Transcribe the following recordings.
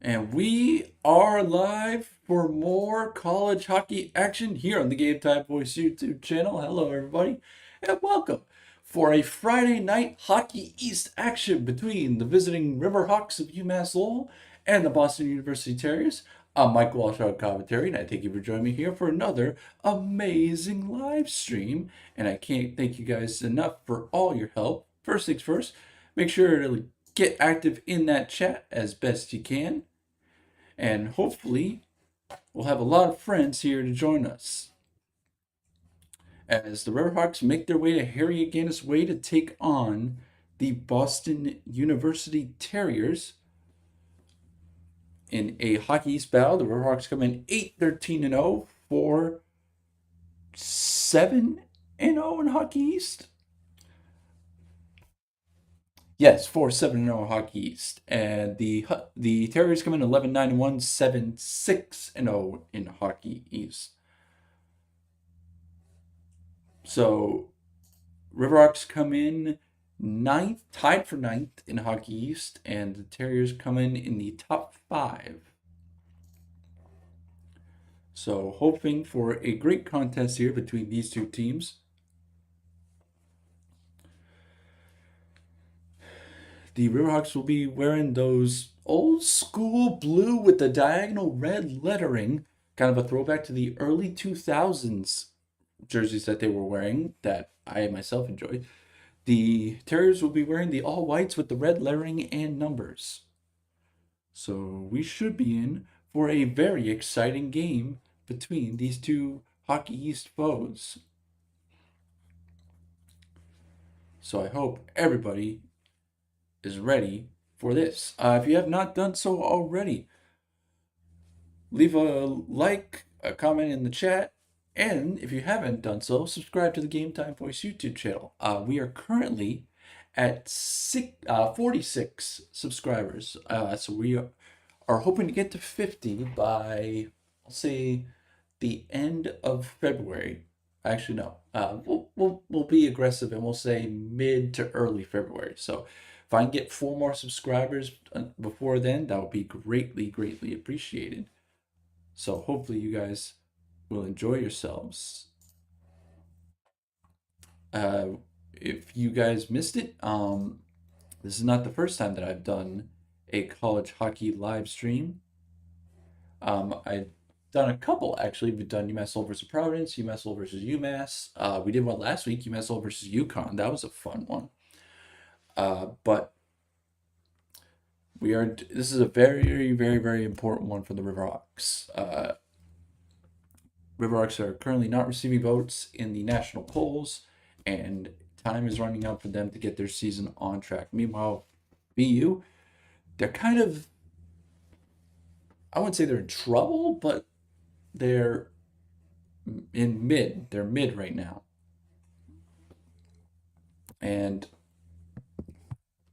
And we are live for more college hockey action here on the Game Time Voice YouTube channel. Hello, everybody, and welcome for a Friday night Hockey East action between the visiting River Hawks of UMass Lowell and the Boston University Terriers. I'm Mike Walsh on commentary, and I thank you for joining me here for another amazing live stream. And I can't thank you guys enough for all your help. First things first, make sure to get active in that chat as best you can. And hopefully, we'll have a lot of friends here to join us as the Riverhawks make their way to Agganis Way to take on the Boston University Terriers in a Hockey East battle. The Riverhawks come in 8-13-0 for 7-0 in Hockey East. Yes, 4-7-0 Hockey East. And the Terriers come in 11-9-1, 7-6-0 in Hockey East. So Riverhawks come in ninth, tied for ninth in Hockey East, and the Terriers come in the top 5. So hoping for a great contest here between these two teams. The Riverhawks will be wearing those old school blue with the diagonal red lettering, kind of a throwback to the early 2000s jerseys that they were wearing that I myself enjoyed. The Terriers will be wearing the all whites with the red lettering and numbers. So we should be in for a very exciting game between these two Hockey East foes. So I hope everybody is ready for this. If you have not done so already, leave a like, a comment in the chat, and if you haven't done so, subscribe to the Game Time Voice YouTube channel. We are currently at 46 subscribers. So we are hoping to get to 50 by, I'll say, the end of February. Actually, no. We'll be aggressive and we'll say mid to early February. So if I can get 4 more subscribers before then, that would be greatly appreciated. So hopefully you guys will enjoy yourselves. If you guys missed it, this is not the first time that I've done a college hockey live stream. I've done a couple actually. We've done UMass Lowell versus Providence, UMass Lowell versus UMass. We did one last week, UMass Lowell versus UConn. That was a fun one. But this is a very important one for the Riverhawks. Riverhawks are currently not receiving votes in the national polls, and time is running out for them to get their season on track. Meanwhile, BU, they're kind of, I wouldn't say they're in trouble, but they're in mid. They're mid right now. And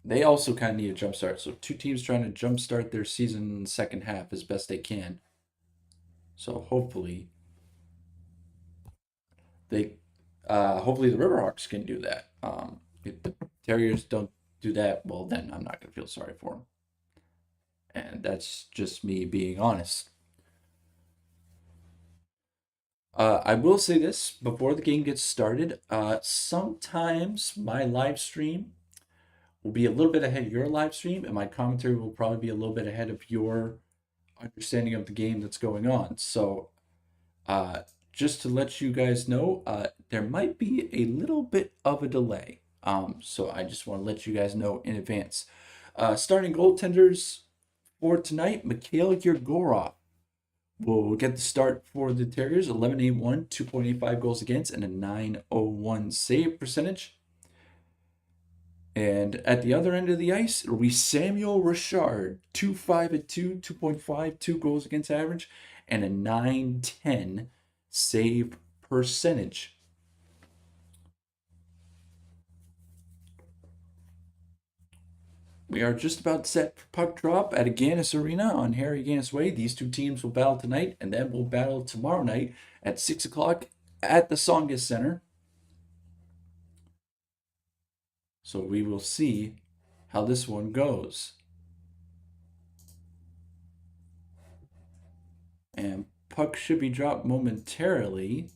they also kind of need a jump start. So two teams trying to jumpstart their season second half as best they can. So hopefully hopefully the Riverhawks can do that. If the Terriers don't do that, well, then I'm not going to feel sorry for them. And that's just me being honest. I will say this before the game gets started. Sometimes my live stream will be a little bit ahead of your live stream, and my commentary will probably be a little bit ahead of your understanding of the game that's going on. So just to let you guys know, there might be a little bit of a delay. So I just want to let you guys know in advance. Starting goaltenders for tonight, Mikhail Yergorov will get the start for the Terriers. 11-8-1, 2.85 goals against, and a 901 save percentage. And at the other end of the ice, it'll be Samuel Richard, 2.5-2, 2.52 goals against average, and a 910 save percentage. We are just about set for puck drop at Agganis Arena on Agganis Way. These two teams will battle tonight, and then we'll battle tomorrow night at 6 o'clock at the Tsongas Center. So we will see how this one goes. And puck should be dropped momentarily.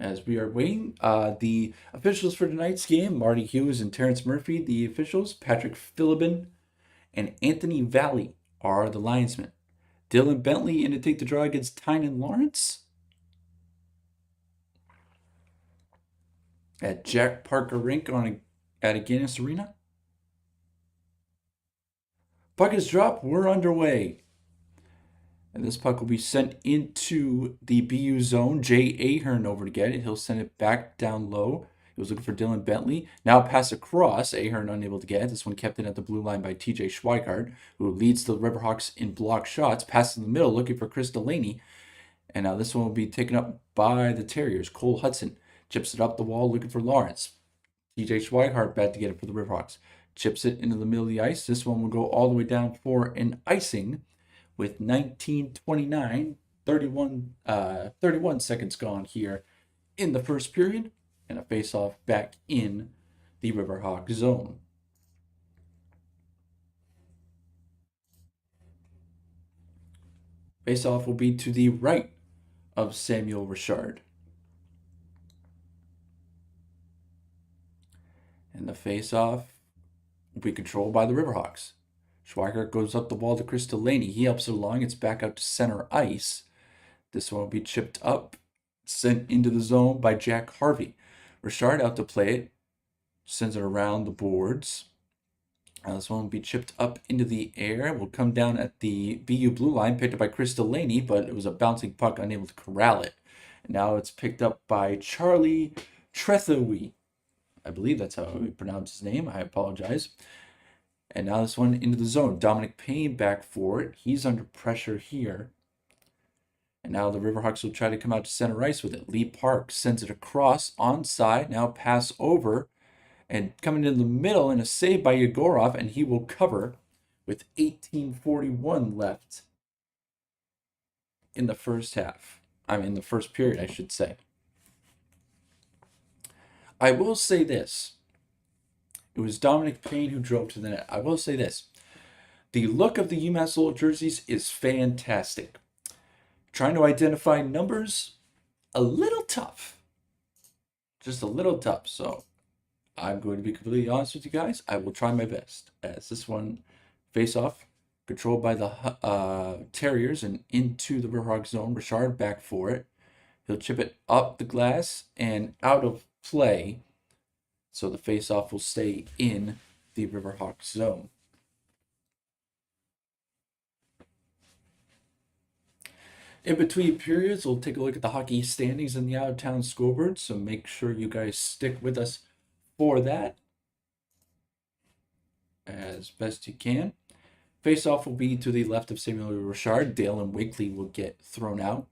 As we are waiting, the officials for tonight's game, Marty Hughes and Terrence Murphy. The officials, Patrick Philibin and Anthony Valley are the linesmen. Dylan Bentley in to take the draw against Tynan Lawrence. At Jack Parker Rink at Agganis Arena. Puck is dropped. We're underway. And this puck will be sent into the BU zone. Jay Ahern over to get it. He'll send it back down low. He was looking for Dylan Bentley. Now pass across. Ahern unable to get it. This one kept in at the blue line by TJ Schweikart, who leads the Riverhawks in block shots. Pass in the middle, looking for Chris Delaney. And now this one will be taken up by the Terriers. Cole Hutson chips it up the wall, looking for Lawrence. TJ Schweikart bad to get it for the Riverhawks. Chips it into the middle of the ice. This one will go all the way down for an icing. With 19:29, 31 seconds gone here in the first period, and a face-off back in the Riverhawk zone. Face-off will be to the right of Samuel Richard. And the face-off will be controlled by the Riverhawks. Schweikart goes up the wall to Chris Delaney. He helps it along. It's back out to center ice. This one will be chipped up, sent into the zone by Jack Harvey. Richard out to play it. Sends it around the boards. This one will be chipped up into the air. It will come down at the BU blue line, picked up by Chris Delaney, but it was a bouncing puck, unable to corral it. And now it's picked up by Charlie Trethowy. I believe that's how we pronounce his name. I apologize. And now this one into the zone. Dominic Payne back for it. He's under pressure here. And now the Riverhawks will try to come out to center ice with it. Lee Park sends it across onside. Now pass over. And coming in the middle and a save by Yegorov. And he will cover with 18:41 left in the first half. In the first period, I should say. I will say this. It was Dominic Payne who drove to the net. I will say this. The look of the UMass Lowell jerseys is fantastic. Trying to identify numbers, a little tough. Just a little tough. So I'm going to be completely honest with you guys. I will try my best. As this one face-off, controlled by the Terriers and into the Riverhawk zone. Richard back for it. He'll chip it up the glass and out of play. So the face-off will stay in the Riverhawk zone. In between periods, we'll take a look at the hockey standings and the out-of-town scoreboard. So make sure you guys stick with us for that as best you can. Face-off will be to the left of Samuel Richard. Dalen Wakely will get thrown out.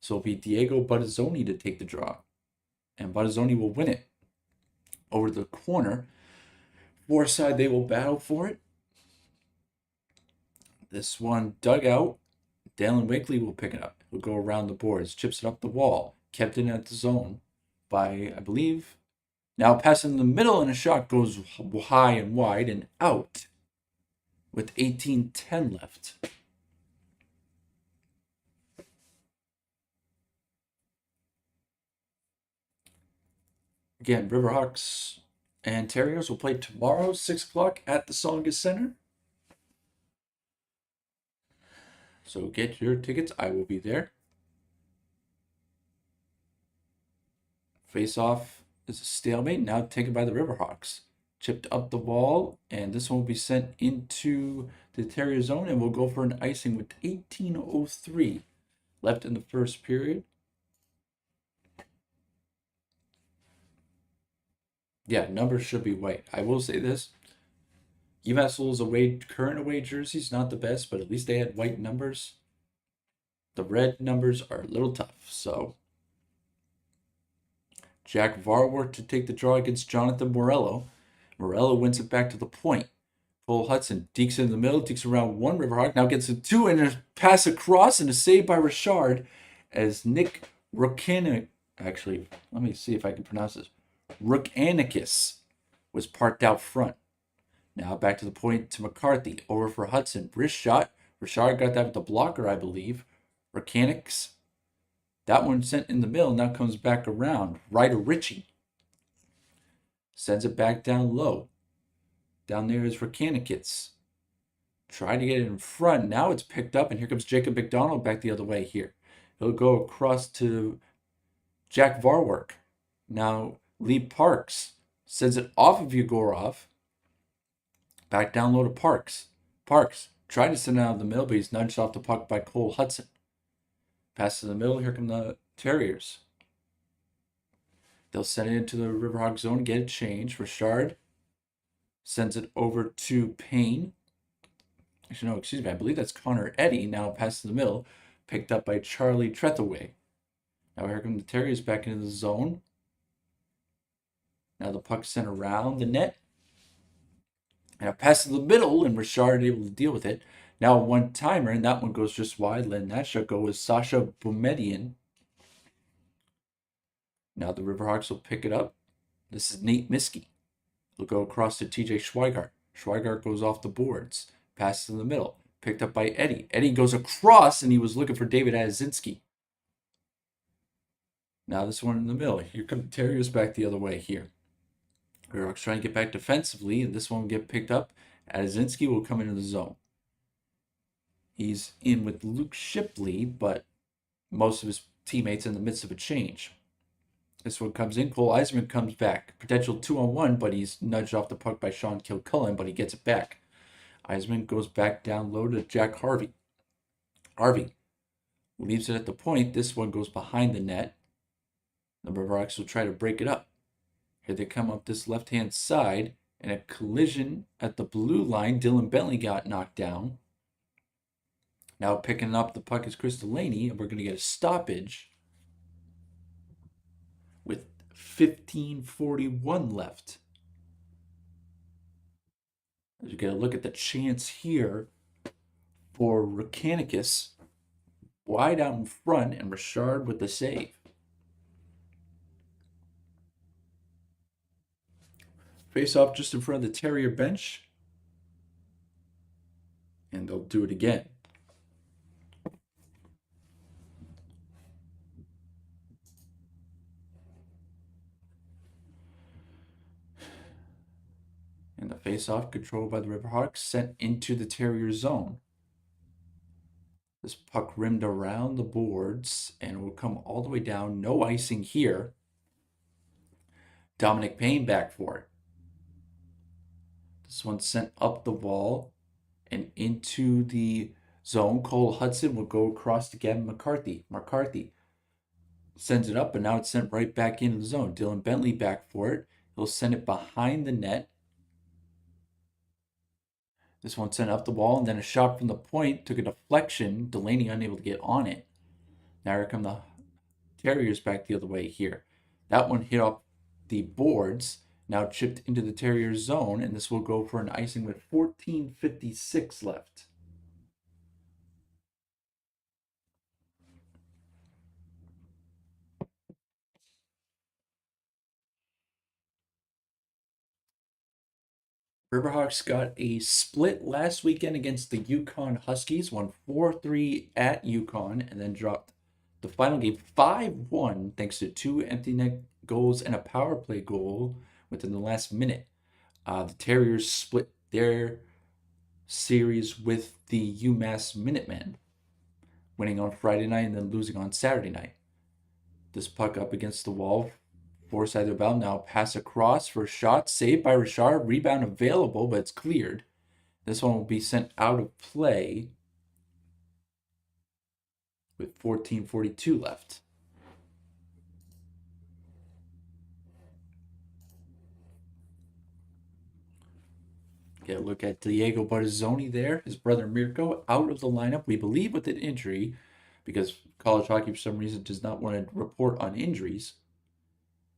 So it'll be Diego Buttazzoni to take the draw. And Buttazzoni will win it. Over the corner. Far side, they will battle for it. This one dug out. Dalen Wakely will pick it up. He'll go around the boards, chips it up the wall, kept in at the zone by, I believe. Now passing in the middle, and a shot goes high and wide and out with 18:10 left. Again, Riverhawks and Terriers will play tomorrow, 6 o'clock at the Songa Center. So get your tickets. I will be there. Face-off is a stalemate. Now taken by the Riverhawks. Chipped up the wall, and this one will be sent into the Terrier zone, and we'll go for an icing with 18:03 left in the first period. Yeah, numbers should be white. I will say this. UMass Lowell's current away jerseys, not the best, but at least they had white numbers. The red numbers are a little tough, so. Jack Varworth to take the draw against Jonathan Morello. Morello wins it back to the point. Cole Hutson dekes in the middle, dekes around one Riverhawk, now gets a two and a pass across and a save by Richard as Nick Rukanik, actually, let me see if I can pronounce this. Rukanikis was parked out front. Now back to the point to McCarthy. Over for Hutson. Wrist shot. Richard got that with the blocker, I believe. Mechanics. That one sent in the middle. Now comes back around. Right to Richie. Sends it back down low. Down there is Mechanicus. Trying to get it in front. Now it's picked up, and here comes Jacob McDonald back the other way here. He'll go across to Jack Varwork. Now Lee Parks sends it off of Yegorov. Back down low to Parks. Parks tried to send it out of the middle, but he's nudged off the puck by Cole Hutson. Pass to the middle. Here come the Terriers. They'll send it into the Riverhawk zone, get it changed. Richard sends it over to Payne. Actually, no, excuse me. I believe that's Connor Eddy. Now pass to the middle. Picked up by Charlie Trethaway. Now here come the Terriers back into the zone. Now the puck sent around the net. And a pass to the middle, and Richard able to deal with it. Now a one-timer, and that one goes just wide. Letting that shot go with Sasha Boumedian. Now the Riverhawks will pick it up. This is Nate Miskey. He'll go across to TJ Schweigart. Schweigart goes off the boards. Pass to the middle. Picked up by Eddie. Eddie goes across, and he was looking for David Azinski. Now this one in the middle. Here come the Terriers back the other way here. Riverhawks trying to get back defensively, and this one will get picked up. Azinski will come into the zone. He's in with Luke Shipley, but most of his teammates in the midst of a change. This one comes in. Cole Eiserman comes back. Potential 2-on-1, but he's nudged off the puck by Sean Kilcullen, but he gets it back. Eiserman goes back down low to Jack Harvey. Harvey leaves it at the point. This one goes behind the net. The Riverhawks will try to break it up. Here they come up this left-hand side, and a collision at the blue line. Dylan Bentley got knocked down. Now picking up the puck is Chris Delaney, and we're going to get a stoppage with 15:41 left. As you get a look at the chance here for Mechanicus, wide out in front, and Richard with the save. Face off just in front of the Terrier bench, and they'll do it again. And the face-off controlled by the Riverhawks sent into the Terrier zone. This puck rimmed around the boards and will come all the way down. No icing here. Dominic Payne back for it. This one sent up the wall and into the zone. Cole Hutson will go across to Gavin McCarthy. McCarthy sends it up, and now it's sent right back into the zone. Dylan Bentley back for it. He'll send it behind the net. This one sent up the wall, and then a shot from the point took a deflection. Delaney unable to get on it. Now here come the Terriers back the other way here. That one hit up the boards. Now chipped into the Terrier zone, and this will go for an icing with 14:56 left. Riverhawks got a split last weekend against the Yukon Huskies, won 4-3 at Yukon, and then dropped the final game 5-1 thanks to 2 empty net goals and a power play goal within the last minute. The Terriers split their series with the UMass Minutemen, winning on Friday night and then losing on Saturday night. This puck up against the wall. Force either bound. Now pass across for a shot. Saved by Richard. Rebound available, but it's cleared. This one will be sent out of play with 14:42 left. Get a look at Diego Bartazzoni there. His brother Mirko out of the lineup, we believe with an injury, because college hockey for some reason does not want to report on injuries.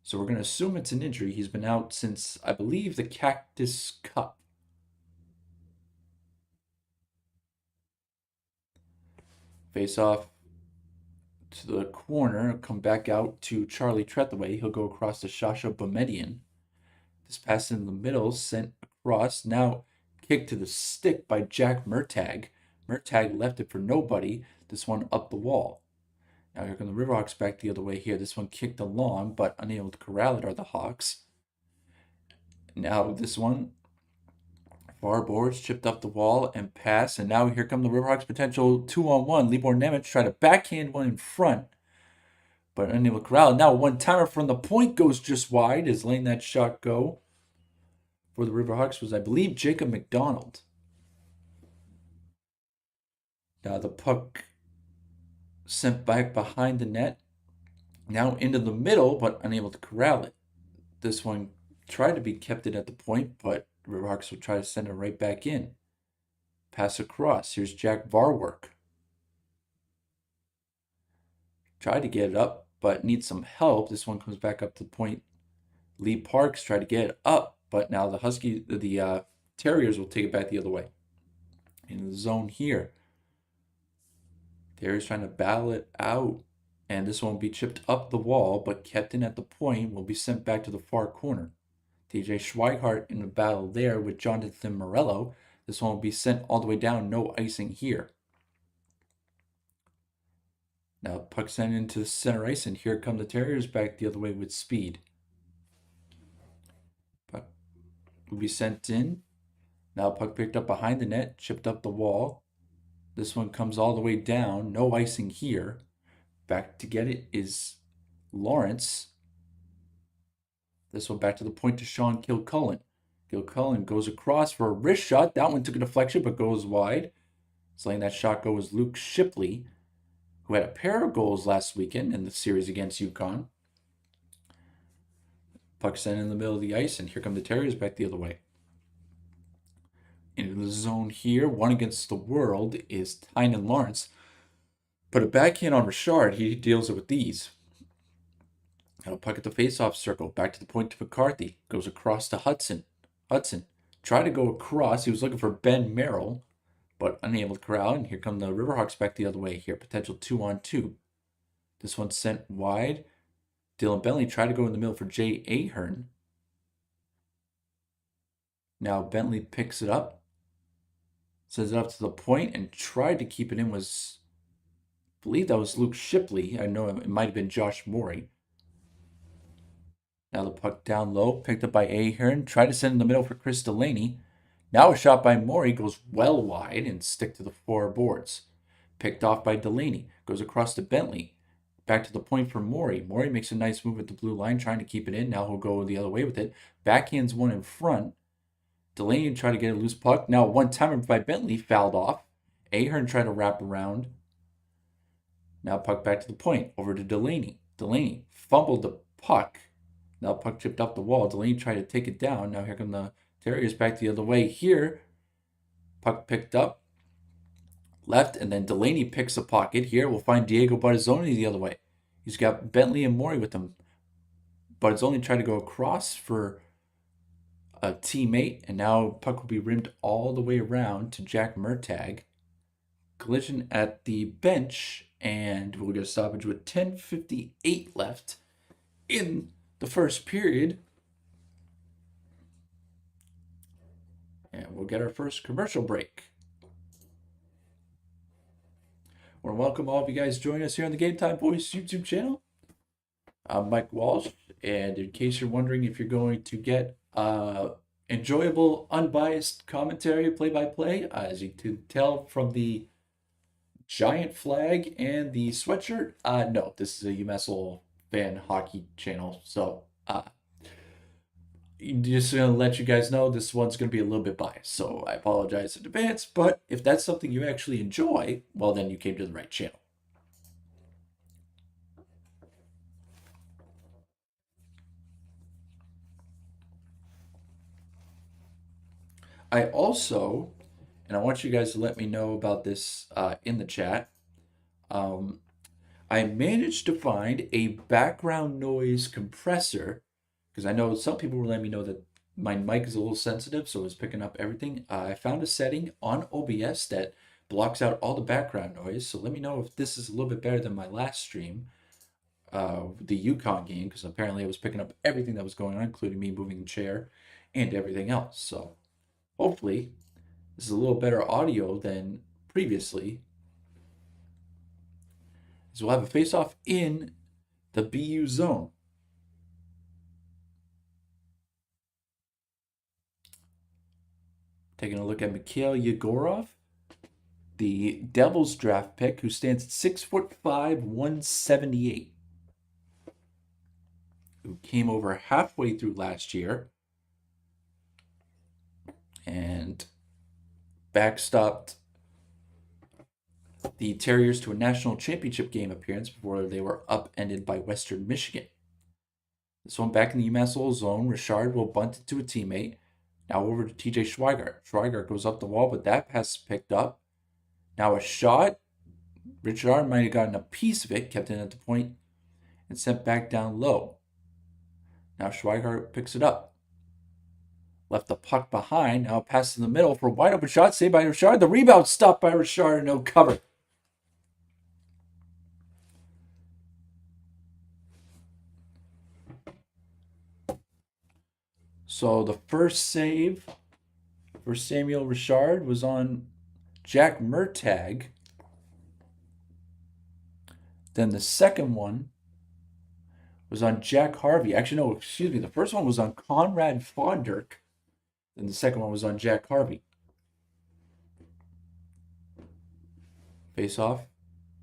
So we're going to assume it's an injury. He's been out since, I believe, the Cactus Cup. Face off to the corner. Come back out to Charlie Trethaway. He'll go across to Sasha Boumedian. This pass in the middle sent across. Now kick to the stick by Jack Murtagh. Murtagh left it for nobody. This one up the wall. Now here come the Riverhawks back the other way here. This one kicked along, but unable to corral it are the Hawks. Now this one, far boards, chipped up the wall and pass. And now here come the Riverhawks potential 2-on-1. Libor Nemec try to backhand one in front, but unable to corral. Now one timer from the point goes just wide as letting that shot go. For the Riverhawks was, I believe, Jacob McDonald. Now the puck sent back behind the net. Now into the middle, but unable to corral it. This one tried to be kept it at the point, but Riverhawks will try to send it right back in. Pass across. Here's Jack Varwork. Tried to get it up, but needs some help. This one comes back up to the point. Lee Parks tried to get it up, but now the Terriers will take it back the other way. In the zone here. Terriers trying to battle it out. And this one will be chipped up the wall, but kept in at the point, will be sent back to the far corner. TJ Schweigart in the battle there with Jonathan Morello. This one will be sent all the way down, no icing here. Now puck sent into the center ice, and here come the Terriers back the other way with speed. Puck will be sent in. Now puck picked up behind the net, chipped up the wall. This one comes all the way down, no icing here. Back to get it is Lawrence. This one back to the point to Sean Kilcullen. Kilcullen goes across for a wrist shot. That one took a deflection but goes wide. Letting that shot go was Luke Shipley, who had a pair of goals last weekend in the series against UConn. Puck sent in the middle of the ice, and here come the Terriers back the other way. Into the zone here, one against the world is Tynan Lawrence. Put a backhand on Richard. He deals it with these. Now puck at the face-off circle. Back to the point to McCarthy. Goes across to Hutson. Hutson tried to go across. He was looking for Ben Merrill, but unable to corral. And here come the Riverhawks back the other way here. Potential 2-on-2. This one sent wide. Dylan Bentley tried to go in the middle for Jay Ahern. Now Bentley picks it up. Sends it up to the point and tried to keep it in was... I believe that was Luke Shipley. I know it might have been Josh Morey. Now the puck down low, picked up by Ahern. Tried to send in the middle for Chris Delaney. Now a shot by Morey goes well wide and stick to the four boards. Picked off by Delaney. Goes across to Bentley. Back to the point for Morey. Morey makes a nice move at the blue line, trying to keep it in. Now he'll go the other way with it. Backhands one in front. Delaney tried to get a loose puck. Now one timer by Bentley fouled off. Ahern tried to wrap around. Now puck back to the point. Over to Delaney. Delaney fumbled the puck. Now puck chipped up the wall. Delaney tried to take it down. Now here come the Terriers back the other way here. Puck picked up. Left, and then Delaney picks a pocket. Here we'll find Diego Bartizoni the other way. He's got Bentley and Morey with him. Bartizoni tried to go across for a teammate, and now puck will be rimmed all the way around to Jack Murtagh. Collision at the bench, and we'll get a stoppage with 10:58 left in the first period. And we'll get our first commercial break. I want to welcome all of you guys joining us here on the Game Time Boys YouTube channel. I'm Mike Walsh, and in case you're wondering if you're going to get enjoyable, unbiased commentary, play-by-play, as you can tell from the giant flag and the sweatshirt, no, this is a UMass Lowell fan hockey channel, so just going to let you guys know this one's going to be a little bit biased, so I apologize in advance, but if that's something you actually enjoy, well, then you came to the right channel. I also, and I want you guys to let me know about this in the chat, I managed to find a background noise compressor, because I know some people were letting me know that my mic is a little sensitive, so it's picking up everything. I found a setting on OBS that blocks out all the background noise, so let me know if this is a little bit better than my last stream, the UConn game, because apparently I was picking up everything that was going on, including me moving the chair and everything else. So Hopefully, this is a little better audio than previously. So we'll have a face-off in the BU zone. Taking a look at Mikhail Yegorov, the Devils draft pick, who stands at 6'5", 178. Who came over halfway through last year and backstopped the Terriers to a national championship game appearance before they were upended by Western Michigan. This one back in the UMass Lowell zone, Richard will bunt it to a teammate. Now over to TJ Schweigart. Schweigart goes up the wall, but that pass is picked up. Now a shot. Richard might have gotten a piece of it, kept it at the point, and sent back down low. Now Schweigart picks it up. Left the puck behind. Now a pass in the middle for a wide open shot. Saved by Richard. The rebound stopped by Richard. No cover. So the first save for Samuel Richard was on Jack Murtagh. Then the second one was on Jack Harvey. Actually, no, excuse me. The first one was on Conrad Fonderk. Then the second one was on Jack Harvey. Face off.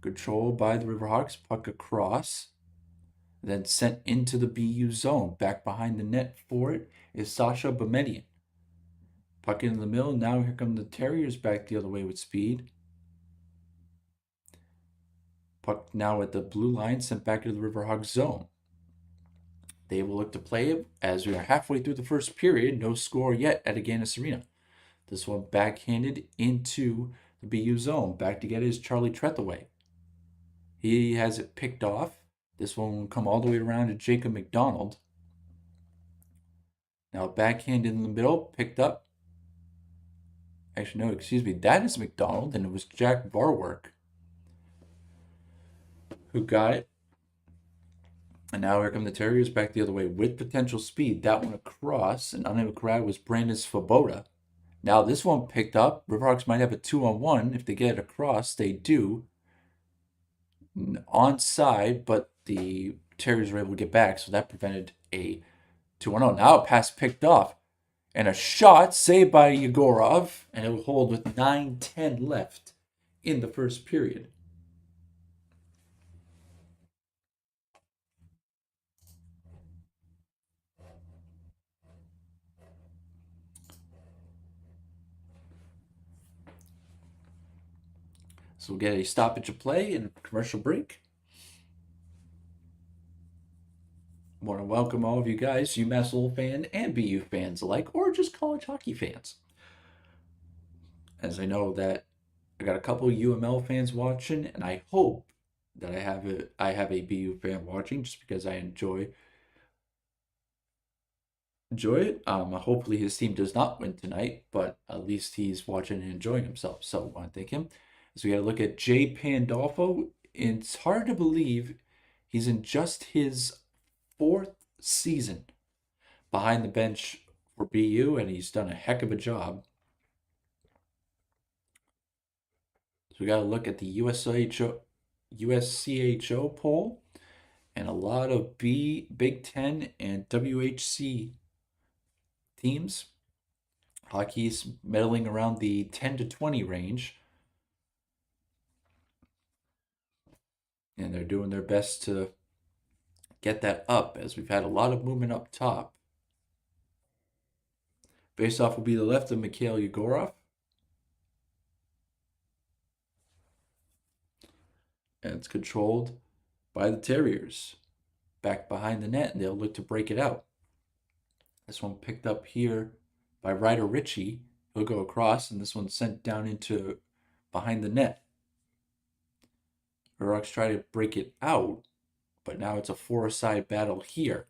Control by the River Hawks. Puck across. Then sent into the BU zone. Back behind the net for it is Sasha Bemedian. Puck into the middle. Now here come the Terriers back the other way with speed. Puck now at the blue line, sent back to the River Hawks zone. They will look to play it as we are halfway through the first period. No score yet at Agganis Arena. This one backhanded into the BU zone. Back to get his Charlie Trethaway. He has it picked off. This one will come all the way around to Jacob McDonald. Now backhand in the middle, picked up. Actually, no, excuse me. That is McDonald, and it was Jack Barwork who got it. And now here come the Terriers back the other way with potential speed. That one across, and unable to grab was Brandon Svoboda. Now this one picked up. Riverhawks might have a 2-on-1. If they get it across, they do. Onside, but the Terriers were able to get back, so that prevented a 2-1-0. Now a pass picked off. And a shot saved by Yegorov, and it will hold with 9:10 left in the first period. So we'll get a stoppage of play and a commercial break. I want to welcome all of you guys, UMass Lowell fan and BU fans alike, or just college hockey fans. As I know that I got a couple UML fans watching, and I hope that I have a BU fan watching just because I enjoy it. Hopefully his team does not win tonight, but at least he's watching and enjoying himself. So I want to thank him. So we got to look at Jay Pandolfo. It's hard to believe he's in just his 4th season behind the bench for BU, and he's done a heck of a job. So we got to look at the USCHO poll, and a lot of Big Ten and WHC teams. Hockey's medaling around the 10 to 20 range. And they're doing their best to get that up, as we've had a lot of movement up top. Face-off will be the left of Mikhail Yegorov. And it's controlled by the Terriers. Back behind the net, and they'll look to break it out. This one picked up here by Ryder Ritchie. He'll go across, and this one's sent down into behind the net. Rocks try to break it out, but now it's a 4-side battle here.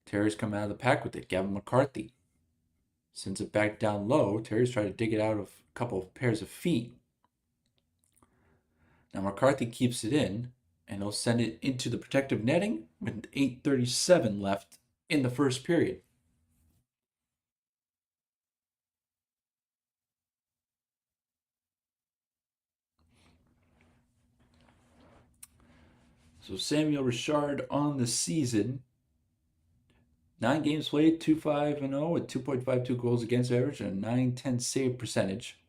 Terriers come out of the pack with it. Gavin McCarthy sends it back down low. Terriers try to dig it out of a couple of pairs of feet. Now McCarthy keeps it in, and he'll send it into the protective netting with 8:37 left in the first period. So Samuel Richard on the season. 9 games played, 2-5-0 with 2.52 goals against average and a .910 save percentage.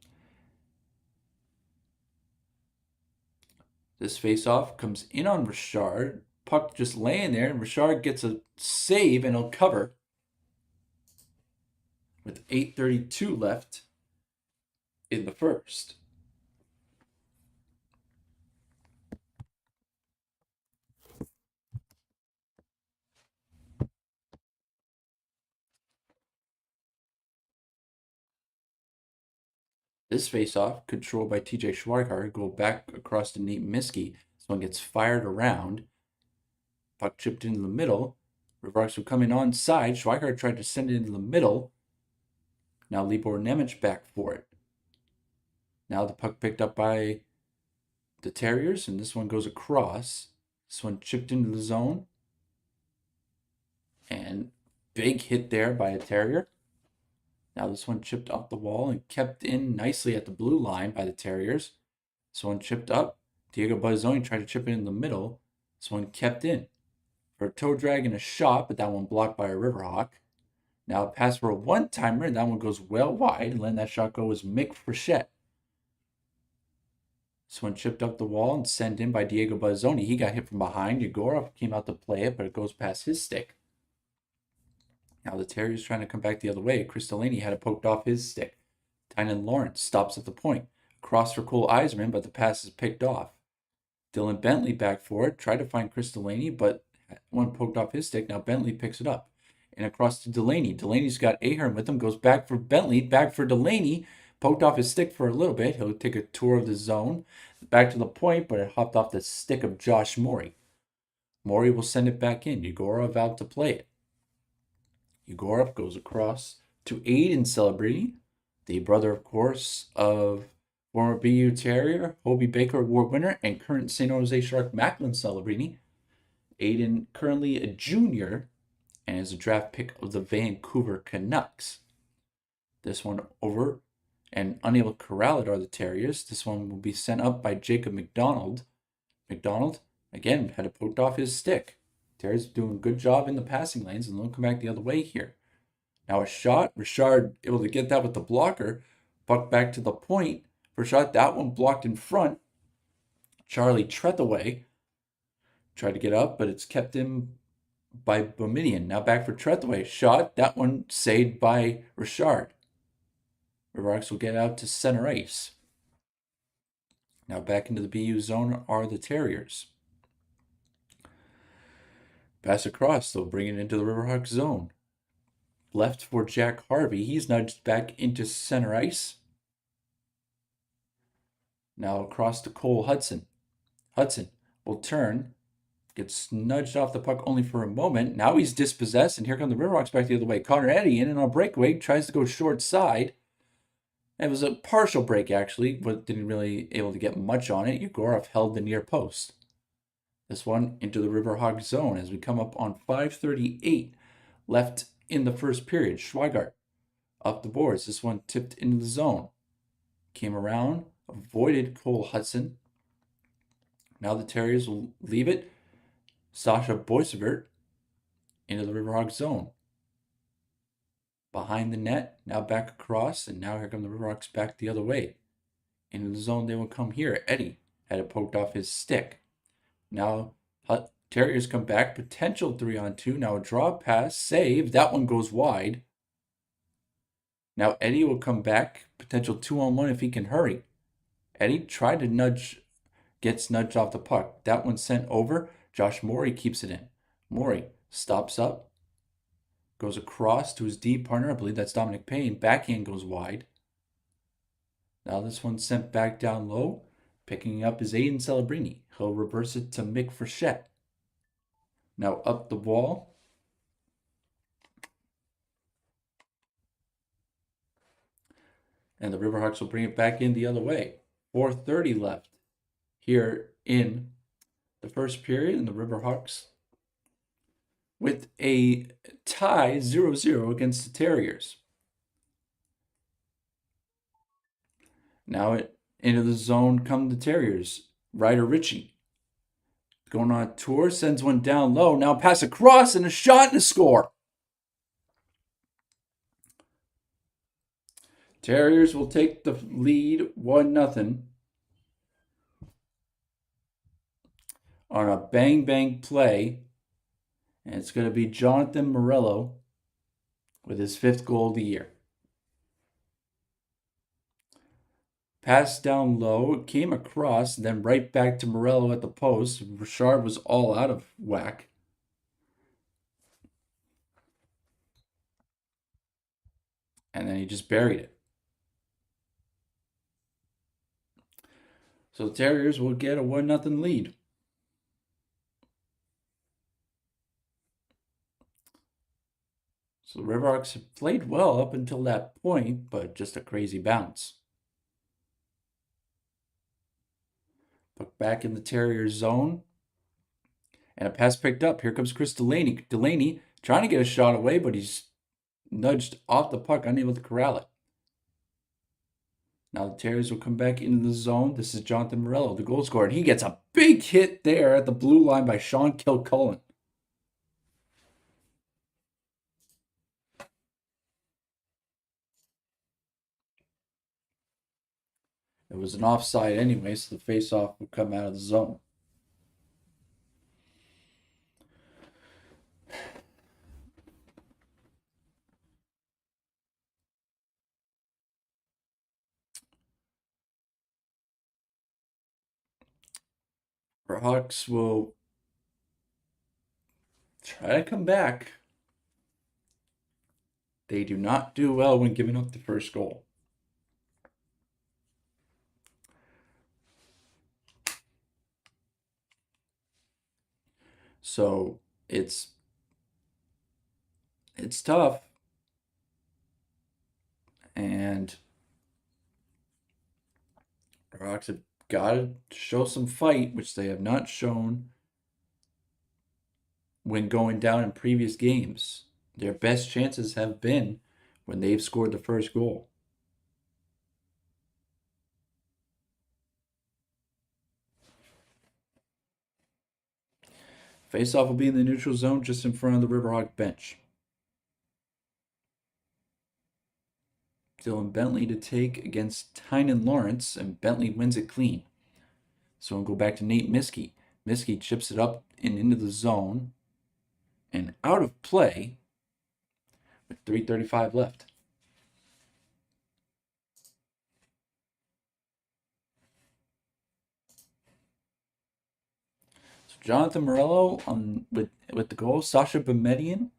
This faceoff comes in on Richard. Puck just laying there, and Richard gets a save and he'll cover with 8:32 left in the first. This faceoff, controlled by TJ Schweikart, go back across to Nate Miskey. This one gets fired around. Puck chipped into the middle. River Hawks will come in onside. Schweikart tried to send it into the middle. Now Libor Nemec back for it. Now the puck picked up by the Terriers, and this one goes across. This one chipped into the zone. And big hit there by a Terrier. Now this one chipped up the wall and kept in nicely at the blue line by the Terriers. This one chipped up. Diego Bazin tried to chip it in the middle. This one kept in for a toe drag and a shot, but that one blocked by a Riverhawk. Now a pass for a one-timer, and that one goes well wide. And letting that shot go was Mick Frechette. This one chipped up the wall and sent in by Diego Bazzoni. He got hit from behind. Yegorov came out to play it, but it goes past his stick. Now the Terriers trying to come back the other way. Chris Delaney had it poked off his stick. Tynan Lawrence stops at the point. Cross for Cole Eiserman, but the pass is picked off. Dylan Bentley back for it. Tried to find Chris Delaney, but one poked off his stick. Now Bentley picks it up. And across to Delaney. Delaney's got Ahern with him. Goes back for Bentley. Back for Delaney. Poked off his stick for a little bit. He'll take a tour of the zone. Back to the point, but it hopped off the stick of Josh Morey. Morey will send it back in. Yegorov out to play it. Yegorov goes across to Aiden Celebrini, the brother, of course, of former BU Terrier, Hobie Baker Award winner, and current San Jose Shark Macklin Celebrini. Aiden, currently a junior, and is a draft pick of the Vancouver Canucks. This one over and unable to corral it are the Terriers. This one will be sent up by Jacob McDonald. McDonald, again, had it poked off his stick. Terriers doing a good job in the passing lanes, and they'll come back the other way here. Now a shot. Richard able to get that with the blocker. Puck back to the point. For a shot, that one blocked in front. Charlie Trethaway tried to get up, but it's kept in by Boumedian. Now back for Trethaway. Shot. That one saved by Richard. River Hawks will get out to center ice. Now back into the BU zone are the Terriers. Pass across, they'll bring it into the Riverhawks zone. Left for Jack Harvey. He's nudged back into center ice. Now across to Cole Hutson. Hutson will turn. Gets nudged off the puck only for a moment. Now he's dispossessed, and here come the Riverhawks back the other way. Connor Eddy in and on a breakaway. Tries to go short side. It was a partial break, actually, but didn't really able to get much on it. Yegorov held the near post. This one into the Riverhawk zone as we come up on 5:38 left in the first period. Schweigart up the boards. This one tipped into the zone. Came around, avoided Cole Hutson. Now the Terriers will leave it. Sasha Boisevert into the Riverhawk zone. Behind the net, now back across, and now here come the Riverhawks back the other way. Into the zone they will come here. Eddie had it poked off his stick. Now Terriers come back, potential 3-on-2. Now a draw pass, save. That one goes wide. Now Eddie will come back, potential 2-on-1 if he can hurry. Eddie tried to nudge, gets nudged off the puck. That one sent over. Josh Morey keeps it in. Morey stops up. Goes across to his D partner. I believe that's Dominic Payne. Backhand goes wide. Now this one's sent back down low. Picking up is Aiden Celebrini. He'll reverse it to Mick Frechette. Now up the wall. And the Riverhawks will bring it back in the other way. 4:30 left here in the first period. And the Riverhawks with a tie 0-0 against the Terriers. Now into the zone come the Terriers. Ryder Ritchie Going on a tour, sends one down low. Now pass across and a shot and a score. Terriers will take the lead 1-0 on a bang play. And it's going to be Jonathan Morello with his 5th goal of the year. Pass down low, came across, and then right back to Morello at the post. Richard was all out of whack. And then he just buried it. So the Terriers will get a 1-0 lead. So the Riverhawks have played well up until that point, but just a crazy bounce. Puck back in the Terriers zone. And a pass picked up. Here comes Chris Delaney. Delaney trying to get a shot away, but he's nudged off the puck, unable to corral it. Now the Terriers will come back into the zone. This is Jonathan Morello, the goal scorer. And he gets a big hit there at the blue line by Sean Kilcullen. It was an offside anyway, so the faceoff will come out of the zone. The Hawks will try to come back. They do not do well when giving up the first goal. So it's tough. And the Hawks have got to show some fight, which they have not shown when going down in previous games. Their best chances have been when they've scored the first goal. Faceoff will be in the neutral zone just in front of the Riverhawk bench. Dylan Bentley to take against Tynan Lawrence, and Bentley wins it clean. So we'll go back to Nate Miskey. Miskey chips it up and into the zone and out of play with 3:35 left. So Jonathan Morello with the goal, Sasha Bemedian,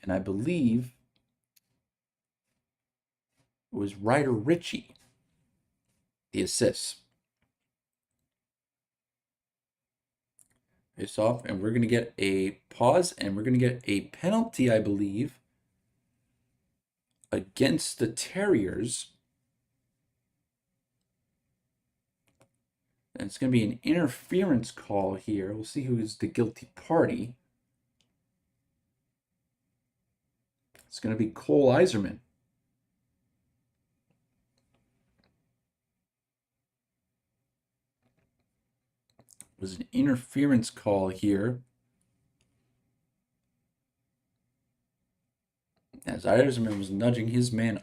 and I believe it was Ryder Ritchie, the assists. Face off, and we're going to get a pause, and we're going to get a penalty, I believe, against the Terriers. And it's going to be an interference call here. We'll see who is the guilty party. It's going to be Cole Eiserman. It was an interference call here, as Eiserman was nudging his man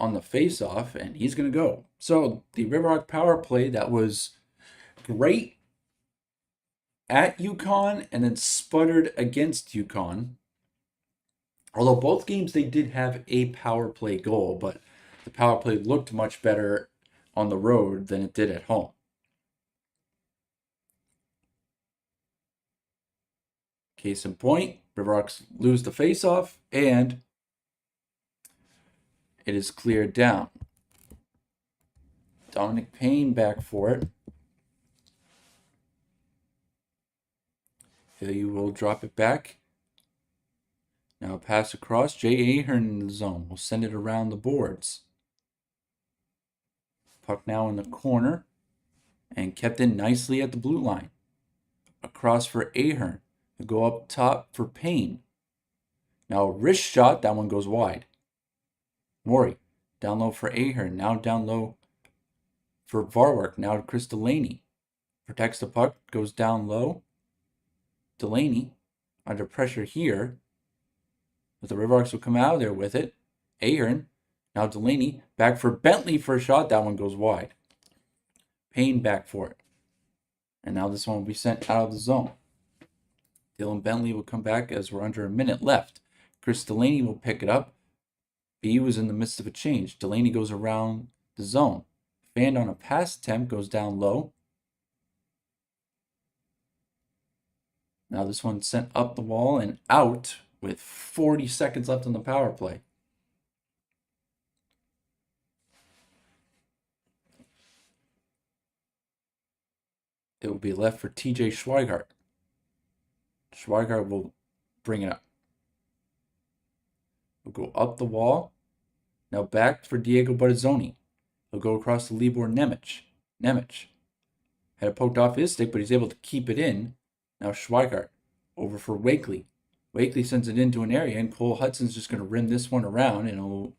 on the face-off, and he's going to go. So the Riverhawk power play that was great at UConn and then sputtered against UConn. Although both games they did have a power play goal, but the power play looked much better on the road than it did at home. Case in point, Riverhawks lose the face-off, and it is cleared down. Dominic Payne back for it. He will drop it back. Now pass across. Jay Ahern in the zone. We'll send it around the boards. Puck now in the corner and kept in nicely at the blue line. Across for Ahern. He'll go up top for Payne. Now wrist shot. That one goes wide. Morey down low for Ahern. Now down low for Varwark. Now to Chris Delaney. protects the puck, goes down low. Delaney under pressure here. But the River Hawks will come out of there with it. Ahern. Now Delaney back for Bentley for a shot. That one goes wide. Payne back for it. And now this one will be sent out of the zone. Dylan Bentley will come back as we're under a minute left. Chris Delaney will pick it up. B was in the midst of a change. Delaney goes around the zone. Fanned on a pass attempt, goes down low. Now this one sent up the wall and out with 40 seconds left on the power play. It will be left for TJ Schweigart. Schweigart will bring it up. We'll go up the wall. Now back for Diego Battazzoni. He'll go across to Libor Nemec. Nemec had it poked off his stick, but he's able to keep it in. Now Schweigart over for Wakely. Wakely sends it into an area, and Cole Hutson's just going to rim this one around, and it'll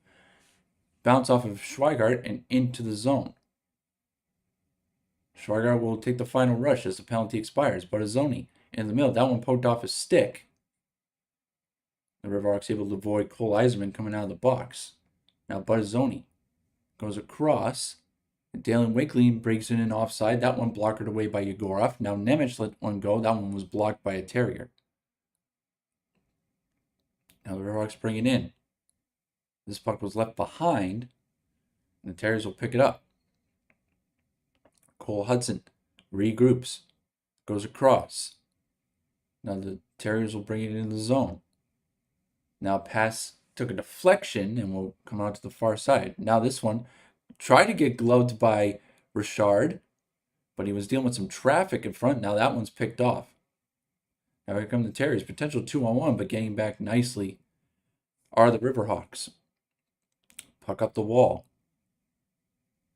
bounce off of Schweigart and into the zone. Schweigart will take the final rush as the penalty expires. Battazzoni in the middle. That one poked off his stick. The River Hawks able to avoid Cole Eiserman coming out of the box. Now Battazzoni goes across. And Dalen Wakely breaks it in offside. That one blockered away by Yegorov. Now Nemec let one go. That one was blocked by a Terrier. Now the River Hawks bring it in. This puck was left behind. And the Terriers will pick it up. Cole Hutson regroups. Goes across. Now the Terriers will bring it into the zone. Now pass took a deflection and will come out to the far side. Now this one tried to get gloved by Richard, but he was dealing with some traffic in front. Now that one's picked off. Now here come the Terriers. Potential 2-on-1, but getting back nicely are the River Hawks. Puck up the wall.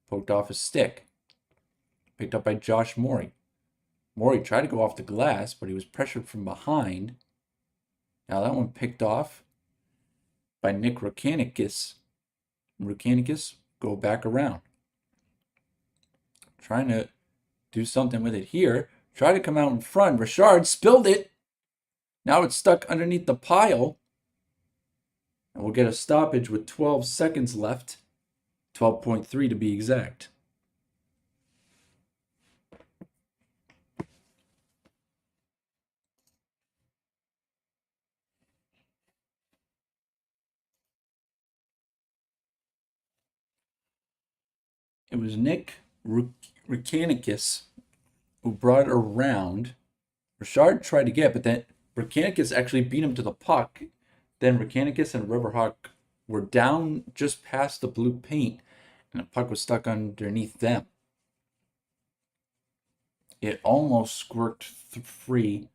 Poked off his stick. Picked up by Josh Morey. Morey tried to go off the glass, but he was pressured from behind. Now that one picked off by Nick Rukanikis. Rukanikis go back around. Trying to do something with it here. Try to come out in front. Richard spilled it. Now it's stuck underneath the pile. And we'll get a stoppage with 12 seconds left. 12.3 to be exact. It was Nick Rukanikis who brought it around. Richard tried to get, but then Rukanikis actually beat him to the puck. Then Rukanikis and Riverhawk were down just past the blue paint, and the puck was stuck underneath them. It almost squirked free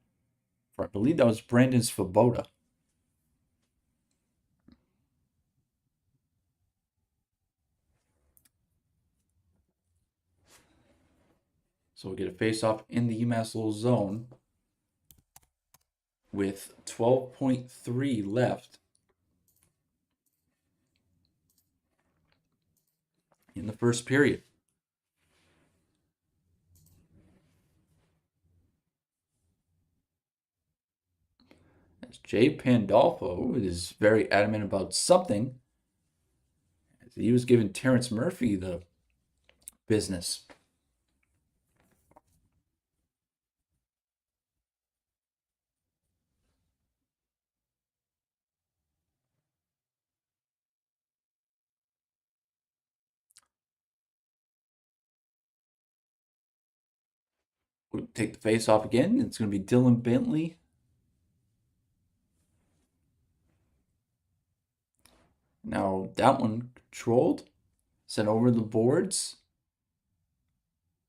for, I believe that was Brandon Svoboda. So we'll get a face-off in the UMass Lowell zone with 12.3 left in the first period. As Jay Pandolfo is very adamant about something, as he was giving Terrence Murphy the business. We'll take the face off again. It's going to be Dylan Bentley. Now that one controlled. Sent over the boards.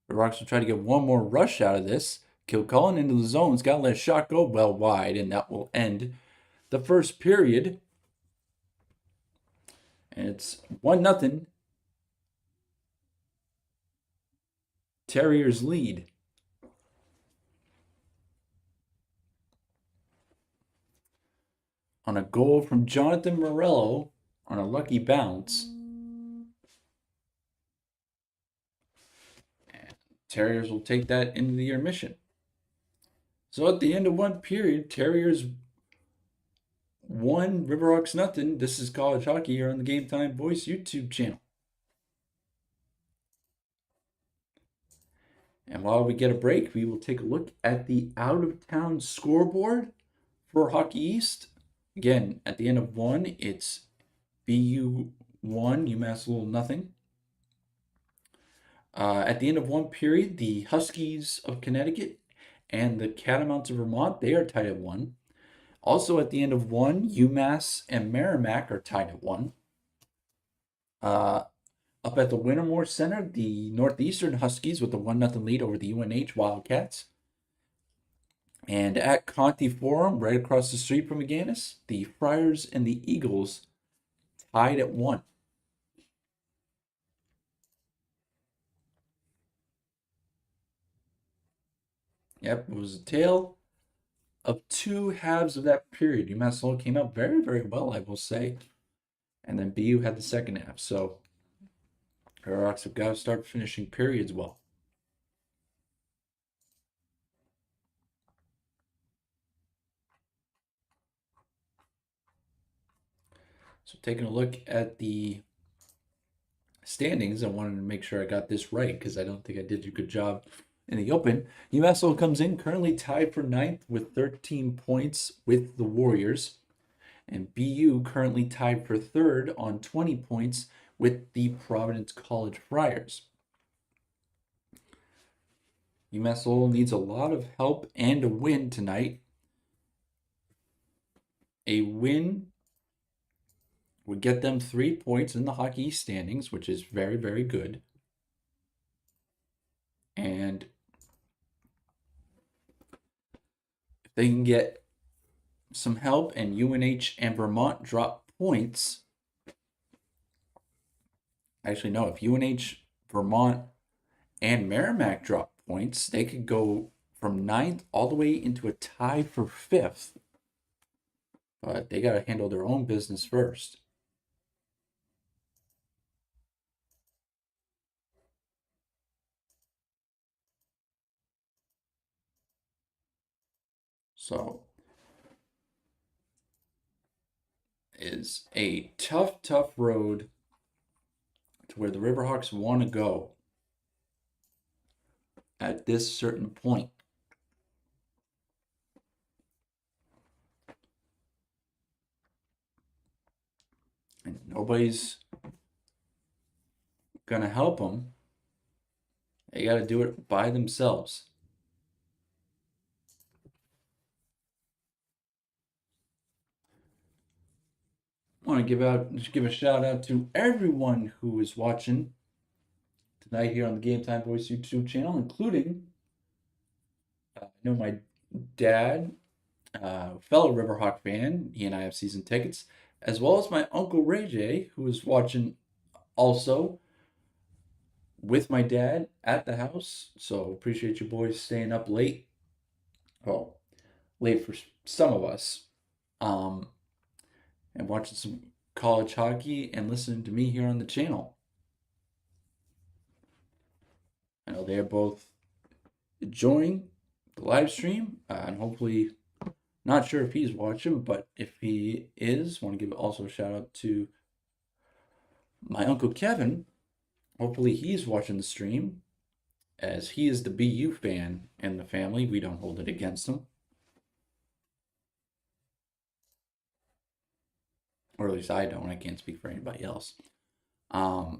The Rocks will try to get one more rush out of this. Kilcullen into the zone. He's got to let a shot go well wide, and that will end the first period. And it's 1-0. Terriers lead. On a goal from Jonathan Morello on a lucky bounce. And Terriers will take that into the intermission. So at the end of one period, Terriers 1, Riverhawks nothing. This is college hockey here on the Game Time Voice YouTube channel. And while we get a break, we will take a look at the out-of-town scoreboard for Hockey East. Again, at the end of one, it's BU 1, UMass Lowell nothing. At the end of one period, the Huskies of Connecticut and the Catamounts of Vermont, they are tied at 1. Also at the end of one, UMass and Merrimack are tied at 1. Up at the Wintermore Center, the Northeastern Huskies with the 1-0 lead over the UNH Wildcats. And at Conti Forum, right across the street from Agganis, the Friars and the Eagles tied at 1. Yep, it was a tale of two halves of that period. UMass Lowell came out very, very well, I will say. And then BU had the second half. So our Hawks have got to start finishing periods well. So taking a look at the standings, I wanted to make sure I got this right because I don't think I did a good job in the open. UMass Lowell comes in currently tied for 9th with 13 points with the Warriors. And BU currently tied for 3rd on 20 points with the Providence College Friars. UMass Lowell needs a lot of help and a win tonight. A win would get them 3 points in the Hockey East standings, which is very, very good. And if they can get some help and UNH and Vermont drop points, actually no, if UNH, Vermont, and Merrimack drop points, they could go from 9th all the way into a tie for 5th. But they got to handle their own business first. So is a tough, tough road to where the Riverhawks want to go at this certain point. And nobody's going to help them. They got to do it by themselves. I want to give a shout out to everyone who is watching tonight here on the Game Time Voice YouTube channel, including I know my dad, fellow Riverhawk fan. He and I have season tickets, as well as my uncle Ray J, who is watching also with my dad at the house. So appreciate you boys staying up late. Well, late for some of us. And watching some college hockey and listening to me here on the channel. I know they're both enjoying the live stream, and hopefully, not sure if he's watching, but if he is, want to give also a shout out to my uncle Gavin. Hopefully he's watching the stream, as he is the BU fan in the family. We don't hold it against him. Or at least I don't. I can't speak for anybody else. A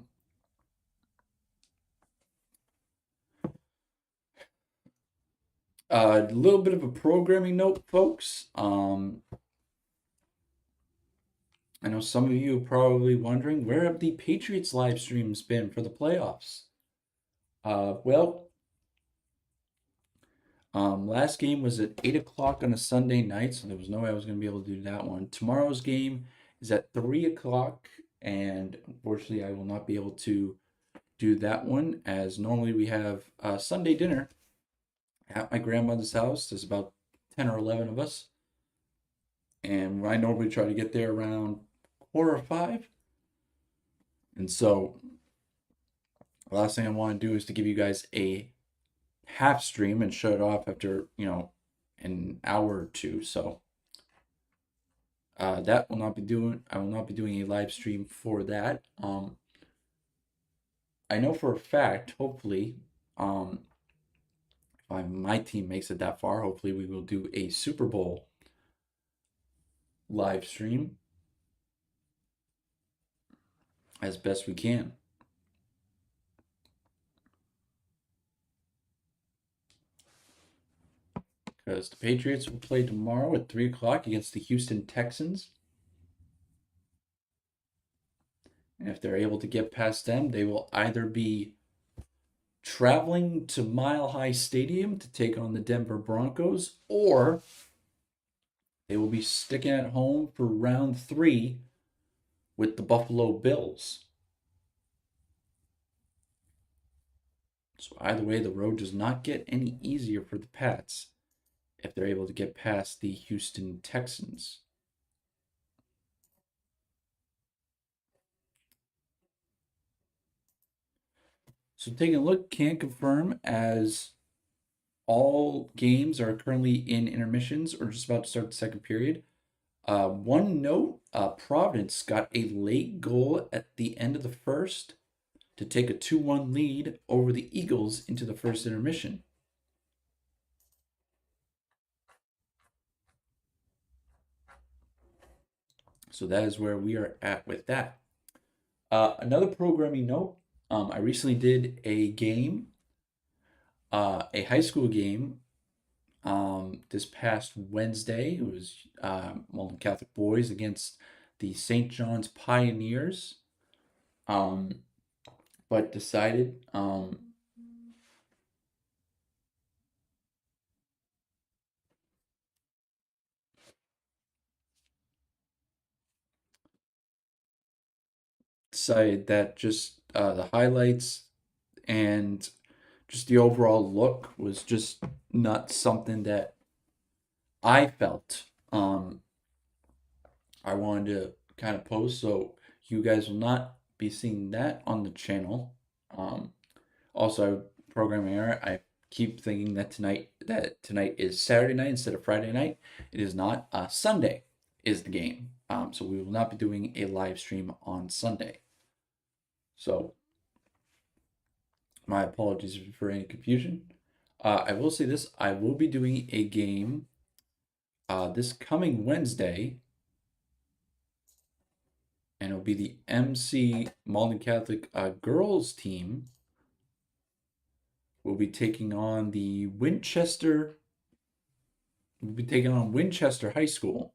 little bit of a programming note, folks. I know some of you are probably wondering, where have the Patriots live streams been for the playoffs? Last game was at 8 o'clock on a Sunday night, so there was no way I was going to be able to do that one. Tomorrow's game is at 3 o'clock, and unfortunately I will not be able to do that one, as normally we have Sunday dinner at my grandmother's house. There's about 10 or 11 of us, and I normally try to get there around 4 or 5. And so the last thing I want to do is to give you guys a half stream and shut it off after, an hour or two. So that will not be doing. I will not be doing a live stream for that. I know for a fact, hopefully, if my team makes it that far, hopefully we will do a Super Bowl live stream as best we can. Because the Patriots will play tomorrow at 3 o'clock against the Houston Texans. And if they're able to get past them, they will either be traveling to Mile High Stadium to take on the Denver Broncos, or they will be sticking at home for round 3 with the Buffalo Bills. So either way, the road does not get any easier for the Pats if they're able to get past the Houston Texans. So taking a look, can confirm as all games are currently in intermissions or just about to start the second period. One note, Providence got a late goal at the end of the first to take a 2-1 lead over the Eagles into the first intermission. So that is where we are at with that. Another programming note, I recently did a game, a high school game, this past Wednesday. It was Malden Catholic boys against the St. John's Pioneers. But decided that just the highlights and just the overall look was just not something that I felt I wanted to kind of post. So you guys will not be seeing that on the channel. Also, programming error. I keep thinking that tonight is Saturday night instead of Friday night. It is not. Sunday is the game. So we will not be doing a live stream on Sunday. So my apologies for any confusion. I will say this: I will be doing a game this coming Wednesday, and it'll be the MC Malden Catholic girls team. We'll be taking on the Winchester. We'll be taking on Winchester High School.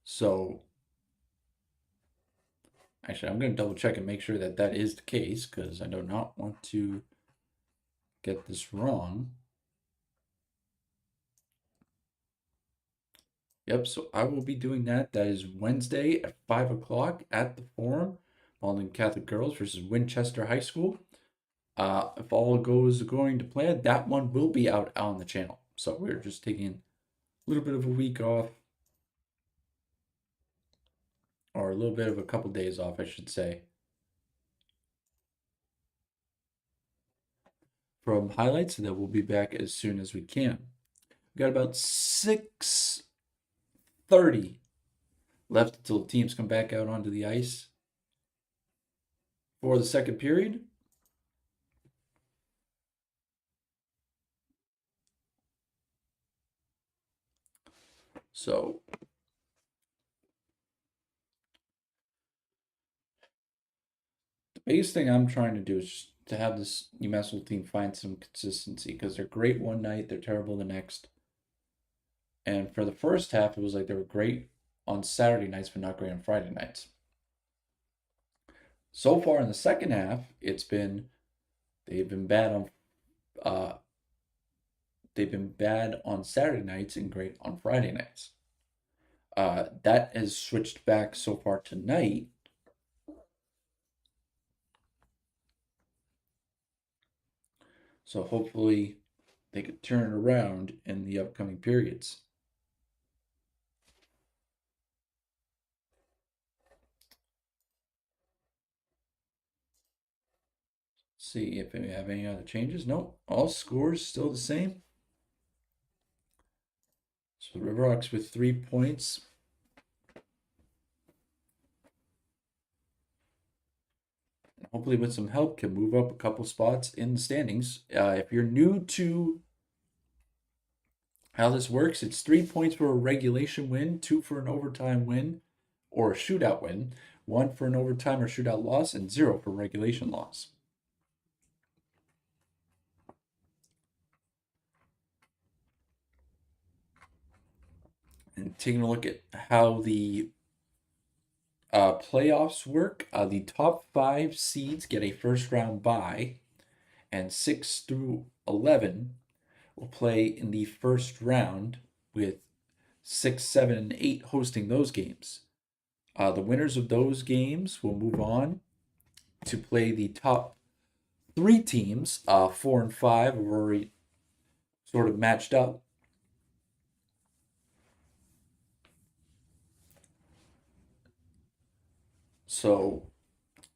So, actually, I'm going to double check and make sure that that is the case because I do not want to get this wrong. Yep, so I will be doing that. That is Wednesday at 5 o'clock at the Forum, Malden Catholic Girls versus Winchester High School. If all goes according to plan, that one will be out on the channel. So we're just taking a little bit of a week off, or a little bit of a couple days off, I should say, from highlights, and then we'll be back as soon as we can. We got about 6:30 left until teams come back out onto the ice for the second period. So the biggest thing I'm trying to do is just to have this UMass Lowell team find some consistency because they're great one night, they're terrible the next. And for the first half, it was like they were great on Saturday nights, but not great on Friday nights. So far in the second half, they've been bad on Saturday nights and great on Friday nights. That has switched back so far tonight. So hopefully they could turn it around in the upcoming periods. See if we have any other changes. Nope. All scores still the same. So the River Hawks with 3 points. Hopefully with some help can move up a couple spots in the standings. If you're new to how this works, it's 3 points for a regulation win, 2 for an overtime win or a shootout win, 1 for an overtime or shootout loss, and 0 for regulation loss. And taking a look at how the playoffs work, the top 5 seeds get a first round bye, and 6 through 11 will play in the first round with 6, 7, and 8 hosting those games. The winners of those games will move on to play the top 3 teams. 4 and 5 have already sort of matched up. So,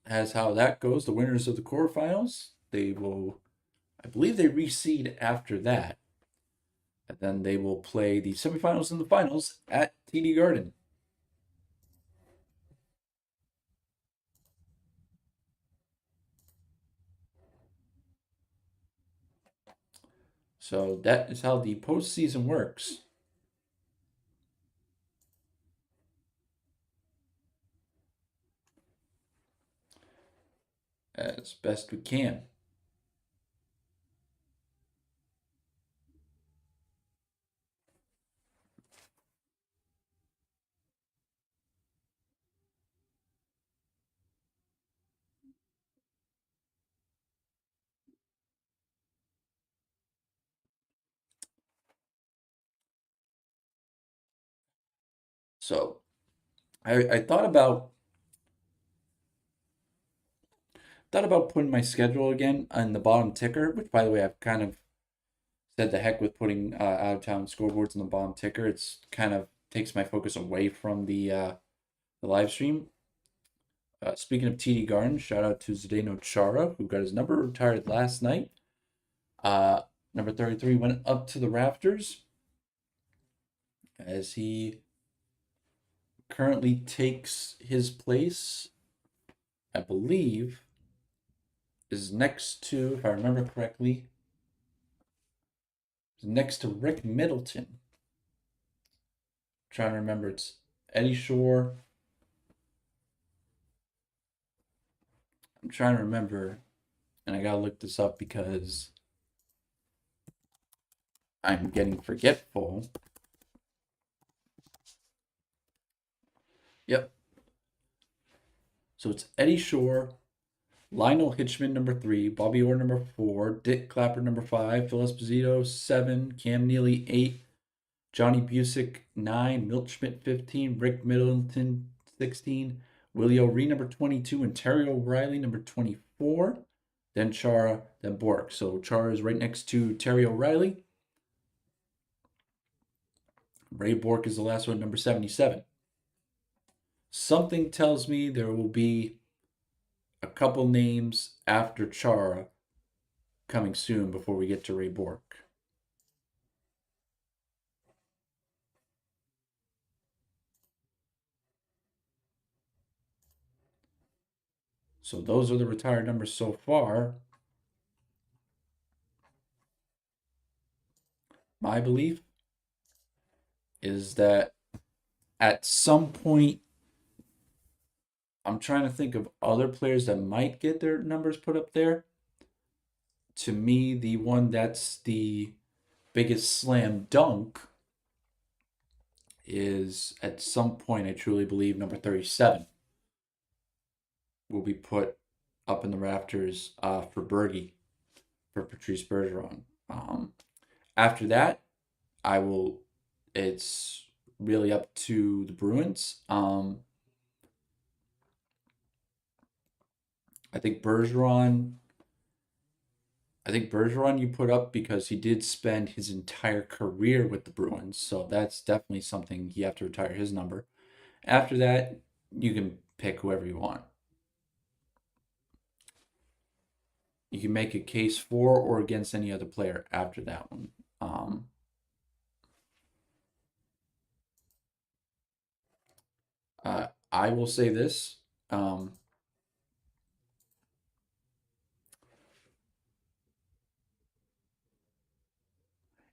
as how that goes, the winners of the quarterfinals, they will, I believe they reseed after that. And then they will play the semifinals and the finals at TD Garden. So that is how the postseason works. As best we can. So I thought about putting my schedule again on the bottom ticker, which by the way I've kind of said the heck with putting out of town scoreboards on the bottom ticker. It's kind of takes my focus away from the live stream. Speaking of TD Garden, shout out to Zdeno Chara, who got his number retired last night. Number 33 went up to the rafters as he currently takes his place, I believe, is next to, if I remember correctly, is next to Rick Middleton. I'm trying to remember, it's Eddie Shore. I'm trying to remember, and I gotta look this up because I'm getting forgetful. Yep. So it's Eddie Shore, Lionel Hitchman, number 3, Bobby Orr, number 4, Dick Clapper, number 5, Phil Esposito, 7, Cam Neely, 8, Johnny Busick, 9, Milt Schmidt, 15, Rick Middleton, 16, Willie O'Ree, number 22, and Terry O'Reilly, number 24, then Chara, then Bork. So Chara is right next to Terry O'Reilly. Ray Bork is the last one, number 77. Something tells me there will be a couple names after Chara coming soon before we get to Ray Bork. So those are the retired numbers so far. My belief is that at some point, I'm trying to think of other players that might get their numbers put up there. To me, the one that's the biggest slam dunk is at some point, I truly believe, number 37 will be put up in the rafters for Bergie, for Patrice Bergeron. After that, I will. It's really up to the Bruins. I think Bergeron. I think Bergeron you put up because he did spend his entire career with the Bruins, so that's definitely something you have to retire his number. After that, you can pick whoever you want. you can make a case for or against any other player after that one. I will say this.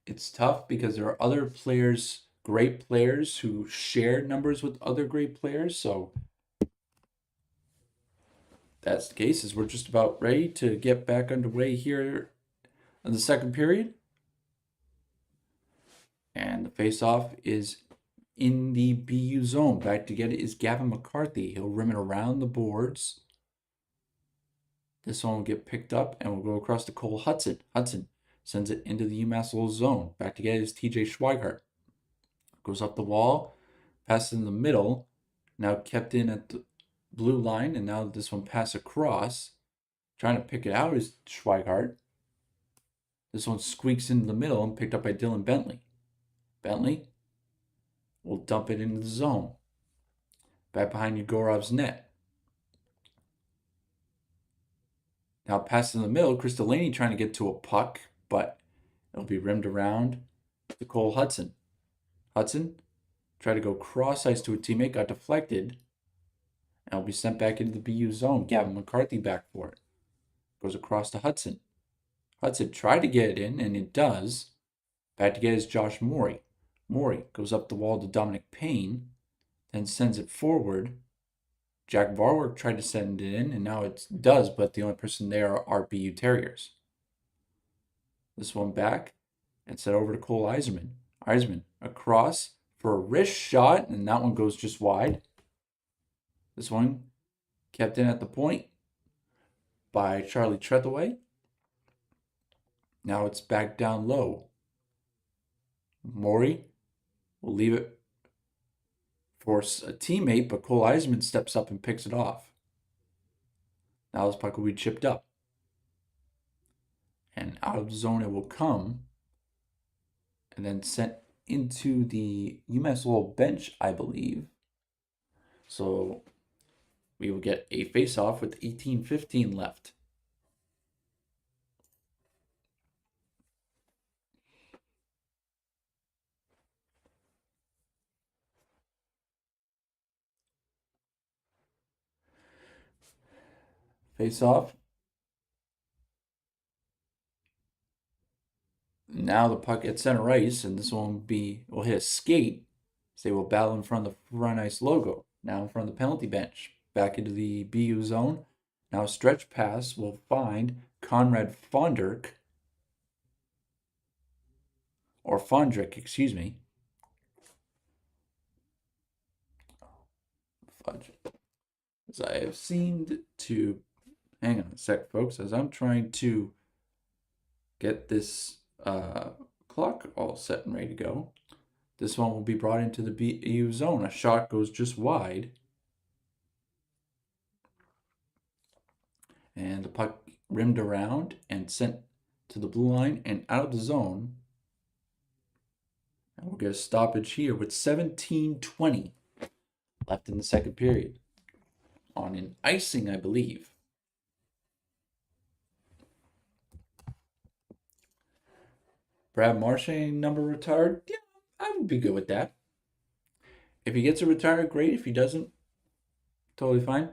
It's tough because there are other players, great players, who share numbers with other great players. So that's the case. Is we're just about ready to get back underway here in the second period. And the face-off is in the BU zone. Back to get it is Gavin McCarthy. He'll rim it around the boards. This one will get picked up and will go across to Cole Hutson. Hutson sends it into the UMass Lowell zone. Back to get it is TJ Schweigart. Goes up the wall, passes in the middle. Now kept in at the blue line, and now this one pass across. Trying to pick it out is Schweigart. This one squeaks into the middle and picked up by Dylan Bentley. Bentley will dump it into the zone. Back behind Yegorov's net. Now pass in the middle. Chris Delaney trying to get to a puck, but it'll be rimmed around to Cole Hutson. Hutson tried to go cross ice to a teammate, got deflected, and will be sent back into the BU zone. Gavin McCarthy back for it. Goes across to Hutson. Hutson tried to get it in, and it does. Back to get is Josh Morey. Morey goes up the wall to Dominic Payne, then sends it forward. Jack Varwork tried to send it in, and now it does, but the only person there are BU Terriers. This one back, and sent over to Cole Eiserman. Eiserman across for a wrist shot, and that one goes just wide. This one kept in at the point by Charlie Trethaway. Now it's back down low. Morey will leave it for a teammate, but Cole Eiserman steps up and picks it off. Now this puck will be chipped up. And out of the zone it will come, and then sent into the UMass Lowell bench, I believe. So we will get a face-off with 18:15 left. Face-off. Now the puck at center ice, and this one will hit a skate. So they will battle in front of the front ice logo. Now in front of the penalty bench. Back into the BU zone. Now a stretch pass will find Conrad Fondrick. Or Fondrick, excuse me. Fudge. As I have seemed to... Hang on a sec, folks. As I'm trying to get this clock all set and ready to go. This one will be brought into the BU zone. A shot goes just wide. And the puck rimmed around and sent to the blue line and out of the zone. And we'll get a stoppage here with 17:20 left in the second period. On an icing, I believe. Brad Marchand number retired? Yeah, I would be good with that. If he gets a retire, great. If he doesn't, totally fine.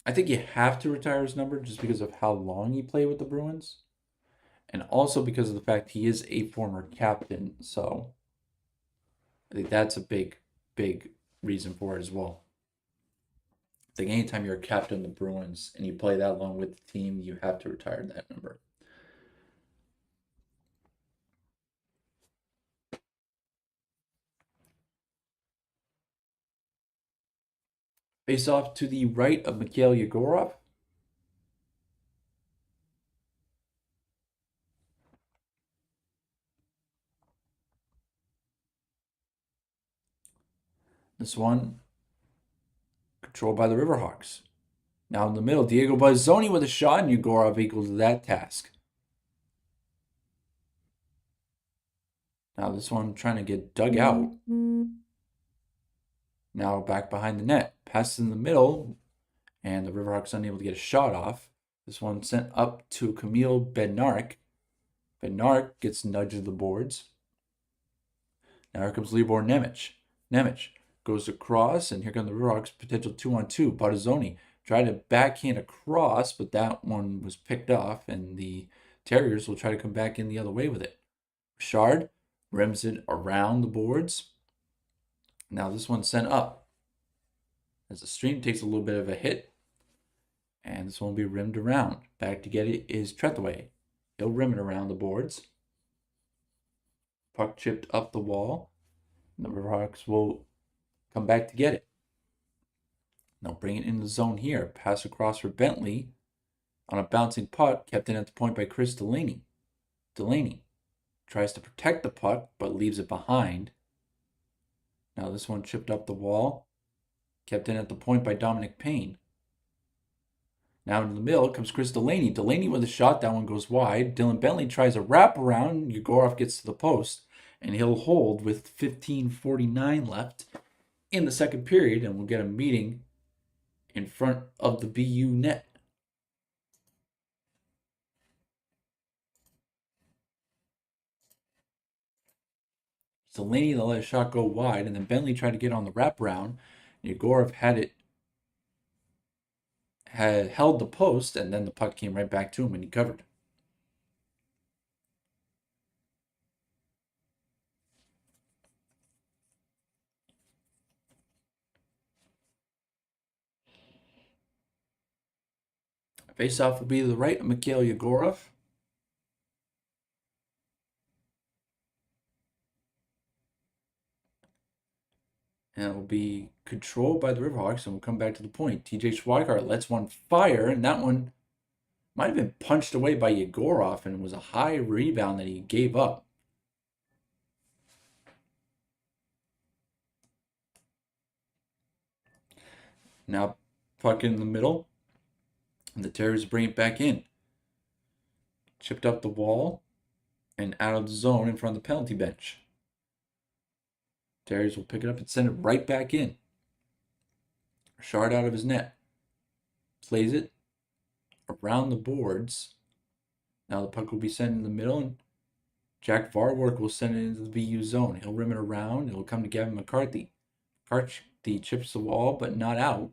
I think you have to retire his number just because of how long he played with the Bruins. And also because of the fact he is a former captain. So I think that's a big, big reason for it as well. I think anytime you're a captain of the Bruins and you play that long with the team, you have to retire that number. Face off to the right of Mikhail Yegorov. This one controlled by the River Hawks. Now in the middle, Diego Bazzoni with a shot, and Yegorov equal to that task. Now this one trying to get dug out. Now back behind the net. Passes in the middle, and the River Hawks unable to get a shot off. This one sent up to Camille Bednarik. Bednarik gets nudged to the boards. Now here comes Libor Nemec. Nemec goes across, and here come the River Hawks, potential 2-on-2. Bartizoni tried to backhand across, but that one was picked off, and the Terriers will try to come back in the other way with it. Richard rims it around the boards. Now this one's sent up. As the stream takes a little bit of a hit, and this one will be rimmed around. Back to get it is Trethaway. He'll rim it around the boards. Puck chipped up the wall. The River Hawks will come back to get it. Now bring it in the zone here. Pass across for Bentley on a bouncing puck, kept in at the point by Chris Delaney. Delaney tries to protect the puck, but leaves it behind. Now this one chipped up the wall, kept in at the point by Dominic Payne. Now into the middle comes Chris Delaney. Delaney with a shot, that one goes wide. Dylan Bentley tries a wraparound. Yegorov gets to the post, and he'll hold with 15:49 left in the second period, and we'll get a meeting in front of the BU net. Delaney let a shot go wide, and then Bentley tried to get on the wraparound. Yegorov had held the post, and then the puck came right back to him, and he covered. Face-off will be to the right of Mikhail Yegorov. And it will be controlled by the Riverhawks, and we'll come back to the point. TJ Schweigart lets one fire, and that one might have been punched away by Yegorov, and it was a high rebound that he gave up. Now, puck in the middle, and the Terriers bring it back in. Chipped up the wall, and out of the zone in front of the penalty bench. Terriers will pick it up and send it right back in. Shard out of his net. Plays it around the boards. Now the puck will be sent in the middle, and Jack Varwork will send it into the BU zone. He'll rim it around. It will come to Gavin McCarthy. McCarthy chips the wall, but not out.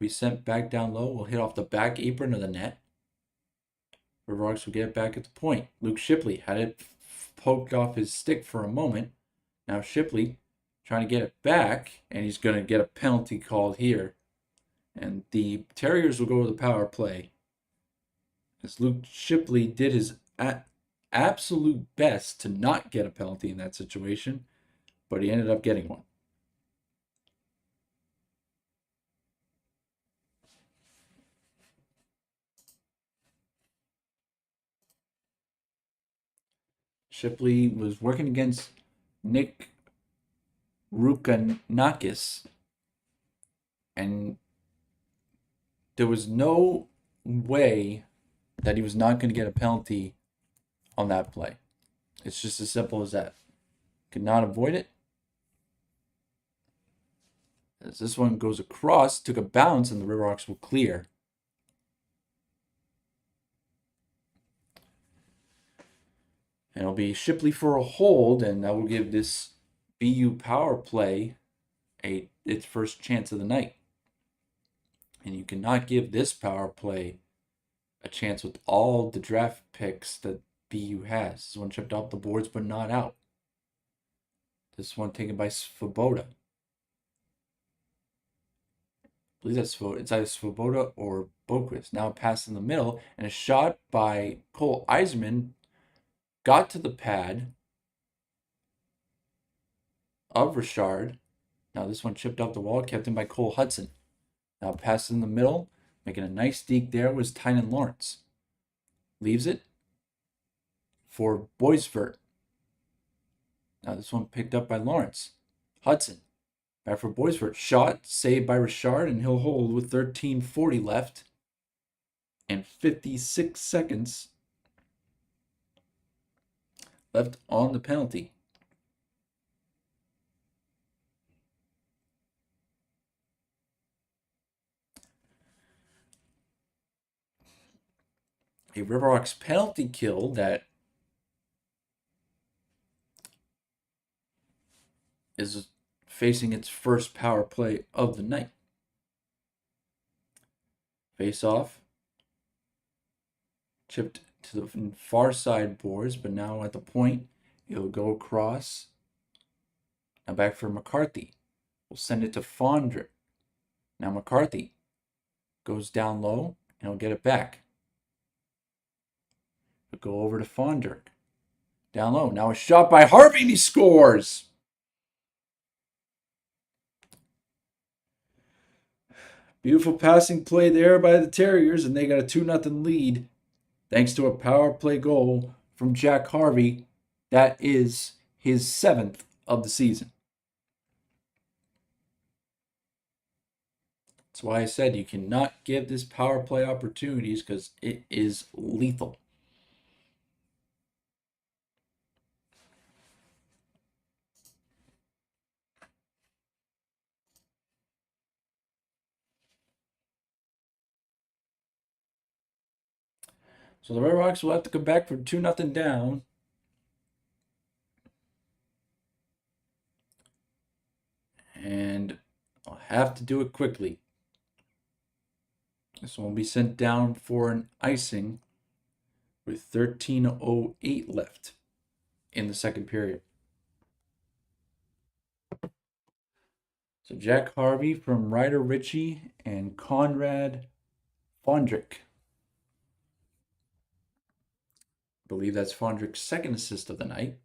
We sent back down low. We'll hit off the back apron of the net. River Hawks will get it back at the point. Luke Shipley had it poked off his stick for a moment. Now Shipley trying to get it back, and he's going to get a penalty called here. And the Terriers will go with the power play, as Luke Shipley did his absolute best to not get a penalty in that situation, but he ended up getting one. Shipley was working against Nick Rukanakis, and there was no way that he was not going to get a penalty on that play. It's just as simple as that. Could not avoid it. As this one goes across, took a bounce, and the River Hawks will clear. And it'll be Shipley for a hold, and that will give this BU power play its first chance of the night. And you cannot give this power play a chance with all the draft picks that BU has. This one chipped off the boards, but not out. This one taken by Svoboda. I believe that's Svoboda. It's either Svoboda or Boquist. Now a pass in the middle, and a shot by Cole Eiserman got to the pad of Richard. Now this one chipped off the wall, kept in by Cole Hutson. Now pass in the middle, making a nice deke there was Tynan Lawrence. Leaves it for Boisvert. Now this one picked up by Lawrence. Hutson. Back for Boisvert. Shot, saved by Richard, and he'll hold with 13:40 left and 56 seconds left on the penalty. a Riverhawks penalty kill that is facing its first power play of the night. Face off. Chipped to the far side boards, but now at the point, it'll go across. Now back for McCarthy. We'll send it to Fondrick. Now McCarthy goes down low, and he'll get it back. He'll go over to Fondrick. Down low. Now a shot by Harvey, and he scores! Beautiful passing play there by the Terriers, and they got a 2-0 lead thanks to a power play goal from Jack Harvey. That is his 7th of the season. That's why I said you cannot give this power play opportunities because it is lethal. So the Red Rocks will have to come back from 2-0 down. And I'll have to do it quickly. This one will be sent down for an icing with 13:08 left in the second period. So Jack Harvey from Ryder Ritchie and Conrad Fondrick. I believe that's Fondrick's second assist of the night.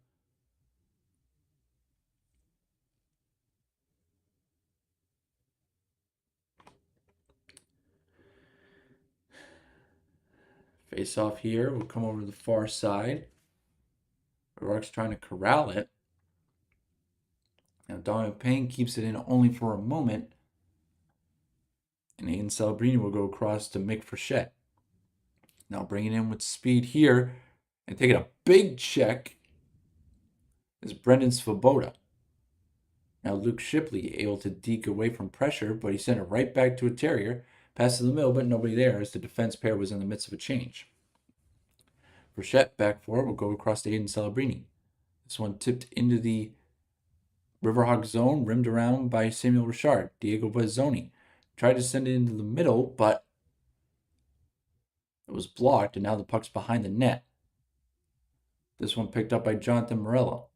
Face off here. We'll come over to the far side. Rourke's trying to corral it. Now Dominic Payne keeps it in only for a moment. And Aiden Celebrini will go across to Mick Frechette. Now bringing in with speed here. And taking a big check is Brendan Svoboda. Now Luke Shipley able to deke away from pressure, but he sent it right back to a Terrier. Pass to the middle, but nobody there as the defense pair was in the midst of a change. Frechette back forward will go across to Aiden Celebrini. This one tipped into the Riverhawk zone, rimmed around by Samuel Richard. Diego Bazzoni tried to send it into the middle, but it was blocked, and now the puck's behind the net. This one picked up by Jonathan Morello.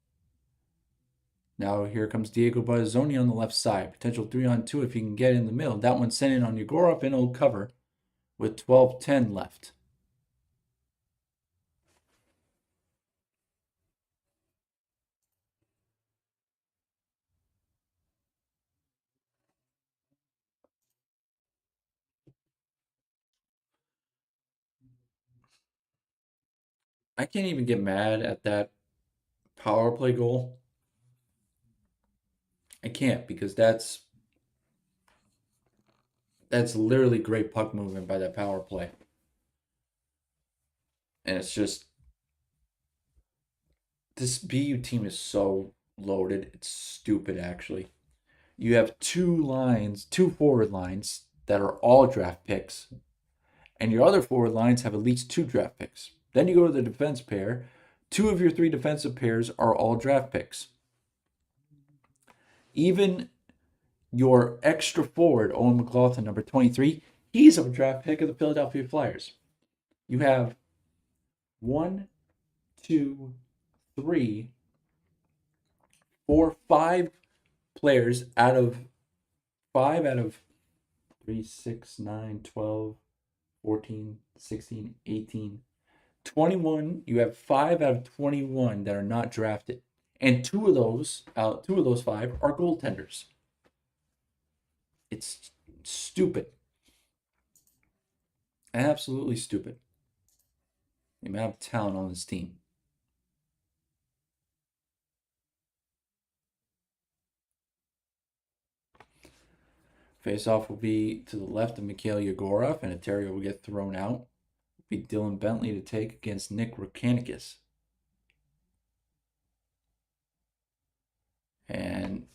Now here comes Diego Bazzoni on the left side. Potential 3-on-2 if he can get in the middle. That one sent in on Yegorov, and it'll cover with 12:10 left. I can't even get mad at that power play goal. I can't because that's literally great puck movement by that power play. And it's just this BU team is so loaded. It's stupid actually. You have two forward lines that are all draft picks, and your other forward lines have at least 2 draft picks. Then you go to the defense pair. 2 of your 3 defensive pairs are all draft picks. Even your extra forward, Owen McLaughlin, number 23, he's a draft pick of the Philadelphia Flyers. You have 1, 2, 3, 4, 5 players out of 3, 6, 9, 12, 14, 16, 18, 21. You have 5 out of 21 that are not drafted. And 2 of those 5 are goaltenders. It's stupid. Absolutely stupid. The amount of talent on this team. Face-off will be to the left of Mikhail Yegorov, and a Terrier will get thrown out. It'll be Dylan Bentley to take against Nick Rakanikis. And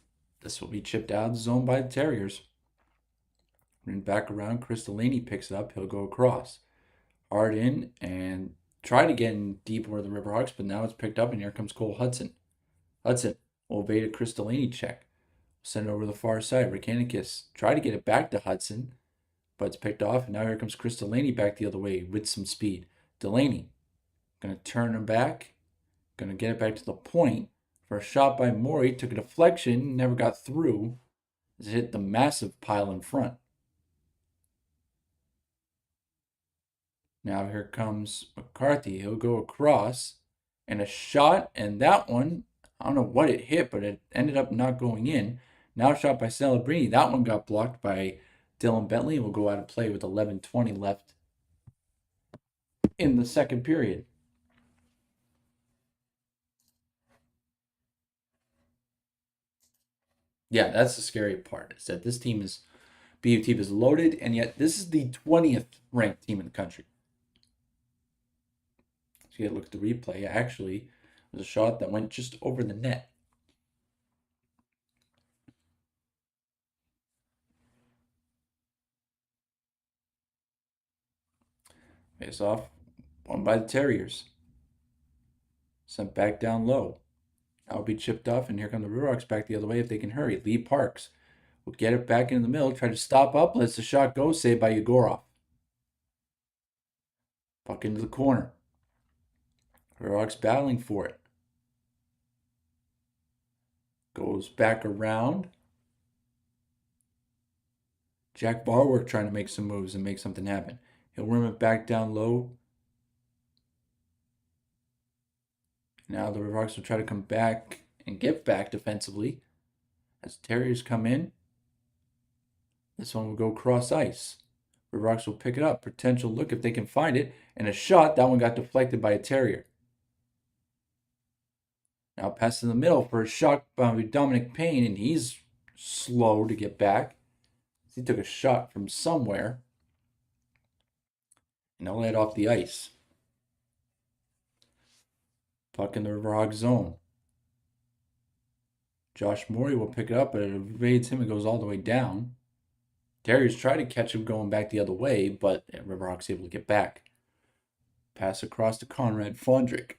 this will be chipped out of the zone by the Terriers. And back around, Chris Delaney picks it up. He'll go across. Hard in and try to get in deep over the Riverhawks, but now it's picked up, and here comes Cole Hutson. Hutson will evade a Chris Delaney check. Send it over the far side. Rikanikis try to get it back to Hutson, but it's picked off, and now here comes Chris Delaney back the other way with some speed. Delaney going to turn him back, going to get it back to the point for a shot by Morey. Took a deflection, never got through. It hit the massive pile in front. Now here comes McCarthy. He'll go across, and a shot, and that one, I don't know what it hit, but it ended up not going in. Now a shot by Celebrini. That one got blocked by Dylan Bentley and will go out of play with 11:20 left in the second period. Yeah, that's the scary part, is that this team is, BU team is loaded, and yet this is the 20th ranked team in the country. So you gotta look at the replay. Actually, it was a shot that went just over the net. Face off, won by the Terriers. Sent back down low. Now will be chipped off, and here come the Riverhawks back the other way if they can hurry. Lee Parks will get it back in the middle, try to stop up, lets the shot go, saved by Yegorov. Puck into the corner. Riverhawks battling for it. Goes back around. Jack Barwork trying to make some moves and make something happen. He'll rim it back down low. Now the Riverhawks will try to come back and get back defensively as the Terriers come in. This one will go cross ice. Riverhawks will pick it up. Potential look if they can find it. And a shot. That one got deflected by a Terrier. Now pass in the middle for a shot by Dominic Payne, and he's slow to get back. He took a shot from somewhere. And they'll let off the ice. Puck in the Riverhawk zone. Josh Morey will pick it up, but it evades him and goes all the way down. Terriers try to catch him going back the other way, but Riverhawk's able to get back. Pass across to Conrad Fondrick.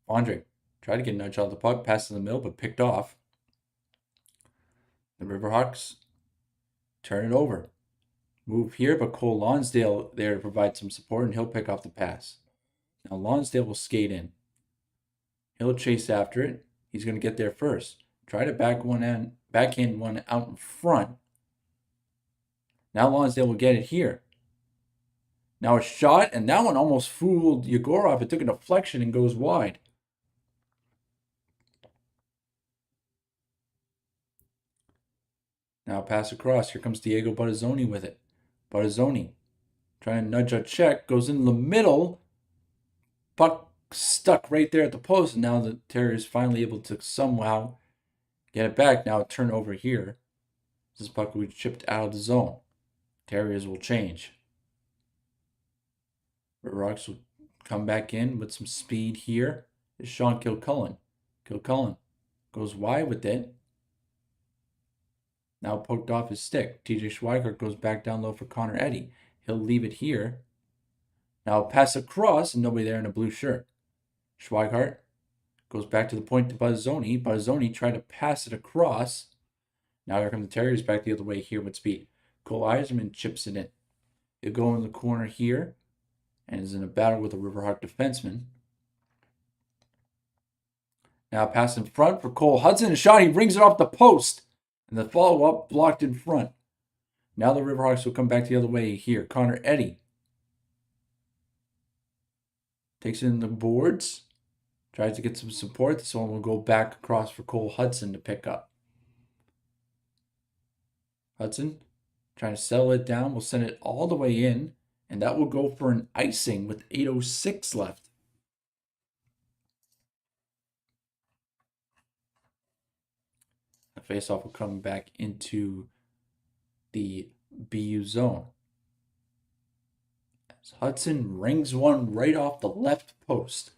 Fondrick tried to get a nudge out of the puck, pass in the middle, but picked off. The Riverhawks turn it over. Move here, but Cole Lonsdale there to provide some support, and he'll pick off the pass. Now Lonsdale will skate in. He'll chase after it. He's going to get there first. Try to backhand one out in front. Now Lonsdale will get it here. Now a shot, and that one almost fooled Yegorov. It took a deflection and goes wide. Now pass across. Here comes Diego Battazzoni with it. Battazzoni trying to nudge a check. Goes in the middle. Puck stuck right there at the post, and now the Terriers finally able to somehow get it back. Now a turnover here. This puck will be chipped out of the zone. Terriers will change. Riverhawks will come back in with some speed here. It's Sean Kilcullen. Kilcullen goes wide with it. Now poked off his stick. TJ Schweigert goes back down low for Connor Eddy. He'll leave it here. Now pass across, and nobody there in a blue shirt. Schweigert goes back to the point to Battazzoni. Battazzoni tried to pass it across. Now here come the Terriers back the other way here with speed. Cole Eiserman chips it in. He'll go in the corner here and is in a battle with a Riverhawk defenseman. Now pass in front for Cole Hutson. A shot. He rings it off the post. And the follow-up blocked in front. Now the Riverhawks will come back the other way here. Connor Eddy takes it in the boards. Tries to get some support. This one will go back across for Cole Hutson to pick up. Hutson trying to settle it down. Will send it all the way in. And that will go for an icing with 8:06 left. The faceoff will come back into the BU zone. As Hutson rings one right off the left post.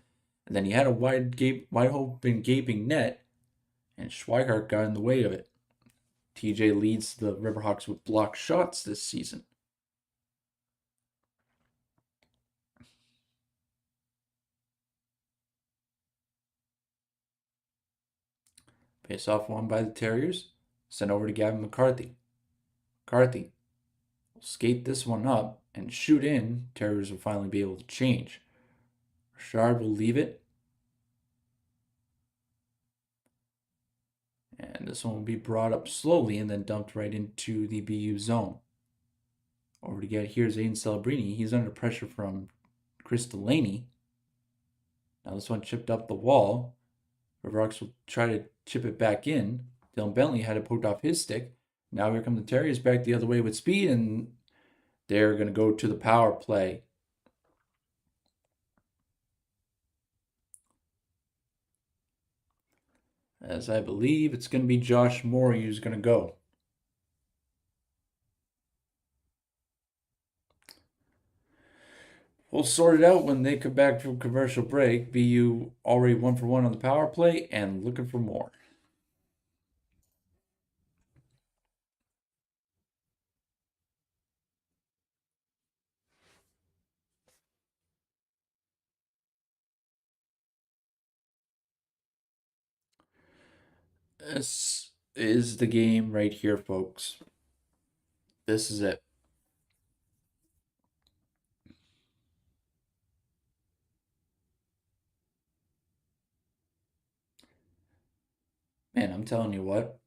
And then he had a wide open gaping net, and Schweigert got in the way of it. TJ leads the Riverhawks with blocked shots this season. Face off won by the Terriers. Sent over to Gavin McCarthy. McCarthy will skate this one up and shoot in. Terriers will finally be able to change. Richard will leave it. And this one will be brought up slowly and then dumped right into the BU zone. Over to get here's Aiden Celebrini. He's under pressure from Chris Delaney. Now this one chipped up the wall. River Hawks will try to chip it back in. Dylan Bentley had it poked off his stick. Now here come the Terriers back the other way with speed, and they're going to go to the power play. As I believe it's going to be Josh Morey who's going to go. We'll sort it out when they come back from commercial break. BU already 1 for 1 on the power play and looking for more. This is the game right here, folks. This is it. Man, I'm telling you what.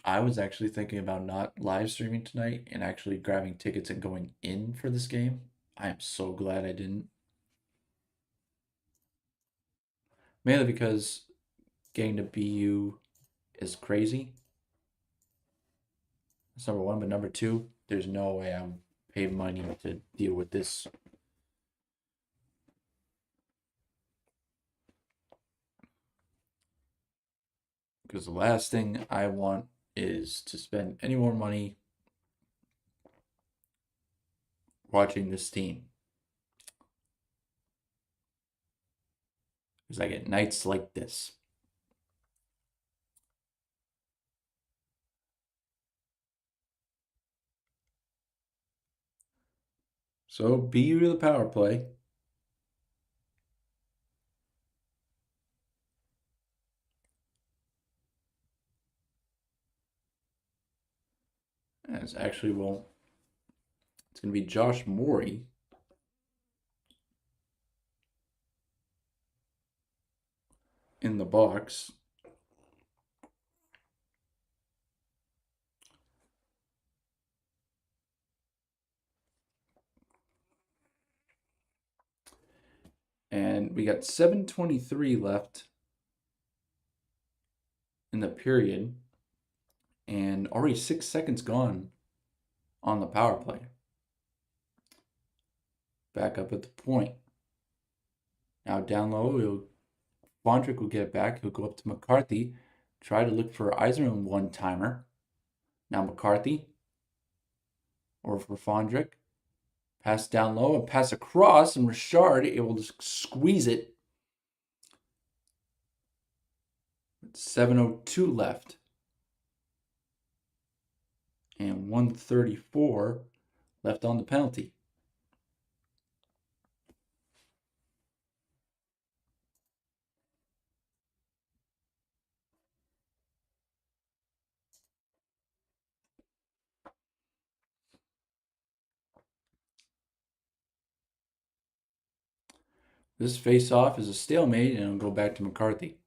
I was actually thinking about not live streaming tonight and actually grabbing tickets and going in for this game. I am so glad I didn't. Mainly because getting to BU is crazy. That's number one, but number two, there's no way I'm paying money to deal with this. Because the last thing I want is to spend any more money watching this team. Because I get nights like this. So BU to the power play. As actually, well, it's going to be Josh Morey. In the box. And we got 7:23 left in the period. And already 6 seconds gone on the power play. Back up at the point. Now down low, Fondrick will get it back. He'll go up to McCarthy. Try to look for Eiserman one-timer. Now McCarthy. Or for Fondrick. Pass down low and pass across. And Richard able to squeeze it. 7:02 left. And 1:34 left on the penalty. This face-off is a stalemate, and it'll go back to McCarthy.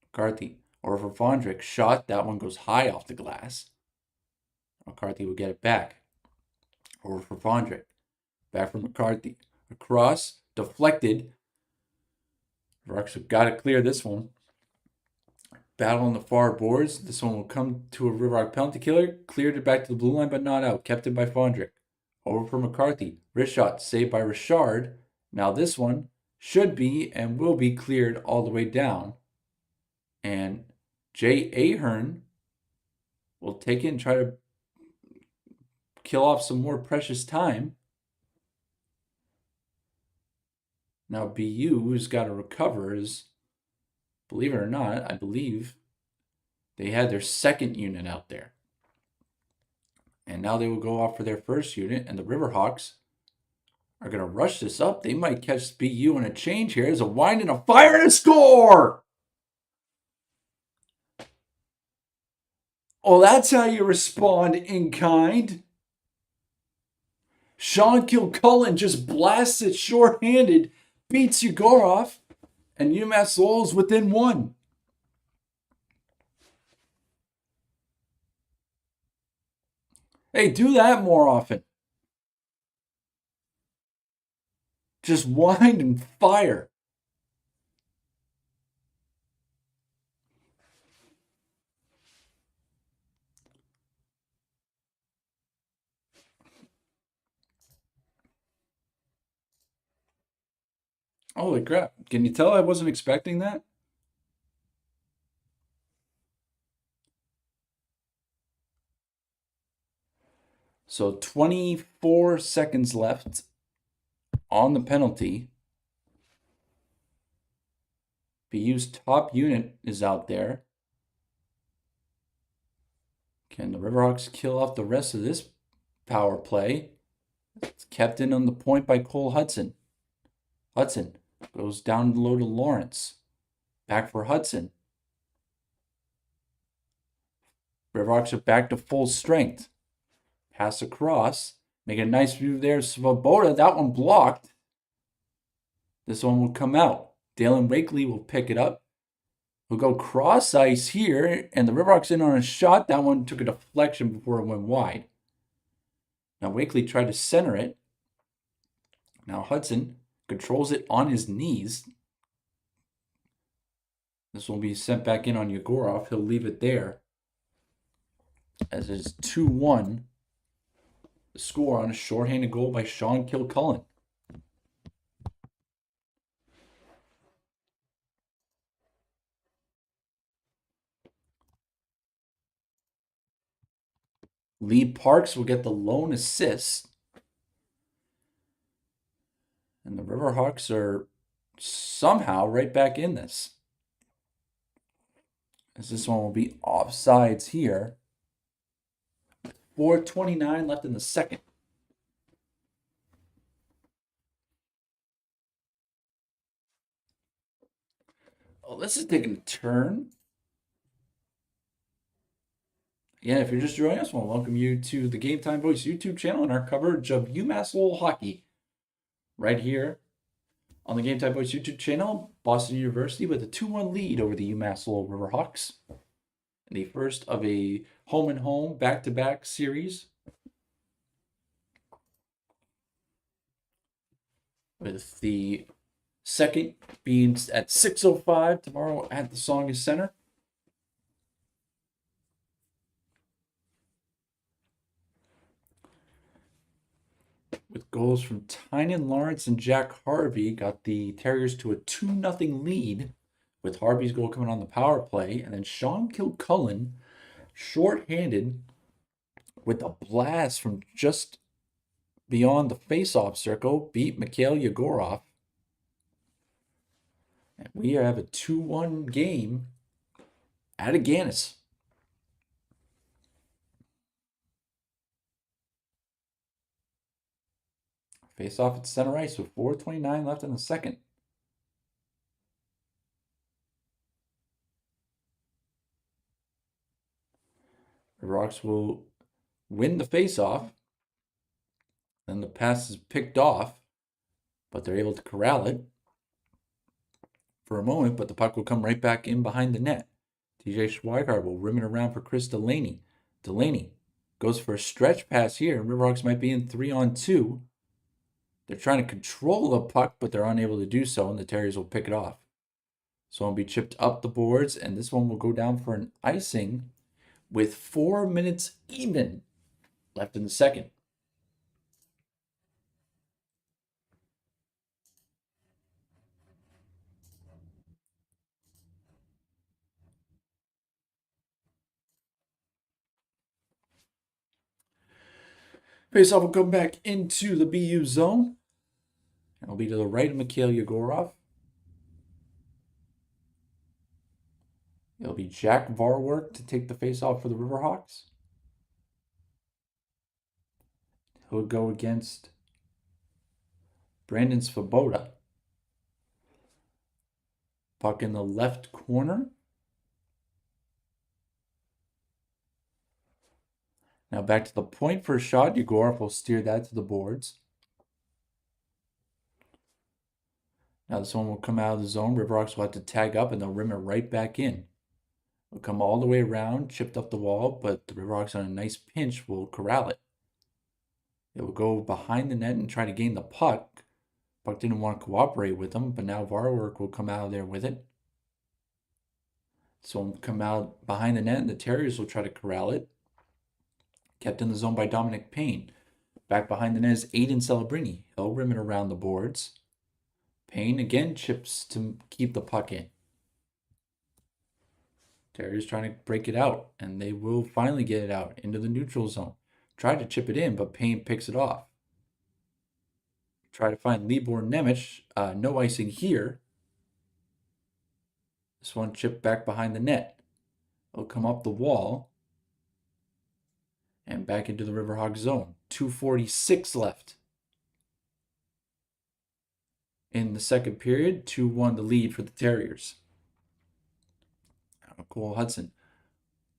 McCarthy, or for Fondrick, shot. That one goes high off the glass. McCarthy will get it back. Over for Fondrick. Back from McCarthy. Across, deflected. Rocks have got to clear this one. Battle on the far boards. This one will come to a River Rock penalty killer. Cleared it back to the blue line, but not out. Kept it by Fondrick. Over for McCarthy. Wrist shot saved by Richard. Now this one should be and will be cleared all the way down. And Jay Ahern will take it and try to kill off some more precious time. Now BU, who's got to recover, is, believe it or not, I believe they had their second unit out there. And now they will go off for their first unit, and the River Hawks are going to rush this up. They might catch BU in a change here. There's a wind and a fire and a score! Oh, that's how you respond in kind. Sean Kilcullen just blasts it short-handed, beats Yegorov, and UMass Lowell's within one. Hey, do that more often. Just wind and fire. Holy crap. Can you tell I wasn't expecting that? So 24 seconds left on the penalty. BU's top unit is out there. Can the Riverhawks kill off the rest of this power play? It's kept in on the point by Cole Hutson. Hutson goes down low to Lawrence. Back for Hutson. Riverhawks are back to full strength. Pass across. Make a nice move there. Svoboda, that one blocked. This one will come out. Dalen Wakely will pick it up. We'll go cross ice here, and the Riverhawks in on a shot. That one took a deflection before it went wide. Now Wakely tried to center it. Now Hutson controls it on his knees. This will be sent back in on Yegorov. He'll leave it there. As it's 2-1. The score on a shorthanded goal by Sean Kilcullen. Lee Parks will get the lone assist. And the Riverhawks are somehow right back in this. As this one will be offsides here. 4:29 left in the second. Oh, this is taking a turn. Again, if you're just joining us, I want to welcome you to the Game Time Voice YouTube channel and our coverage of UMass Lowell hockey. Right here on the Game Time Voice YouTube channel, Boston University with a 2-1 lead over the UMass Lowell River Hawks. In the first of a home-and-home back-to-back series. With the second being at 6:05 tomorrow at the Songus Center. With goals from Tynan Lawrence and Jack Harvey, got the Terriers to a 2-0 lead, with Harvey's goal coming on the power play, and then Sean Kilcullen, short-handed, with a blast from just beyond the face-off circle, beat Mikhail Yegorov. And we have a 2-1 game at Agganis. Face off at center ice with 4:29 left in the second. The Rocks will win the face-off. Then the pass is picked off, but they're able to corral it for a moment, but the puck will come right back in behind the net. TJ Schweigart will rim it around for Chris Delaney. Delaney goes for a stretch pass here, and Riverhawks might be in 3-on-2. They're trying to control the puck, but they're unable to do so, and the Terriers will pick it off. So it'll be chipped up the boards, and this one will go down for an icing with 4 minutes even left in the second. Faceoff will come back into the BU zone. It'll be to the right of Mikhail Yegorov. It'll be Jack Varwork to take the faceoff for the Riverhawks. He'll go against Brandon Svoboda. Puck in the left corner. Now back to the point for a shot. Yegorov will steer that to the boards. Now this one will come out of the zone. River Hawks will have to tag up and they'll rim it right back in. It'll come all the way around, chipped up the wall, but the River Hawks on a nice pinch will corral it. It will go behind the net and try to gain the puck. Puck didn't want to cooperate with them, but now Varwork will come out of there with it. So it'll come out behind the net and the Terriers will try to corral it. Kept in the zone by Dominic Payne. Back behind the net is Aiden Celebrini. He'll rim it around the boards. Payne again chips to keep the puck in. Terriers trying to break it out, and they will finally get it out into the neutral zone. Tried to chip it in, but Payne picks it off. Try to find Libor Nemec. No icing here. This one chipped back behind the net. It'll come up the wall and back into the Riverhawk zone. 2:46 left in the second period. 2-1 the lead for the Terriers. Cole Hutson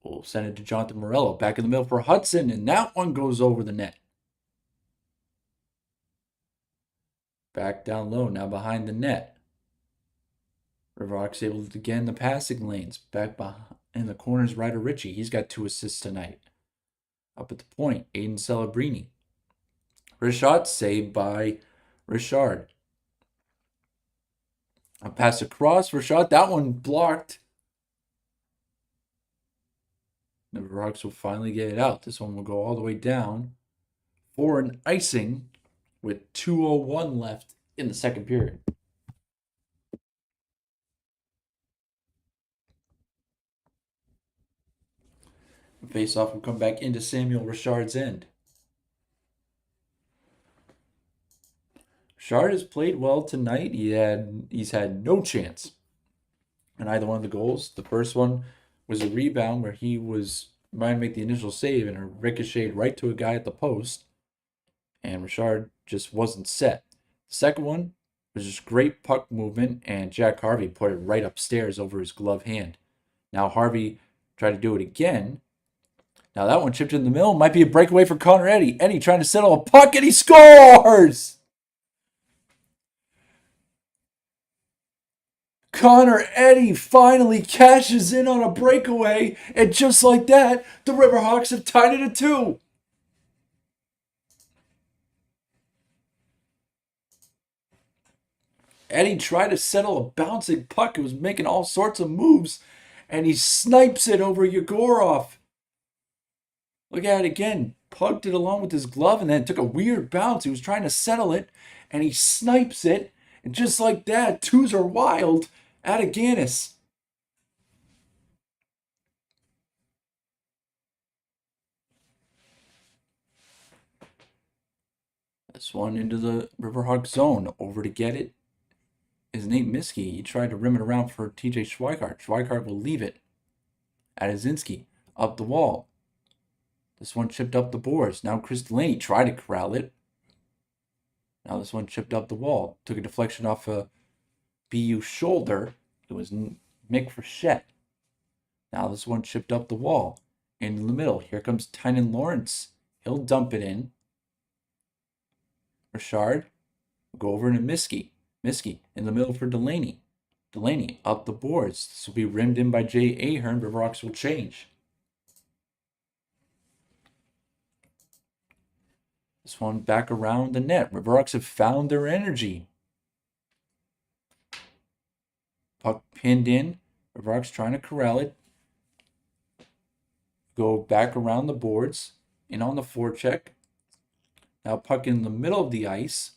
will send it to Jonathan Morello. Back in the middle for Hutson, and that one goes over the net. Back down low, now behind the net. Riverhawks able to get in the passing lanes. Back behind in the corners, Ryder Ritchie. He's got 2 assists tonight. Up at the point, Aiden Celebrini. Richard saved by Richard. A pass across, Richard. That one blocked. The Riverhawks will finally get it out. This one will go all the way down for an icing with 2:01 left in the second period. The face-off will come back into Samuel Richard's end. Richard has played well tonight. He's had no chance in either one of the goals. The first one was a rebound where he was trying to make the initial save and it ricocheted right to a guy at the post. And Richard just wasn't set. The second one was just great puck movement and Jack Harvey put it right upstairs over his glove hand. Now Harvey tried to do it again. Now that one chipped in the middle. Might be a breakaway for Connor Eddy. Eddy trying to settle a puck and he scores! Connor Eddy finally cashes in on a breakaway, and just like that, the Riverhawks have tied it at 2. Eddy tried to settle a bouncing puck. It was making all sorts of moves, and he snipes it over Yegorov. Look at it again. Pugged it along with his glove, and then took a weird bounce. He was trying to settle it, and he snipes it, and just like that, 2s are wild. At Agganis. This one into the Riverhawk zone. Over to get it is Nate Miskey. He tried to rim it around for TJ Schweikart. Schweikart will leave it at Azinski. Up the wall. This one chipped up the boards. Now Chris Delaney tried to corral it. Now this one chipped up the wall. Took a deflection off a BU shoulder. It was Mick Frechette. Now this one chipped up the wall. In the middle, here comes Tynan Lawrence. He'll dump it in. Richard will go over to Miskey. Miskey in the middle for Delaney. Delaney up the boards. This will be rimmed in by Jay Ahern. Riverhawks will change. This one back around the net. Riverhawks have found their energy. Puck pinned in. Riverhawks trying to corral it. Go back around the boards. In on the forecheck. Now puck in the middle of the ice.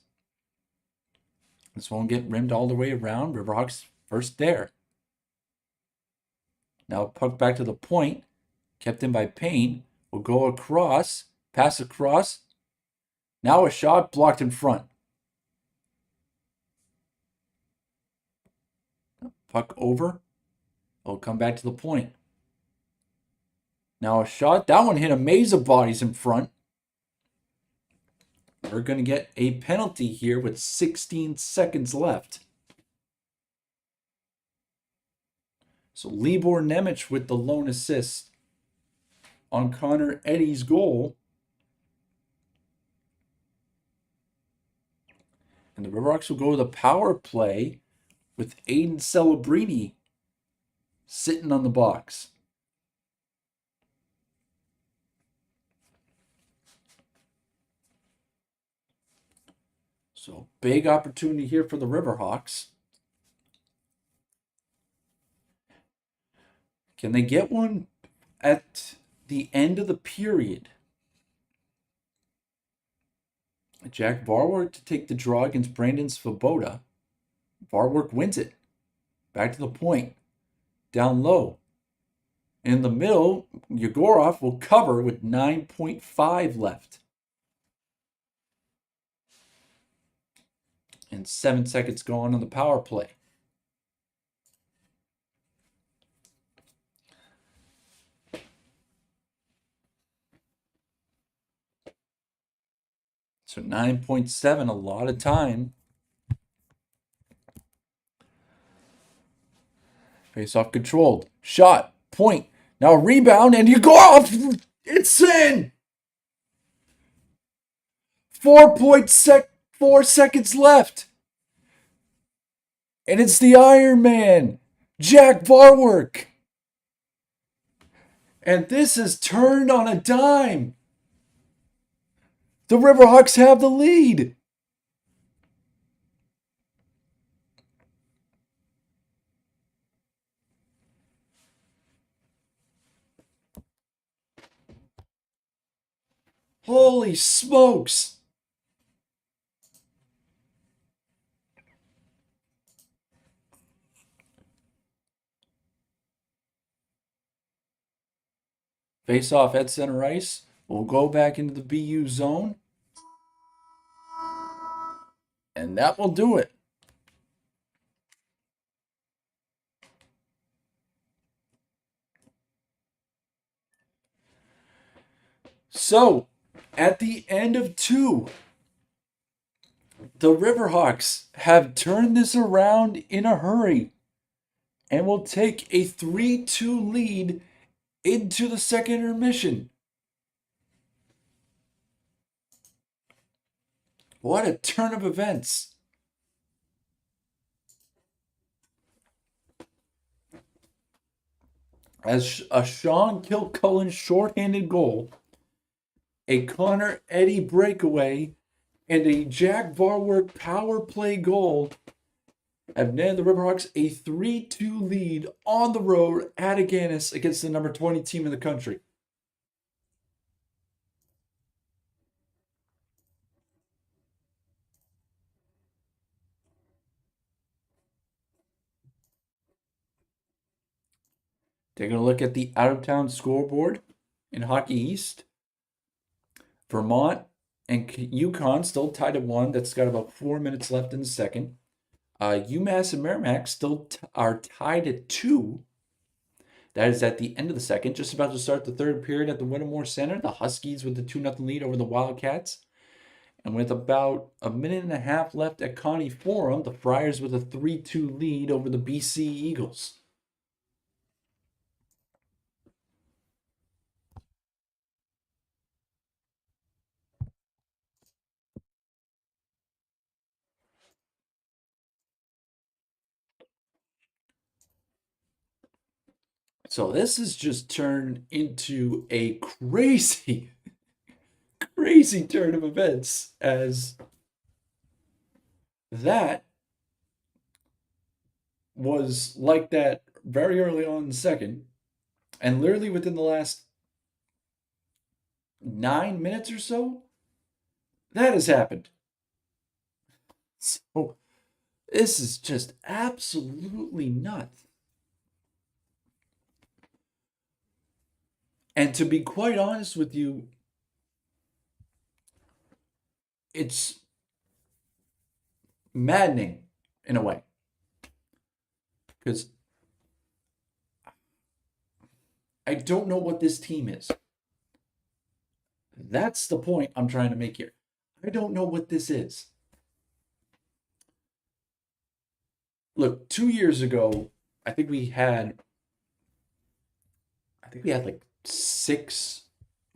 This won't get rimmed all the way around. Riverhawks first there. Now puck back to the point. Kept in by Payne. Will go across. Pass across. Now a shot blocked in front. Puck over. It'll come back to the point. Now a shot. That one hit a maze of bodies in front. We're going to get a penalty here with 16 seconds left. So Libor Nemec with the lone assist. on Connor Eddy's goal. And the Riverhawks will go to the power play with Aiden Celebrini sitting on the box. So big opportunity here for the Riverhawks. Can they get one at the end of the period? Jack Varwork to take the draw against Brandon Svoboda. Varwork wins it. Back to the point. Down low. In the middle, Yegorov will cover with 9.5 left. And 7 seconds gone on the power play. So 9.7, a lot of time. Face off controlled. Shot. Point. Now a rebound and Yegorov. It's in. 4.4 seconds left. And it's the Iron Man, Jack Varwork. And this is turned on a dime. The Riverhawks have the lead. Holy smokes. Face off at center ice. We'll go back into the BU zone. And that will do it. So, at the end of 2, the Riverhawks have turned this around in a hurry and will take a 3-2 lead into the second intermission. What a turn of events. As a Sean Kilcullen shorthanded goal, a Connor Eddy breakaway, and a Jack Varwork power play goal have netted the Riverhawks a 3-2 lead on the road at Agganis against the number 20 team in the country. Taking a look at the out-of-town scoreboard in Hockey East. Vermont and UConn still tied at 1. That's got about 4 minutes left in the second. UMass and Merrimack still are tied at 2. That is at the end of the second. Just about to start the third period at the Whittemore Center. The Huskies with the 2-0 lead over the Wildcats. And with about a minute and a half left at Connie Forum, the Friars with a 3-2 lead over the BC Eagles. So this has just turned into a crazy, crazy turn of events, as that was like that very early on in the second, and literally within the last 9 minutes or so, that has happened. So this is just absolutely nuts. And to be quite honest with you, it's maddening in a way. Because I don't know what this team is. That's the point I'm trying to make here. I don't know what this is. Look, 2 years ago, I think we had like 6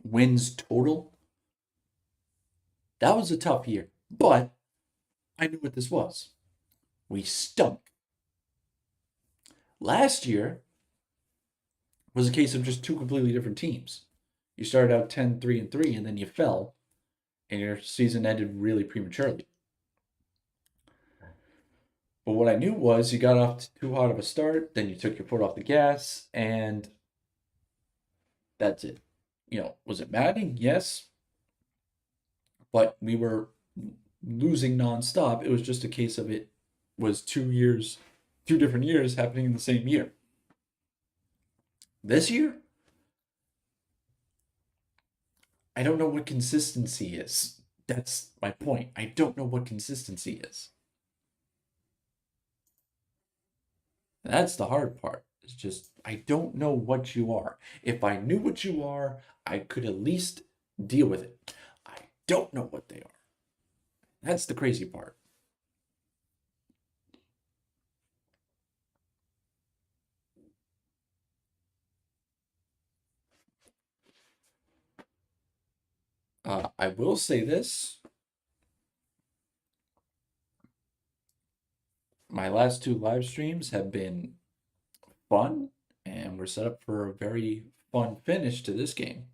wins total. That was a tough year, but I knew what this was. We stunk. Last year was a case of just two completely different teams. You started out 10-3-3, and then you fell, and your season ended really prematurely. But what I knew was you got off to too hot of a start, then you took your foot off the gas, and that's it. Was it maddening? Yes. But we were losing nonstop. It was just a case of it was 2 different years happening in the same year. This year, I don't know what consistency is. That's my point. I don't know what consistency is. That's the hard part. It's just, I don't know what you are. If I knew what you are, I could at least deal with it. I don't know what they are. That's the crazy part. I will say this. My last two live streams have been fun, and we're set up for a very fun finish to this game.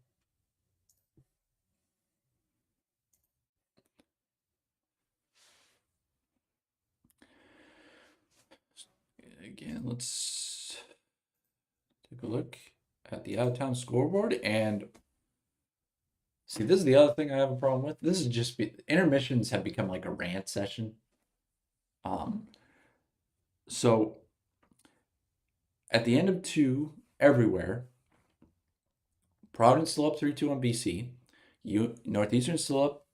Again, let's take a look at the out-of-town scoreboard, and see, this is the other thing I have a problem with. This is just intermissions have become like a rant session. So at the end of 2 everywhere, Providence still up 3-2 on BC. Northeastern still up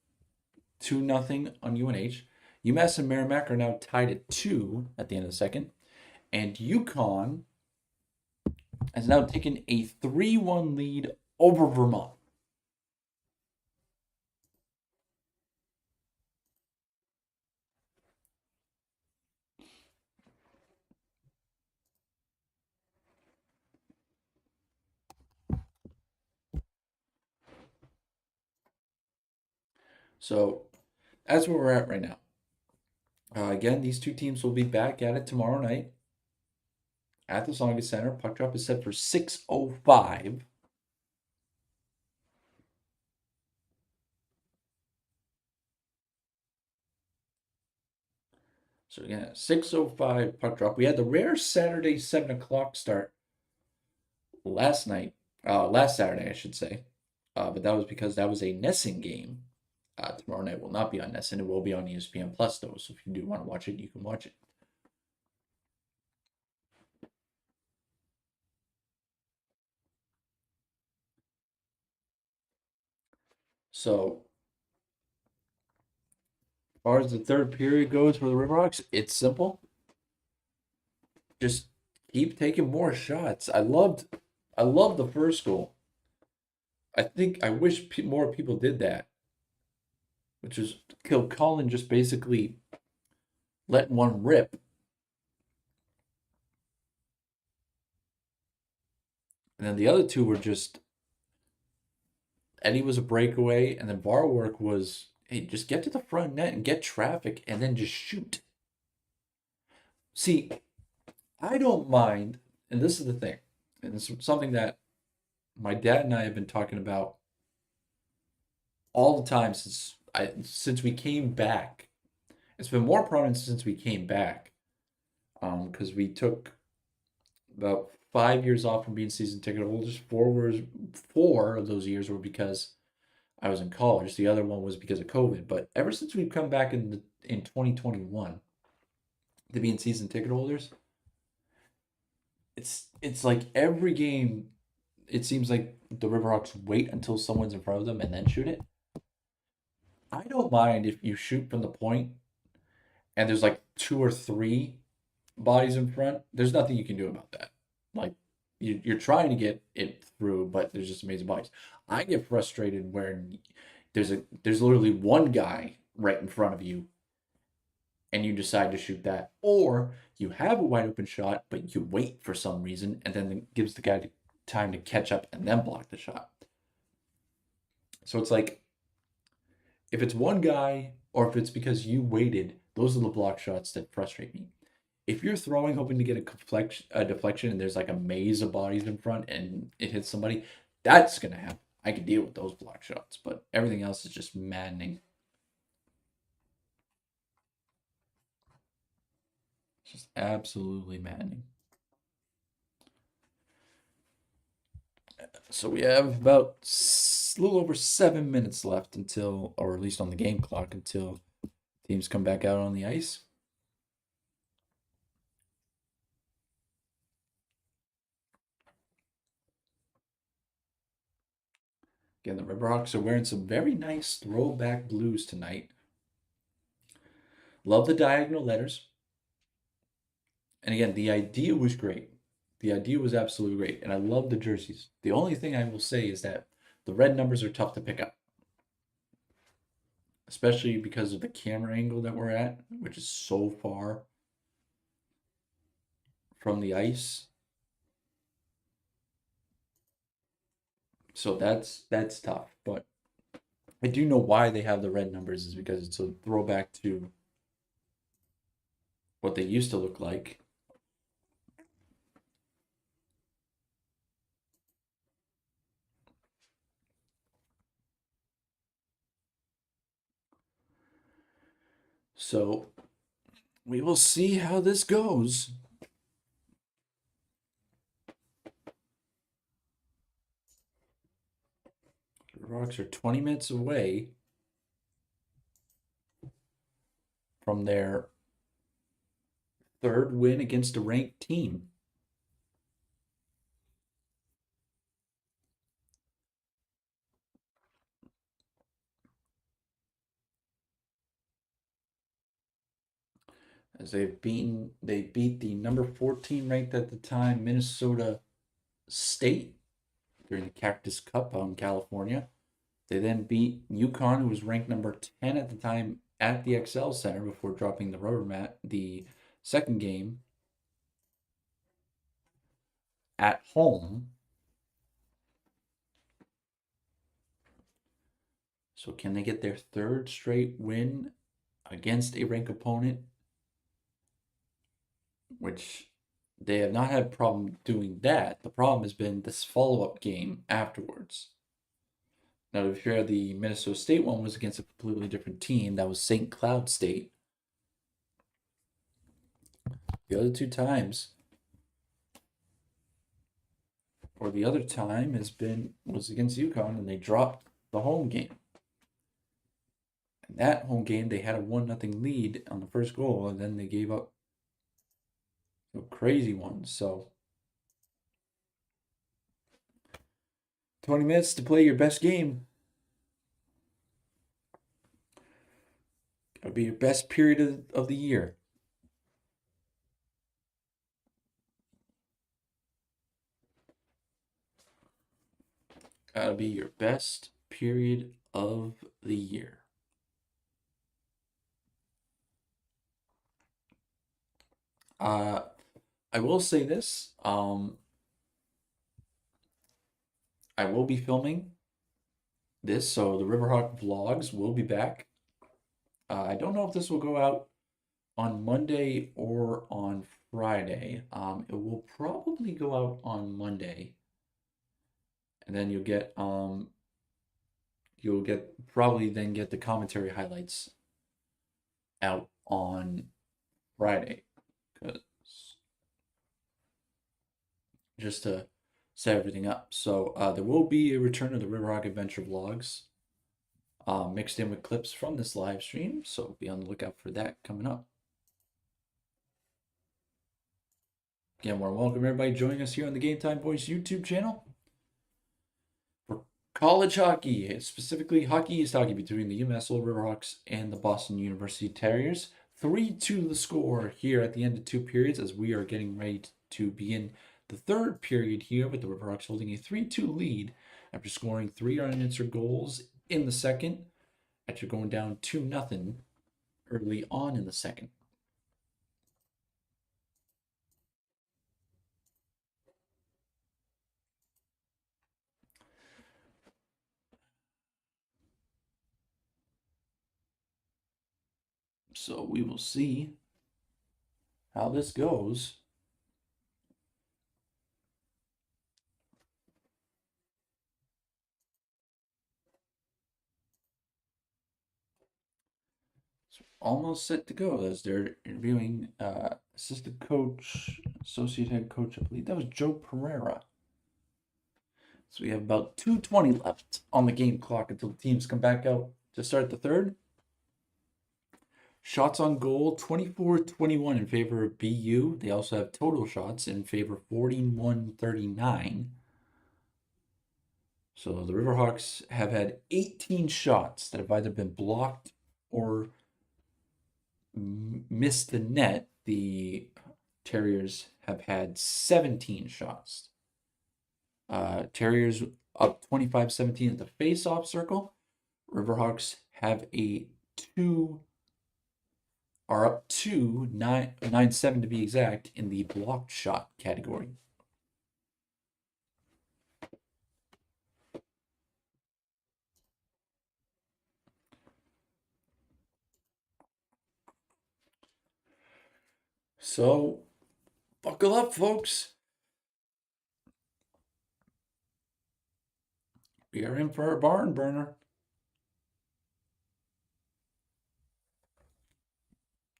2-0 on UNH. UMass and Merrimack are now tied at 2 at the end of the second. And UConn has now taken a 3-1 lead over Vermont. So that's where we're at right now. Again, these two teams will be back at it tomorrow night at the Songa Center. Puck drop is set for 6:05. So again, 6:05 puck drop. We had the rare Saturday 7 o'clock start last night, last Saturday, I should say. But that was because that was a Nesson game. Tomorrow night will not be on Nesson. It will be on ESPN Plus, though. So if you do want to watch it, you can watch it. So, as far as the third period goes for the Riverhawks, it's simple. Just keep taking more shots. I loved the first goal. I wish more people did that, which is Colin just basically letting one rip. And then the other two were just Eddie was a breakaway, and then bar work was, hey, just get to the front net and get traffic, and then just shoot. See, I don't mind, and this is the thing, and this is something that my dad and I have been talking about all the time since we came back. It's been more prominent since we came back, because we took about 5 years off from being season ticket holders. 4 of those years were because I was in college. The other one was because of COVID. But ever since we've come back in 2021 to being season ticket holders, it's like every game, it seems like the Riverhawks wait until someone's in front of them and then shoot it. I don't mind if you shoot from the point and there's like 2 or 3 bodies in front. There's nothing you can do about that. Like, you're trying to get it through, but there's just amazing bodies. I get frustrated when there's literally one guy right in front of you and you decide to shoot that, or you have a wide open shot but you wait for some reason and then it gives the guy time to catch up and then block the shot. So it's like, if it's one guy or if it's because you waited, those are the block shots that frustrate me. If you're throwing hoping to get a deflection and there's like a maze of bodies in front and it hits somebody, that's going to happen. I can deal with those block shots, but everything else is just maddening. It's just absolutely maddening. So we have about a little over 7 minutes left until, or at least on the game clock, until teams come back out on the ice. Again, the River Hawks are wearing some very nice throwback blues tonight. Love the diagonal letters. And again, the idea was great. The idea was absolutely great. And I love the jerseys. The only thing I will say is that the red numbers are tough to pick up, especially because of the camera angle that we're at, which is so far from the ice. So that's tough. But I do know why they have the red numbers is because it's a throwback to what they used to look like. So we will see how this goes. The Rocks are 20 minutes away from their third win against a ranked team. As they beat the number 14 ranked at the time Minnesota State during the Cactus Cup out in California. They then beat UConn, who was ranked number 10 at the time at the XL Center before dropping the rubber mat the second game at home. So can they get their third straight win against a ranked opponent, which they have not had a problem doing that. The problem has been this follow-up game afterwards. Now, to be fair, the Minnesota State one was against a completely different team. That was St. Cloud State. The other two times, or the other time was against UConn, and they dropped the home game. And that home game, they had a 1-0 lead on the first goal, and then they gave up a crazy one. So 20 minutes to play your best game. Gotta be your best period of the year. Gotta be your best period of the year. I will say this. I will be filming this, so the Riverhawk vlogs will be back. I don't know if this will go out on Monday or on Friday. It will probably go out on Monday, and then you'll get probably then get the commentary highlights out on Friday, because just to set everything up. So there will be a return of the Riverhawk Adventure vlogs mixed in with clips from this live stream. So be on the lookout for that coming up. Again, we're welcome everybody joining us here on the Game Time Boys YouTube channel for college hockey, specifically Hockey East hockey between the UMass Lowell River Hawks and the Boston University Terriers. 3-2 the score here at the end of two periods as we are getting ready to begin the third period here with the Riverhawks holding a 3-2 lead after scoring 3 unanswered goals in the second after going down 2-0 early on in the second. So we will see how this goes. It's almost set to go as they're interviewing assistant coach, associate head coach. I believe that was Joe Pereira. So we have about 2:20 left on the game clock until the teams come back out to start the third. Shots on goal 24-21 in favor of BU. They also have total shots in favor 41-39. So the Riverhawks have had 18 shots that have either been blocked or missed the net. The Terriers have had 17 shots. Terriers up 25-17 at the face-off circle. Riverhawks have are up to 9-7 to be exact in the blocked shot category. So, buckle up, folks. We are in for a barn burner.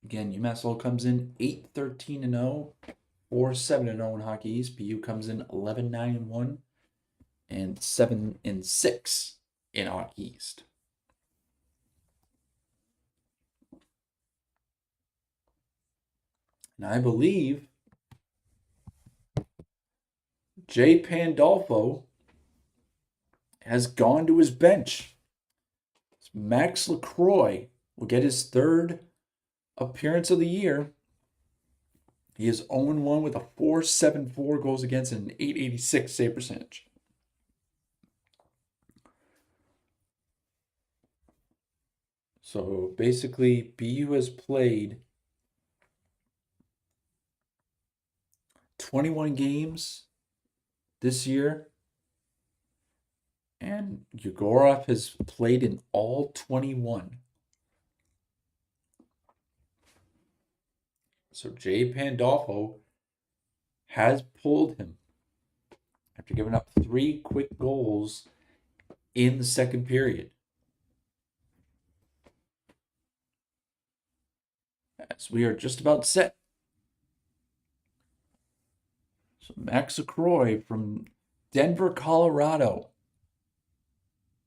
Again, UMass Lowell comes in 8-13-0, 4-7-0 in Hockey East. BU comes in 11-9-1 and 7-6 in Hockey East. And I believe Jay Pandolfo has gone to his bench. Max LaCroix will get his third appearance of the year. He is 0-1 with a 4.74 goals against and an 8.86 save percentage. So basically, BU has played 21 games this year, and Yegorov has played in all 21. So Jay Pandolfo has pulled him after giving up 3 quick goals in the second period. As we are just about set. So Max LaCroix from Denver, Colorado.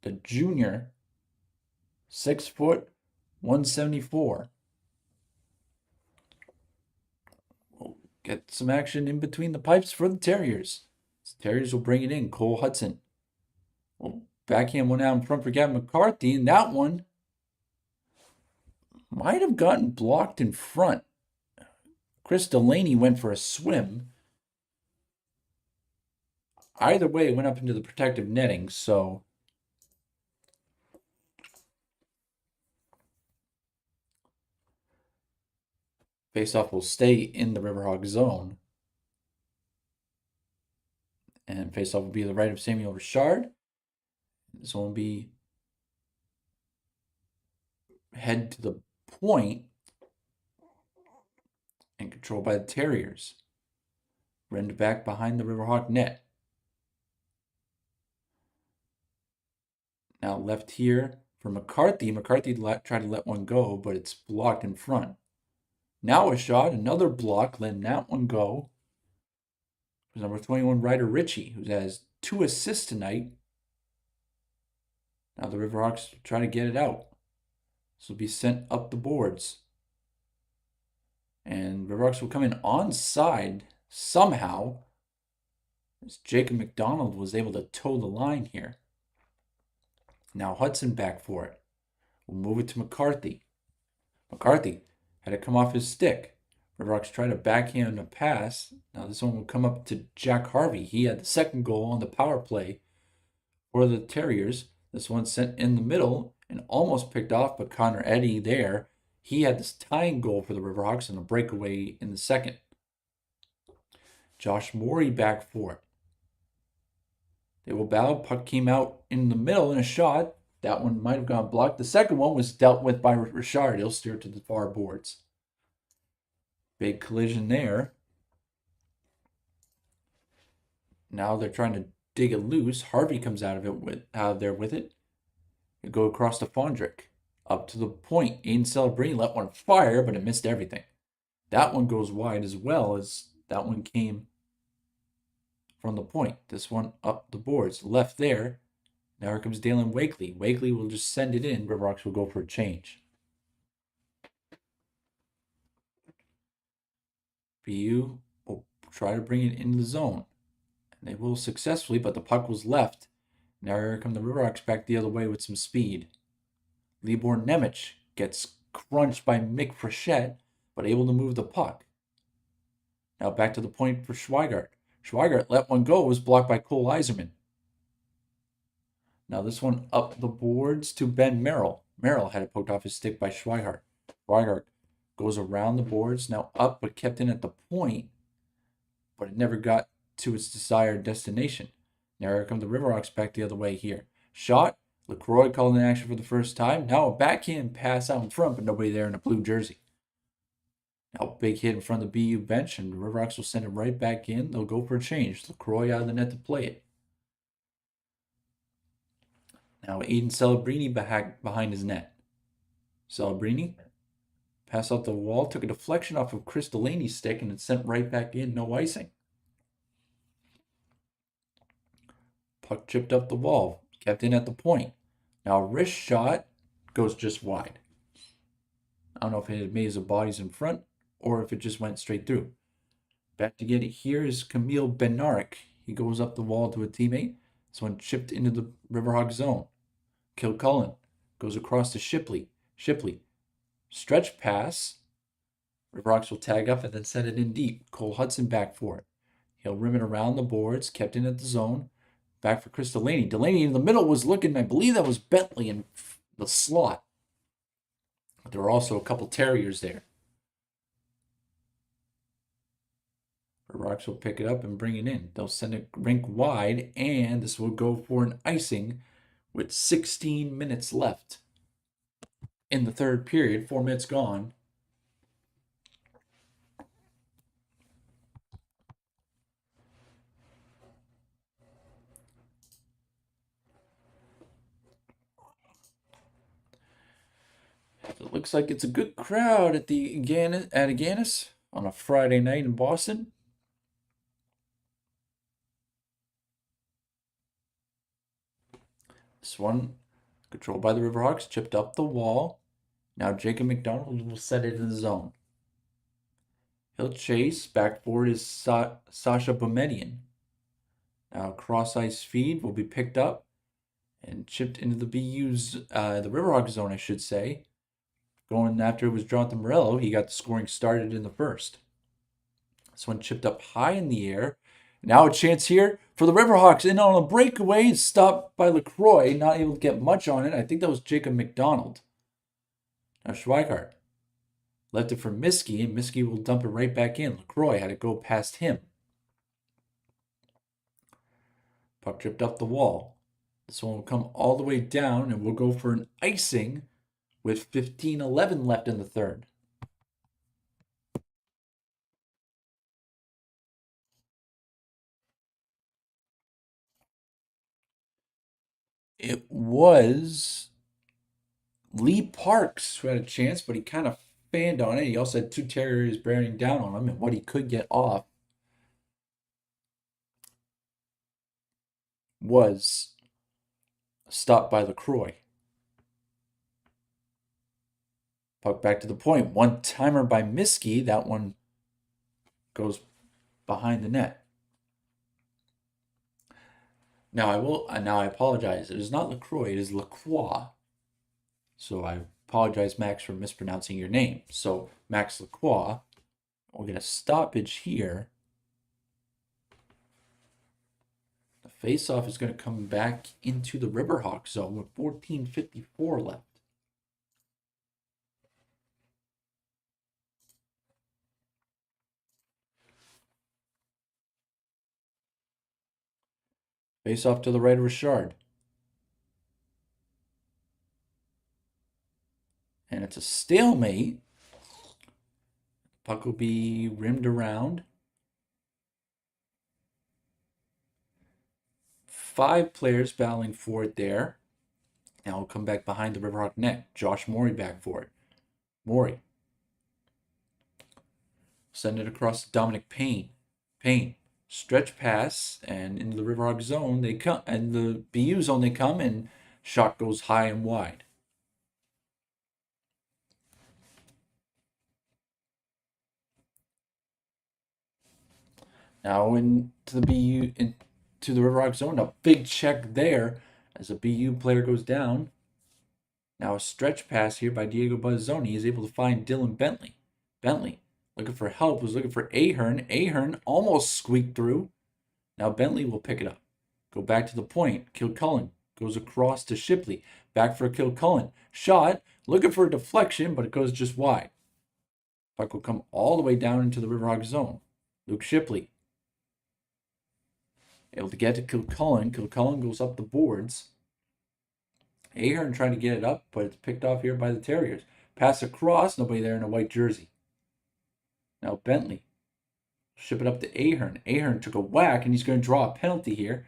The junior, 6 foot, 174. We'll get some action in between the pipes for the Terriers. The Terriers will bring it in. Cole Hutson will backhand one out in front for Gavin McCarthy, and that one might have gotten blocked in front. Chris Delaney went for a swim. Either way, it went up into the protective netting, so faceoff will stay in the Riverhawk zone. And faceoff will be to the right of Samuel Richard. This one will be head to the point and controlled by the Terriers. Rend back behind the Riverhawk net. Now left here for McCarthy. McCarthy tried to let one go, but it's blocked in front. Now a shot, another block, letting that one go. There's number 21, Ryder Ritchie, who has 2 assists tonight. Now the Riverhawks try to get it out. This will be sent up the boards. And Riverhawks will come in onside somehow, as Jacob McDonald was able to toe the line here. Now Hutson back for it. We'll move it to McCarthy. McCarthy had to come off his stick. Riverhawks try to backhand a pass. Now this one will come up to Jack Harvey. He had the second goal on the power play for the Terriers. This one sent in the middle and almost picked off, but Connor Eddy there, he had this tying goal for the Riverhawks and a breakaway in the second. Josh Morey back for it. They will bow. Puck came out in the middle in a shot. That one might have gone blocked. The second one was dealt with by Richard. He'll steer to the far boards. Big collision there. Now they're trying to dig it loose. Harvey comes out of there with it. They go across to Fondrick. Up to the point. Aiden Celebrini let one fire, but it missed everything. That one goes wide as well as that one came from the point. This one up the boards. Left there. Now here comes Dalen Wakely. Wakely will just send it in. River Hawks will go for a change. BU will try to bring it into the zone. And they will successfully, but the puck was left. Now here come the River Hawks back the other way with some speed. Libor Nemec gets crunched by Mick Frechette, but able to move the puck. Now back to the point for Schweigart. Schweigart let one go. It was blocked by Cole Eiserman. Now this one up the boards to Ben Merrill. Merrill had it poked off his stick by Schweigart. Schweigart goes around the boards. Now up, but kept in at the point. But it never got to its desired destination. Now here come the River Hawks back the other way here. Shot. LaCroix called in action for the first time. Now a backhand pass out in front, but nobody there in a blue jersey. Now big hit in front of the BU bench, and the River Hawks will send it right back in. They'll go for a change. LaCroix out of the net to play it. Now Aiden Celebrini behind his net. Celebrini pass out the wall, took a deflection off of Chris Delaney's stick, and it's sent right back in. No icing. Puck chipped up the wall, kept in at the point. Now a wrist shot goes just wide. I don't know if it had made his bodies in front or if it just went straight through. Back to get it here is Camille Benarek. He goes up the wall to a teammate. This one chipped into the Riverhawk zone. Kilcullen goes across to Shipley. Shipley, stretch pass. Riverhawks will tag up and then send it in deep. Cole Hutson back for it. He'll rim it around the boards, kept in at the zone. Back for Chris Delaney. Delaney in the middle was looking, I believe that was Bentley in the slot. But there were also a couple Terriers there. Riverhawks will pick it up and bring it in. They'll send it rink wide, and this will go for an icing with 16 minutes left in the third period. 4 minutes gone. It looks like it's a good crowd at the Agganis on a Friday night in Boston. This one, controlled by the Riverhawks, chipped up the wall. Now Jacob McDonald will set it in the zone. He'll chase. Back forward is Sasha Boumedian. Now cross-ice feed will be picked up and chipped into the BU's, the Riverhawk zone, I should say. Going after it was Jonathan Morello. He got the scoring started in the first. This one chipped up high in the air. Now a chance here for the Riverhawks. In on a breakaway, stopped by LaCroix. Not able to get much on it. I think that was Jacob McDonald. Now Schweigart left it for Miskey, and Miskey will dump it right back in. LaCroix had to go past him. Puck tripped up the wall. This one will come all the way down, and we'll go for an icing with 15:11 left in the third. It was Lee Parks who had a chance, but he kind of fanned on it. He also had two Terriers bearing down on him, and what he could get off was stopped by LaCroix. Puck back to the point. One timer by Miskey. That one goes behind the net. Now I apologize. It is not LaCroix. It is Lacroix. So I apologize, Max, for mispronouncing your name. So Max Lacroix. We'll get a stoppage here. The face-off is going to come back into the Riverhawk zone with 14:54 left. Face off to the right of Richard. And it's a stalemate. Puck will be rimmed around. 5 players battling for it there. Now we'll come back behind the Riverhawk net. Josh Morey back for it. Morey. Send it across to Dominic Payne. Payne. Stretch pass, and into the Riverhawk zone they come, and the BU zone they come, and shot goes high and wide. Now into the BU, into the Riverhawk zone, a big check there as a BU player goes down. Now a stretch pass here by Diego Bazzoni. He's able to find Dylan Bentley. Bentley looking for help, was looking for Ahern. Ahern almost squeaked through. Now Bentley will pick it up. Go back to the point. Kilcullen goes across to Shipley. Back for Kilcullen. Shot. Looking for a deflection, but it goes just wide. Puck will come all the way down into the Riverhawk zone. Luke Shipley. Able to get to Kilcullen. Kilcullen goes up the boards. Ahern trying to get it up, but it's picked off here by the Terriers. Pass across. Nobody there in a white jersey. Now Bentley. Ship it up to Ahern. Ahern took a whack, and he's going to draw a penalty here.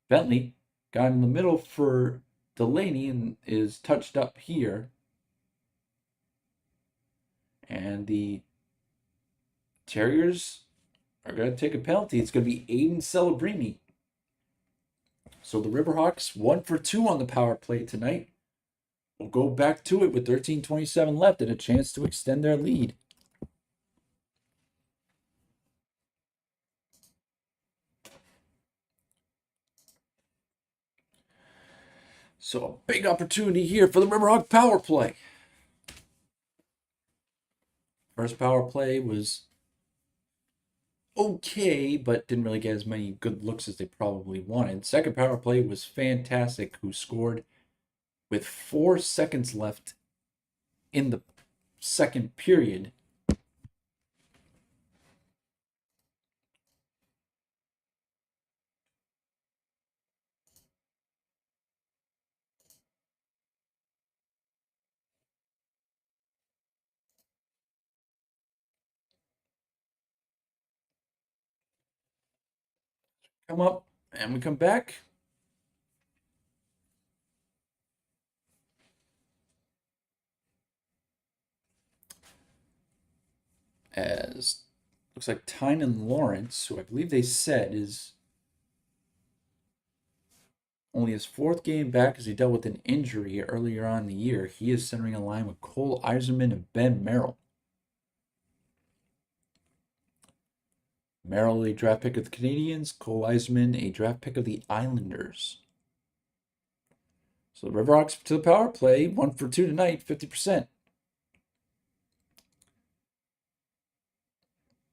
Bentley got in the middle for Delaney and is touched up here. And the Terriers are going to take a penalty. It's going to be Aiden Celebrini. So the Riverhawks 1 for 2 on the power play tonight. We'll go back to it with 13:27 left and a chance to extend their lead. So a big opportunity here for the Riverhawk power play. First power play was okay, but didn't really get as many good looks as they probably wanted. Second power play was fantastic, who scored with 4 seconds left in the second period. Come up, and we come back. As looks like Tynan Lawrence, who I believe they said is only his 4th game back as he dealt with an injury earlier on in the year. He is centering a line with Cole Eiserman and Ben Merrill. Merrill, a draft pick of the Canadiens. Cole Eiserman, a draft pick of the Islanders. So the Riverhawks to the power play, 1 for 2 tonight, 50%.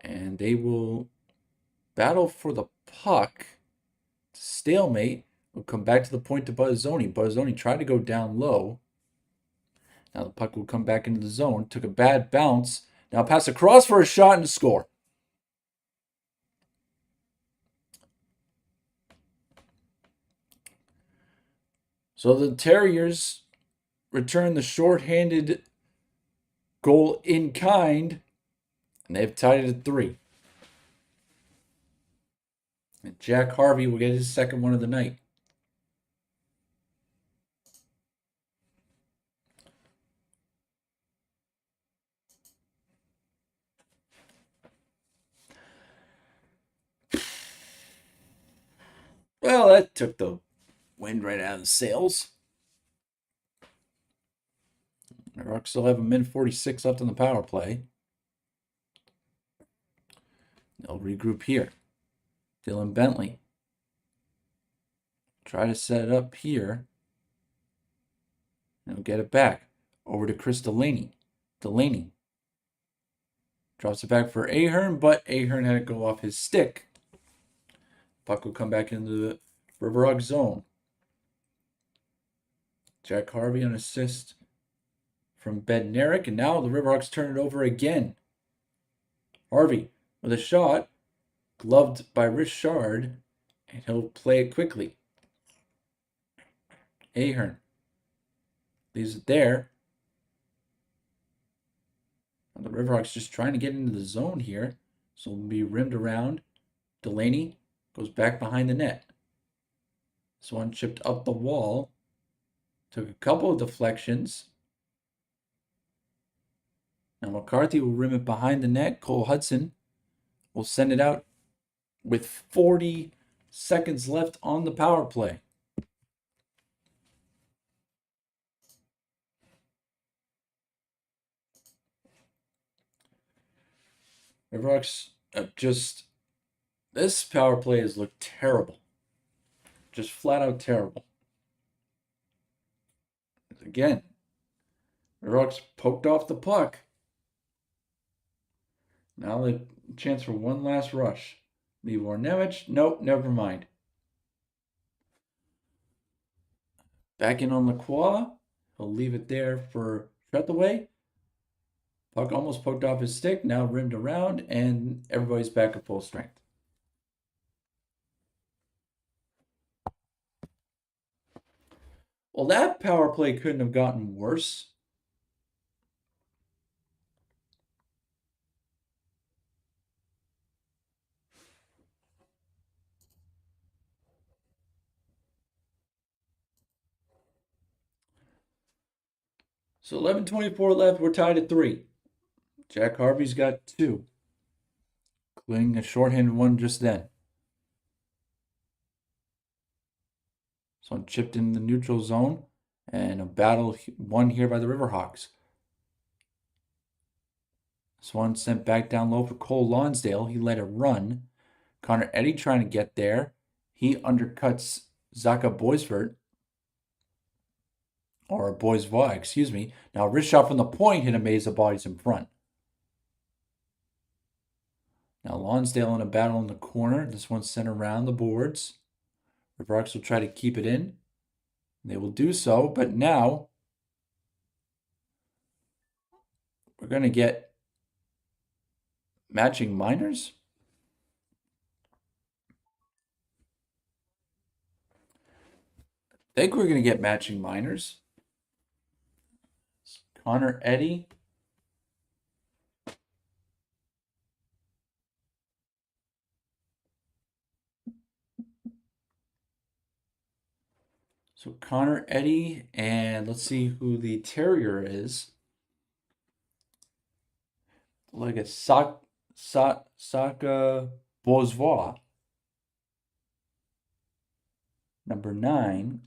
And they will battle for the puck. Stalemate. We'll come back to the point to Bazzoni. Bazzoni tried to go down low. Now the puck will come back into the zone. Took a bad bounce. Now pass across for a shot and a score. So the Terriers return the shorthanded goal in kind, and they've tied it at 3. And Jack Harvey will get his second one of the night. Well, that took the wind right out of the sails. The Rocks still have a minute 46 left on the power play. They'll regroup here. Dylan Bentley. Try to set it up here. And he'll get it back. Over to Chris Delaney. Delaney. Drops it back for Ahern, but Ahern had it go off his stick. Puck will come back into the Riverhawk zone. Jack Harvey on assist from Bednarik, and now the Riverhawks turn it over again. Harvey with a shot, gloved by Richard, and he'll play it quickly. Ahern leaves it there. The Riverhawks just trying to get into the zone here. So will be rimmed around. Delaney goes back behind the net. This one chipped up the wall. Took a couple of deflections. Now McCarthy will rim it behind the net. Cole Hutson will send it out with 40 seconds left on the power play. Riverhawks this power play has looked terrible. Just flat out terrible. Again, Riverhawks poked off the puck. Now the chance for one last rush. Livor Nemec. Nope, never mind. Back in on Lacroix. He'll leave it there for Trethaway. Puck almost poked off his stick. Now rimmed around, and everybody's back at full strength. Well, that power play couldn't have gotten worse. So 11:24 left. We're tied at 3. Jack Harvey's got 2, including a shorthanded one just then. So one chipped in the neutral zone, and a battle won here by the Riverhawks. This one sent back down low for Cole Lonsdale. He let it run. Connor Eddy trying to get there. He undercuts Zaka Boisvert. Or Boisvois, excuse me. Now, a wrist shot from the point hit a maze of bodies in front. Now, Lonsdale in a battle in the corner. This one's sent around the boards. Riverhawks will try to keep it in. They will do so, but now we're going to get matching minors. I think we're going to get matching minors. Connor Eddy. So Connor Eddy, and let's see who the Terrier is. Like a Saka Boisvois. Number 9.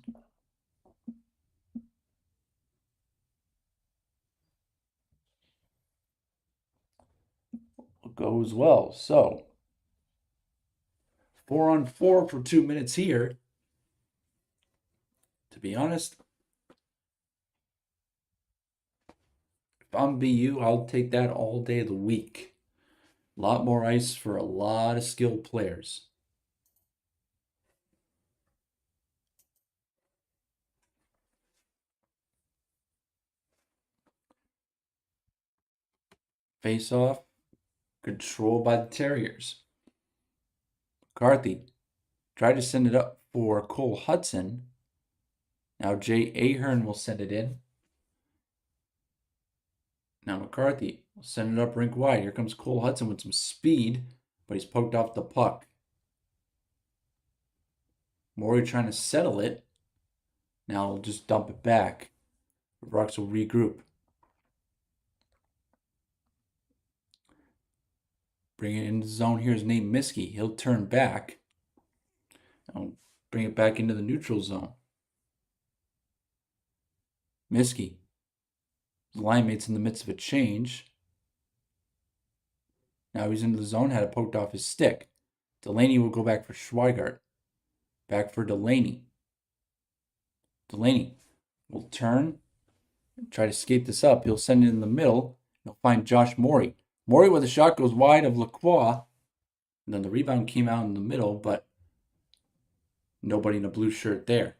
Will go as well. So 4-on-4 for 2 minutes here. To be honest, if I'm BU, I'll take that all day of the week. A lot more ice for a lot of skilled players. Face off, controlled by the Terriers. McCarthy tried to send it up for Cole Hutson. Now Jay Ahern will send it in. Now McCarthy will send it up rink wide. Here comes Cole Hutson with some speed, but he's poked off the puck. Morey trying to settle it. Now he'll just dump it back. The Rocks will regroup. Bring it into the zone. Here's Nate Miskey. He'll turn back. I'll bring it back into the neutral zone. Miskey. The line mate's in the midst of a change. Now he's into the zone, had it poked off his stick. Delaney will go back for Schweigart. Back for Delaney. Delaney will turn and try to skate this up. He'll send it in the middle. He'll find Josh Morey. Morey with a shot goes wide of Lacroix. And then the rebound came out in the middle, but nobody in a blue shirt there.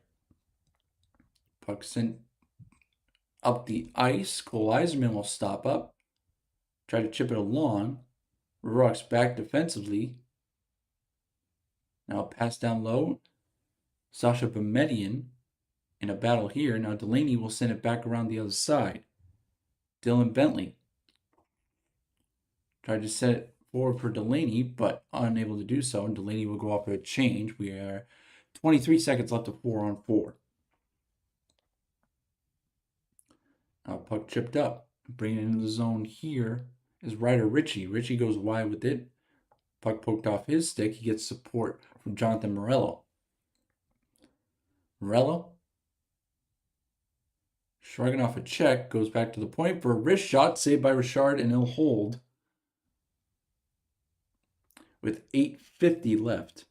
Puck sent up the ice. Cole Eiserman will stop up. Try to chip it along. Riverhawks back defensively. Now pass down low. Sasha Bemedian in a battle here. Now Delaney will send it back around the other side. Dylan Bentley. Tried to set it forward for Delaney, but unable to do so, and Delaney will go off for a change. We are 23 seconds left of 4-on-4. Now puck chipped up. Bringing it into the zone here is Ryder Ritchie. Ritchie goes wide with it. Puck poked off his stick. He gets support from Jonathan Morello. Morello, shrugging off a check, goes back to the point for a wrist shot, saved by Richard, and he'll hold with 8:50 left.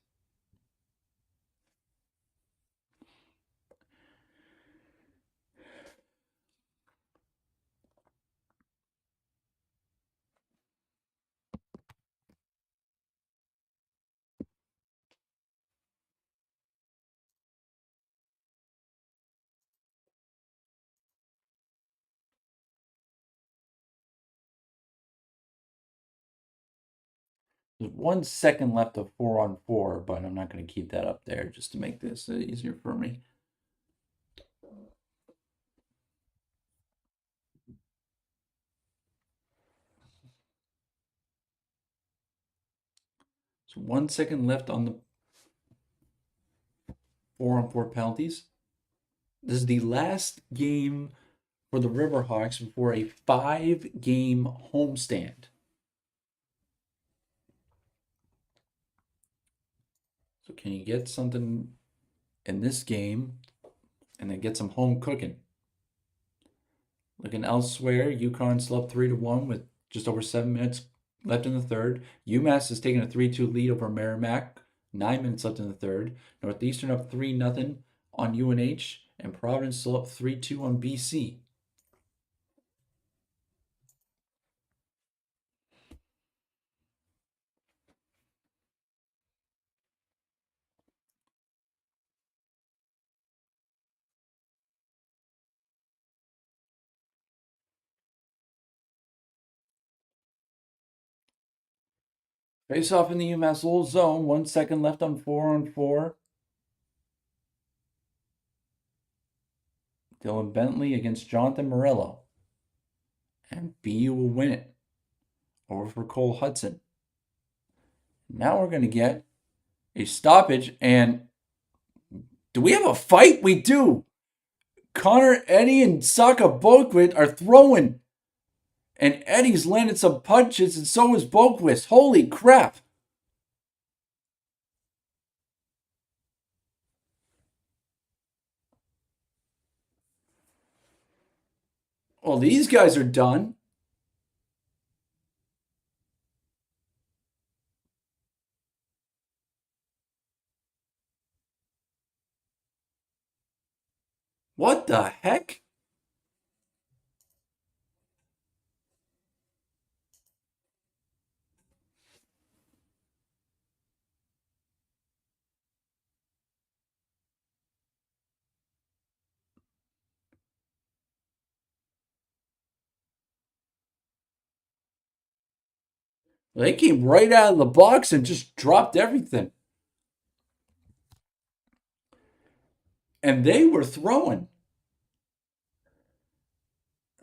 There's 1 second left of 4-on-4, but I'm not going to keep that up there just to make this easier for me. So 1 second left on the 4-on-4 penalties. This is the last game for the River Hawks before a 5-game homestand. So can you get something in this game and then get some home cooking? Looking elsewhere, UConn still up 3-1 with just over 7 minutes left in the third. UMass has taken a 3-2 lead over Merrimack. 9 minutes left in the third. Northeastern up 3-0 on UNH, and Providence still up 3-2 on BC. Face off in the UMass Lowell zone. 1 second left on 4-on-4. Dylan Bentley against Jonathan Morello. And BU will win it. Over for Cole Hutson. Now we're going to get a stoppage. And do we have a fight? We do. Connor, Eddie, and Saka Boquist are throwing. And Eddie's landed some punches, and so is Boquist. Holy crap. Well, these guys are done. What the heck? They came right out of the box and just dropped everything. And they were throwing.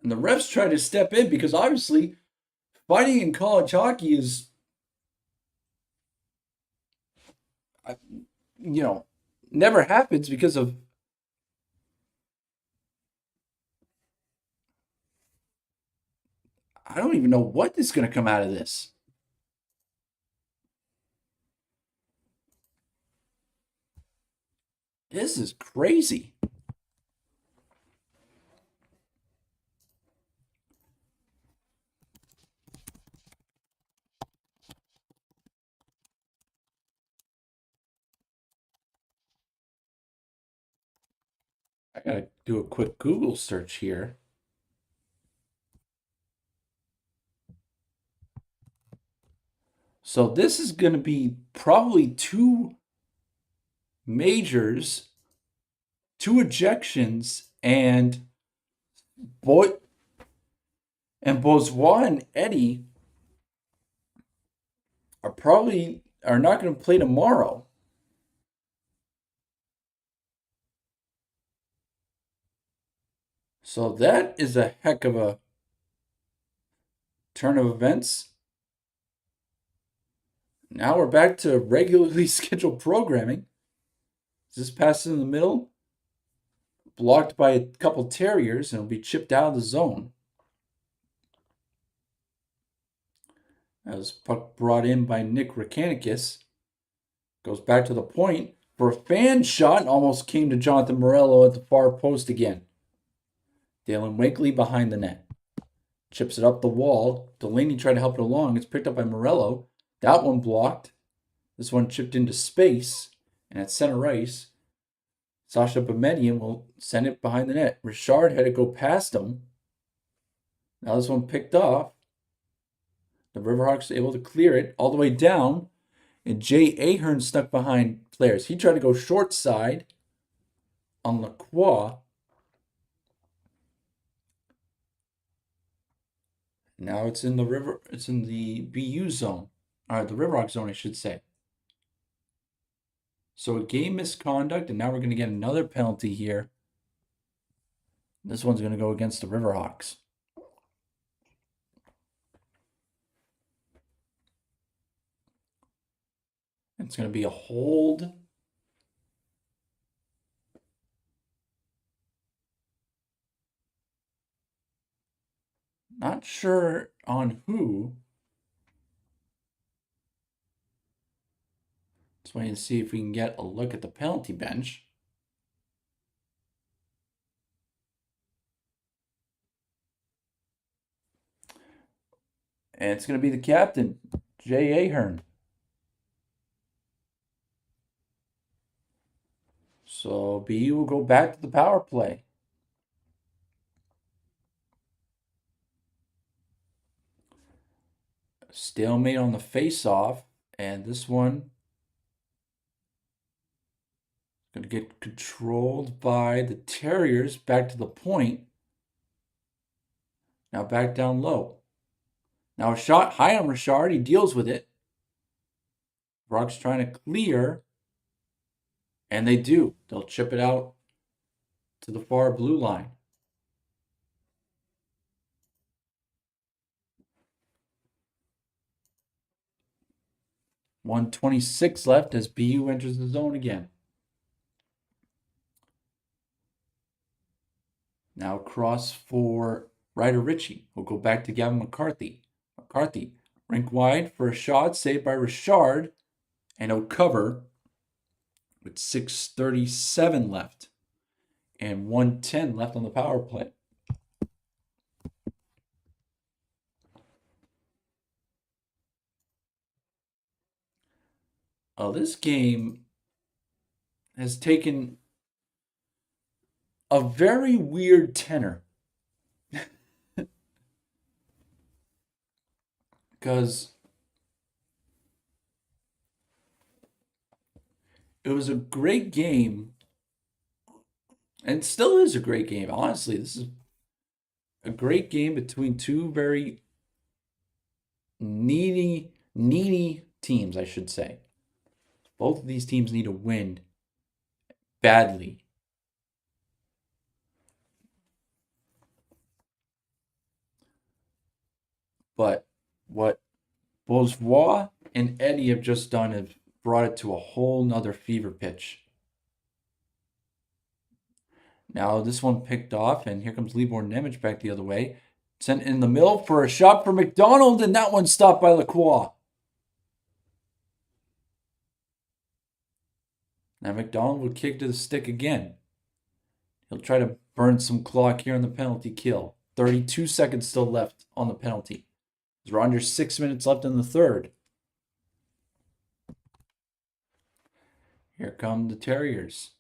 And the refs tried to step in because obviously fighting in college hockey is, never happens because of. I don't even know what is going to come out of this. This is crazy. I gotta do a quick Google search here. So this is going to be probably 2 majors, 2 ejections, and Bozois and Eddie are not going to play tomorrow. So that is a heck of a turn of events. Now we're back to regularly scheduled programming. This pass in the middle, blocked by a couple Terriers, and it'll be chipped out of the zone. As puck brought in by Nick Rakanikis. Goes back to the point for a fan shot and almost came to Jonathan Morello at the far post again. Dalen Wakely behind the net. Chips it up the wall. Delaney tried to help it along. It's picked up by Morello. That one blocked. This one chipped into space. And at center ice, Sasha Boumedian will send it behind the net. Richard had to go past him. Now this one picked off. The Riverhawks able to clear it all the way down. And Jay Ahern stuck behind players. He tried to go short side on Lacroix. Now it's in the BU zone. Or the Riverhawk zone, I should say. So a game misconduct, and now we're going to get another penalty here. This one's going to go against the Riverhawks. It's going to be a hold. Not sure on who. Let's wait and see if we can get a look at the penalty bench. And it's going to be the captain, Jay Ahern. So BU will go back to the power play. Stalemate on the face-off. And this one is going to get controlled by the Terriers back to the point. Now back down low. Now a shot high on Richard. He deals with it. Rock's trying to clear. And they do. They'll chip it out to the far blue line. .126 left as BU enters the zone again. Now cross for Ryder Ritchie. We'll go back to Gavin McCarthy. McCarthy, rink wide for a shot, saved by Richard. And he'll cover with 6:37 left and 1:10 left on the power play. This game has taken a very weird tenor. Because it was a great game, and still is a great game. Honestly, this is a great game between two very needy teams, I should say. Both of these teams need to win badly. But what Bourgeois and Eddie have just done is brought it to a whole nother fever pitch. Now this one picked off, and here comes Libor Nemec back the other way. Sent in the middle for a shot for McDonald, and that one stopped by Lacroix. Now McDonald will kick to the stick again. He'll try to burn some clock here on the penalty kill. 32 seconds still left on the penalty. We're under 6 minutes left in the third. Here come the Terriers.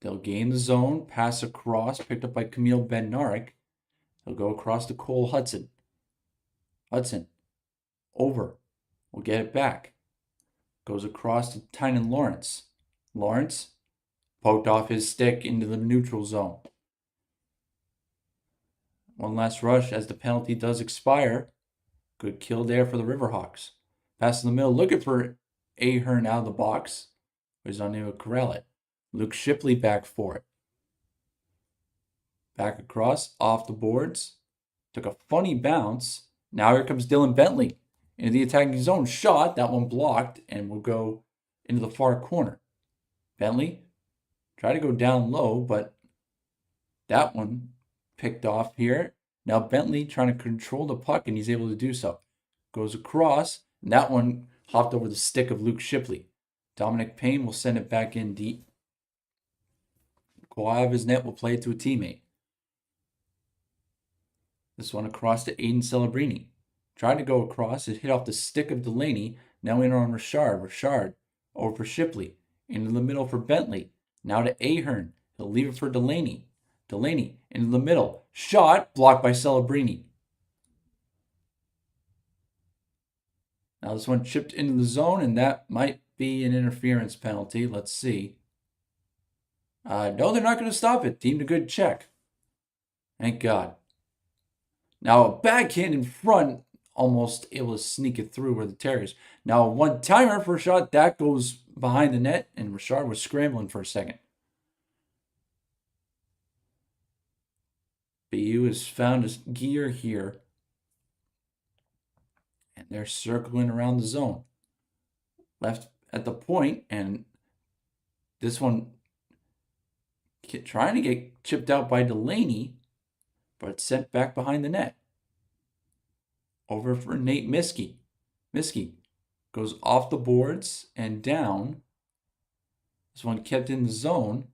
They'll gain the zone, pass across, picked up by Camille Bednarik. He'll go across to Cole Hutson. Hutson, over. We'll get it back. Goes across to Tynan Lawrence. Lawrence poked off his stick into the neutral zone. One last rush as the penalty does expire. Good kill there for the Riverhawks. Pass in the middle, looking for Ahern out of the box. He's unable to corral it. Luke Shipley back for it. Back across, off the boards. Took a funny bounce. Now here comes Dylan Bentley. into the attacking zone. Shot. That one blocked and will go into the far corner. Bentley try to go down low, but that one picked off here. Now Bentley trying to control the puck, and he's able to do so. Goes across, and that one hopped over the stick of Luke Shipley. Dominic Payne will send it back in deep. Go out of his net, will play it to a teammate. This one across to Aiden Celebrini. Tried to go across, it hit off the stick of Delaney. Now in on Richard. Richard over for Shipley. Into the middle for Bentley. Now to Ahern. He'll leave it for Delaney. Delaney into the middle. Shot blocked by Celebrini. Now this one chipped into the zone, and that might be an interference penalty. Let's see. No, they're not going to stop it. Deemed a good check. Thank God. Now a backhand in front, almost able to sneak it through where the Terriers. Now a one-timer for a shot. That goes behind the net, and Richard was scrambling for a second. BU has found his gear here. And they're circling around the zone. Left at the point, and this one trying to get chipped out by Delaney, but it's sent back behind the net. Over for Nate Miskey. Miskey goes off the boards and down. This one kept in the zone,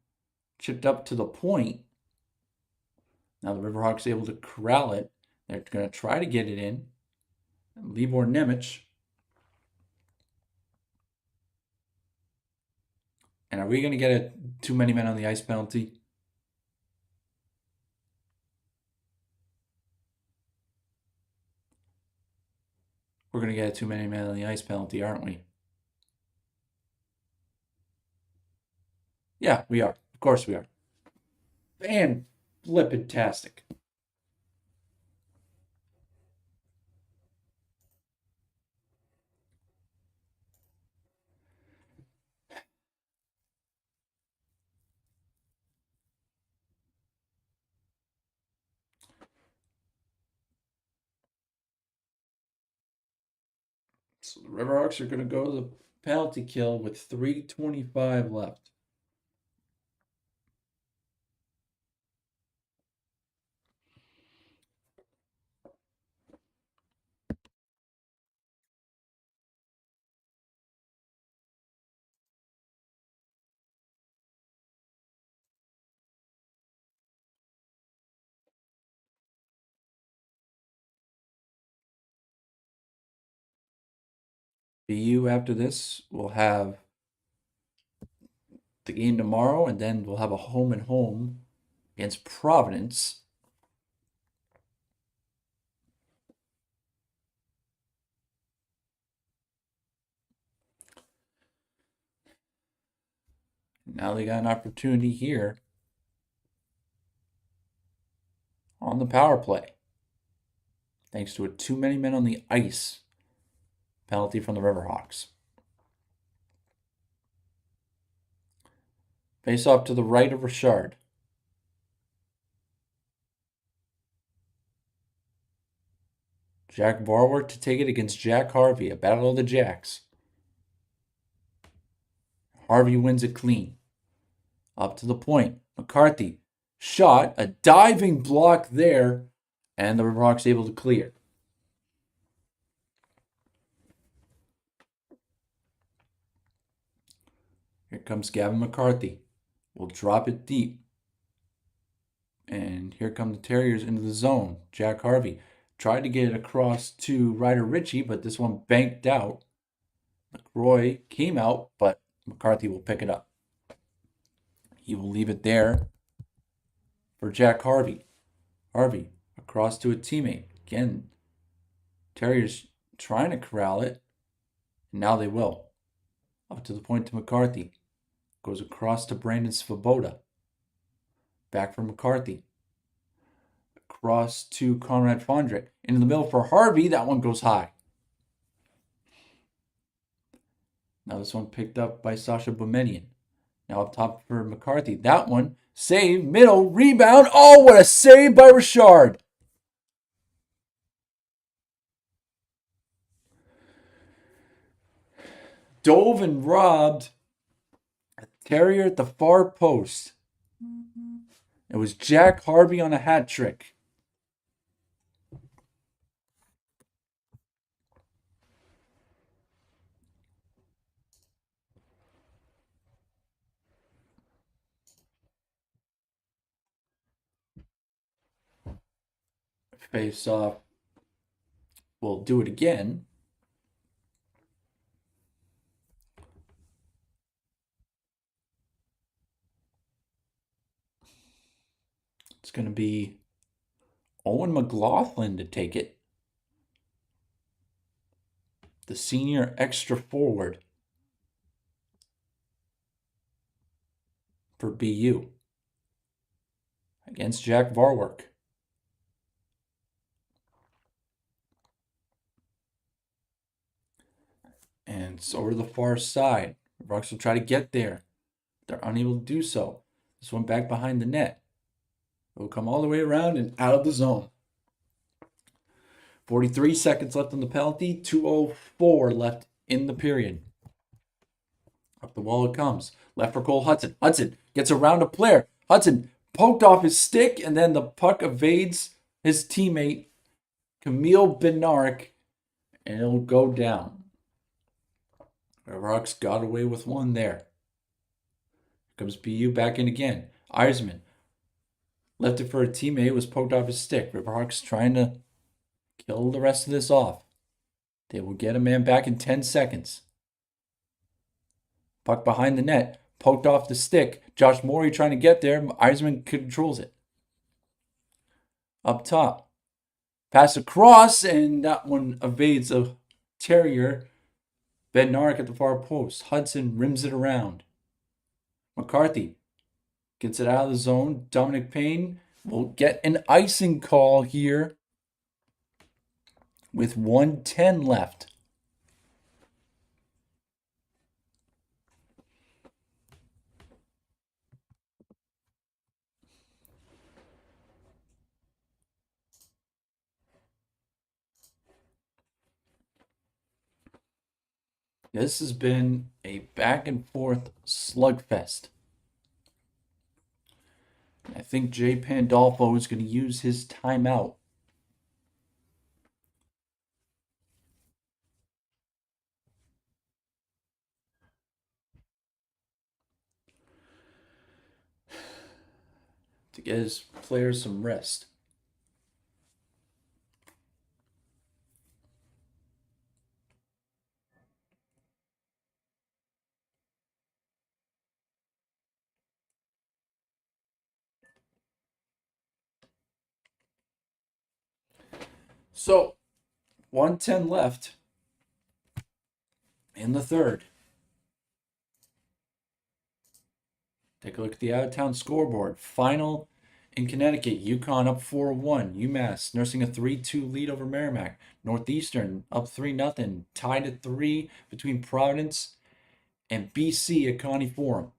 chipped up to the point. Now the Riverhawks able to corral it. They're going to try to get it in. Libor Nemec. And are we going to get a too many men on the ice penalty? We're going to get a too many men on the ice penalty, aren't we? Yeah, we are. Of course we are. And flippantastic. So the Riverhawks are going to go to the penalty kill with 3:25 left. BU after this will have the game tomorrow, and then we'll have a home and home against Providence. Now they got an opportunity here on the power play, thanks to a too many men on the ice penalty from the Riverhawks. Face off to the right of Richard. Jack Barwork to take it against Jack Harvey. A battle of the Jacks. Harvey wins it clean. Up to the point. McCarthy. Shot. A diving block there. And the Riverhawks able to clear. Here comes Gavin McCarthy. We'll drop it deep. And here come the Terriers into the zone. Jack Harvey tried to get it across to Ryder Ritchie, but this one banked out. McRoy came out, but McCarthy will pick it up. He will leave it there for Jack Harvey. Harvey across to a teammate. Again, Terriers trying to corral it. And now they will. Up to the point to McCarthy. Goes across to Brandon Svoboda. Back for McCarthy. Across to Conrad Fondrick. Into the middle for Harvey. That one goes high. Now this one picked up by Sasha Boumedian. Now up top for McCarthy. That one, save, middle, rebound. Oh, what a save by Richard. dove and robbed a terrier at the far post. It was Jack Harvey on a hat trick. Face off. We'll do it again. It's going to be Owen McLaughlin to take it. The senior extra forward for BU against Jack Varwerk. And it's over to the far side. The Hawks will try to get there. They're unable to do so. This one back behind the net. It will come all the way around and out of the zone. 43 seconds left on the penalty. 2:04 left in the period. Up the wall it comes. Left for Cole Hutson. Hutson gets around a player. Hutson poked off his stick, and then the puck evades his teammate, Camille Bednarik, and it'll go down. The Hawks got away with one there. Here comes BU back in again. Eiserman left it for a teammate, was poked off his stick. Riverhawks trying to kill the rest of this off. They will get a man back in 10 seconds. Puck behind the net, poked off the stick. Josh Morey trying to get there. Eiserman controls it. Up top. Pass across, and that one evades a terrier. Bednarik at the far post. Hutson rims it around. McCarthy gets it out of the zone. Dominic Payne will get an icing call here with 1:10 left. This has been a back and forth slugfest. I think Jay Pandolfo is going to use his timeout. To get his players some rest. So, 1:10 left in the third. Take a look at the out-of-town scoreboard. Final in Connecticut, UConn up 4-1. UMass nursing a 3-2 lead over Merrimack. Northeastern up 3-0. Tied at 3 between Providence and BC at Connie Forum.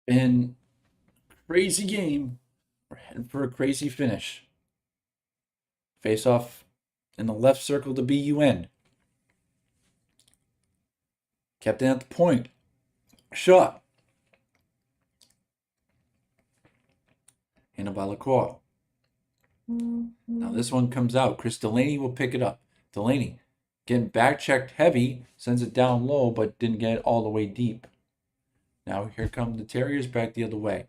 Been crazy game. We're heading for a crazy finish. Face off in the left circle to BU end. Kept it at the point. Shot. Handled by Lacroix. Now this one comes out. Chris Delaney will pick it up. Delaney getting back checked heavy. Sends it down low, but didn't get it all the way deep. Now here come the Terriers back the other way.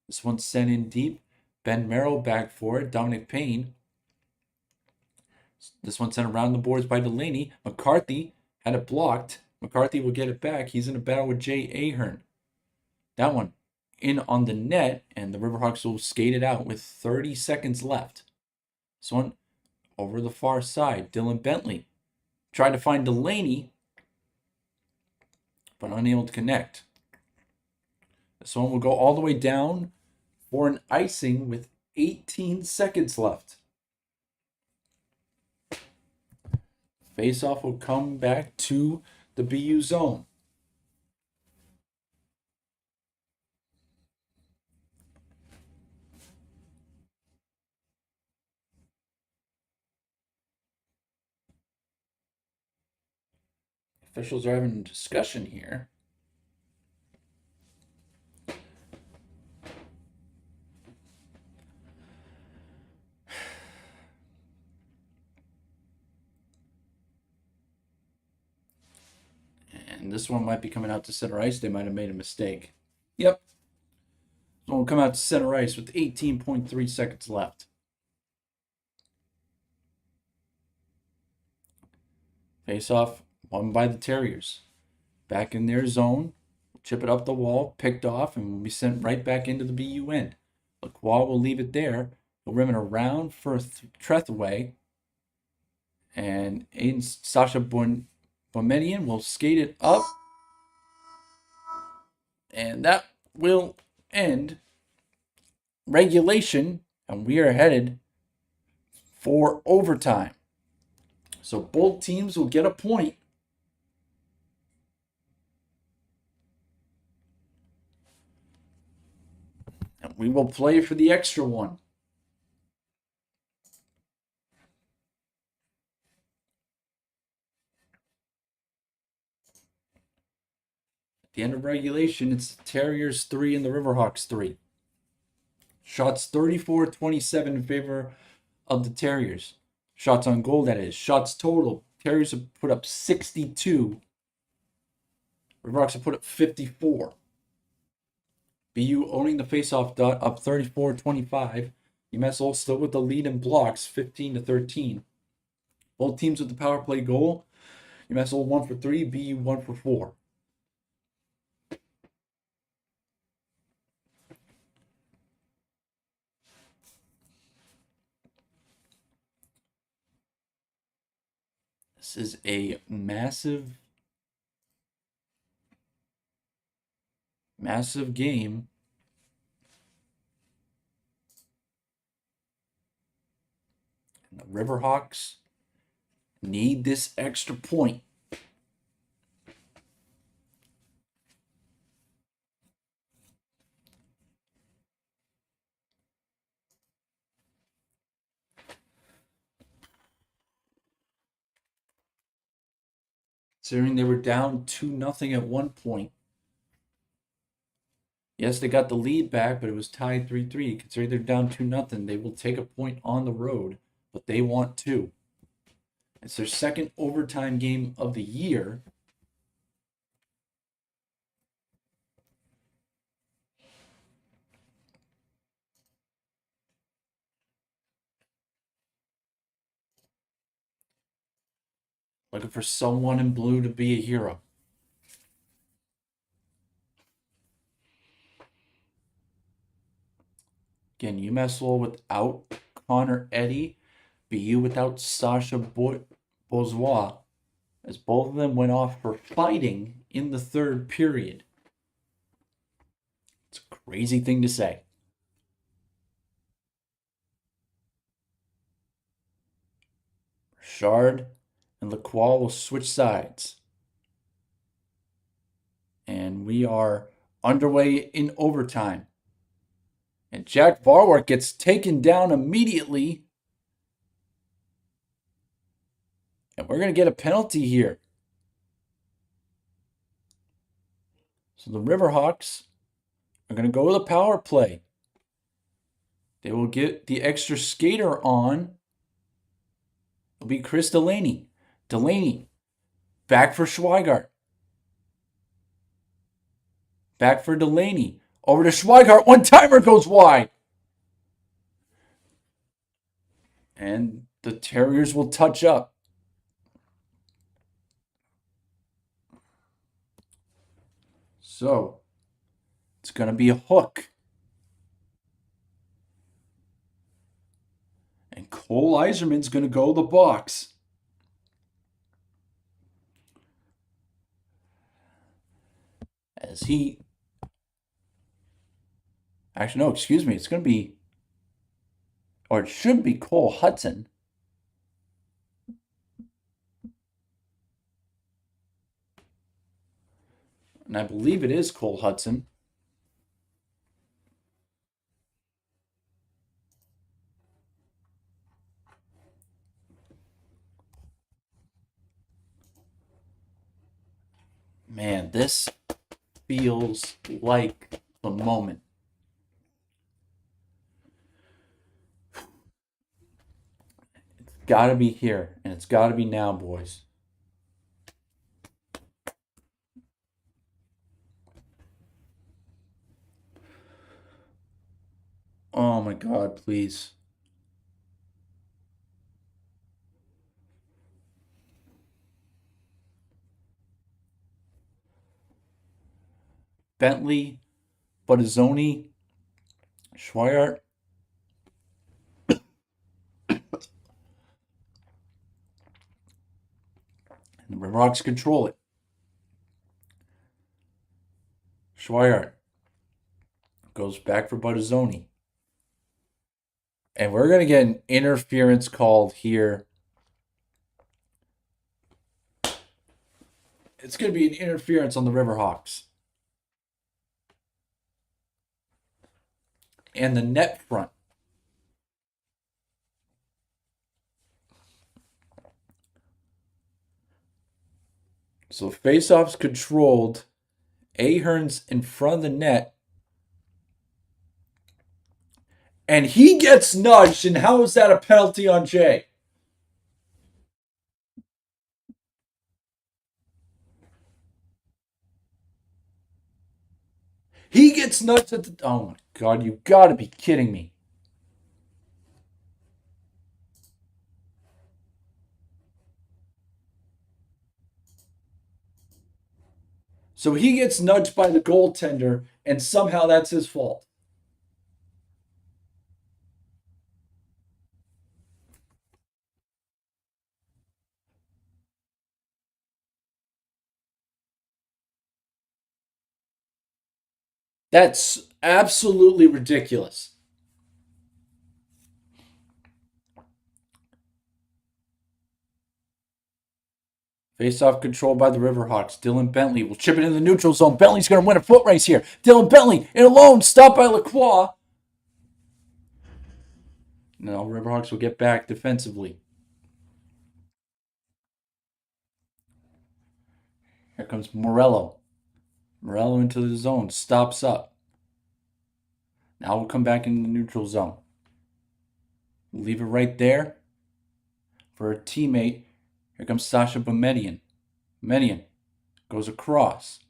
This one's sent in deep. Ben Merrill back for it. Dominic Payne. This one sent around the boards by Delaney. McCarthy had it blocked. McCarthy will get it back. He's in a battle with Jay Ahern. That one in on the net, and the Riverhawks will skate it out with 30 seconds left. This one over the far side. Dylan Bentley tried to find Delaney, but unable to connect. This one will go all the way down for an icing with 18 seconds left. Face-off will come back to the BU zone. Officials are having a discussion here. And this one might be coming out to center ice. They might have made a mistake. Yep. This one will come out to center ice with 18.3 seconds left. Face-off won by the Terriers. Back in their zone. Chip it up the wall, picked off, and will be sent right back into the BU end. Lacroix will leave it there. He'll rim it around for Trethaway. And Aiden Sasha Boumediene will skate it up. And that will end regulation. And we are headed for overtime. So both teams will get a point. And we will play for the extra one. At the end of regulation, it's the Terriers 3 and the River Hawks 3. Shots 34-27 in favor of the Terriers. Shots on goal, that is. Shots total. Terriers have put up 62. River Hawks have put up 54. BU owning the faceoff dot, up 34-25. UMass Lowell still with the lead in blocks, 15-13. Both teams with the power play goal. UMass Lowell 1 for 3, BU 1 for 4. This is a massive game. And the River Hawks need this extra point. Considering they were down 2-0 at one point. Yes, they got the lead back, but it was tied 3-3. Considering they're down 2-0, they will take a point on the road, but they want 2. It's their second overtime game of the year. Looking for someone in blue to be a hero. Again, UMass Lowell without Connor Eddy. BU without Sasha Bozois, as both of them went off for fighting in the third period. It's a crazy thing to say. Richard and Lacroix will switch sides. And we are underway in overtime. And Jack Varwark gets taken down immediately. And we're going to get a penalty here. So the River Hawks are going to go with a power play. They will get the extra skater on. It'll be Chris Delaney. Delaney, back for Schweigart. Back for Delaney. Over to Schweigart. One-timer goes wide. And the Terriers will touch up. So, it's going to be a hook. And Cole Eiserman's going to go the box. As he... Actually, no, excuse me. It's going to be... Or it should be Cole Hutson. And I believe it is Cole Hutson. Man, this feels like the moment. It's got to be here, and it's got to be now, boys. Oh my God, please. Bentley, Buttazzoni, Schweiart. And the River Hawks control it. Schweiart goes back for Buttazzoni. And we're going to get an interference called here. It's going to be an interference on the River Hawks. And the net front. So face-off's controlled. Ahern's in front of the net. And he gets nudged, and how is that a penalty on Jay? He gets nudged at the... Oh my God, you gotta be kidding me. So he gets nudged by the goaltender, and somehow that's his fault. That's absolutely ridiculous. Face-off controlled by the Riverhawks. Dylan Bentley will chip it in the neutral zone. Bentley's going to win a foot race here. Dylan Bentley in alone, stopped by Lacroix. Now Riverhawks will get back defensively. Here comes Morello. Morello into the zone, stops up. Now we'll come back in the neutral zone. Leave it right there for a teammate. Here comes Sasha Boumediene. Boumediene goes across.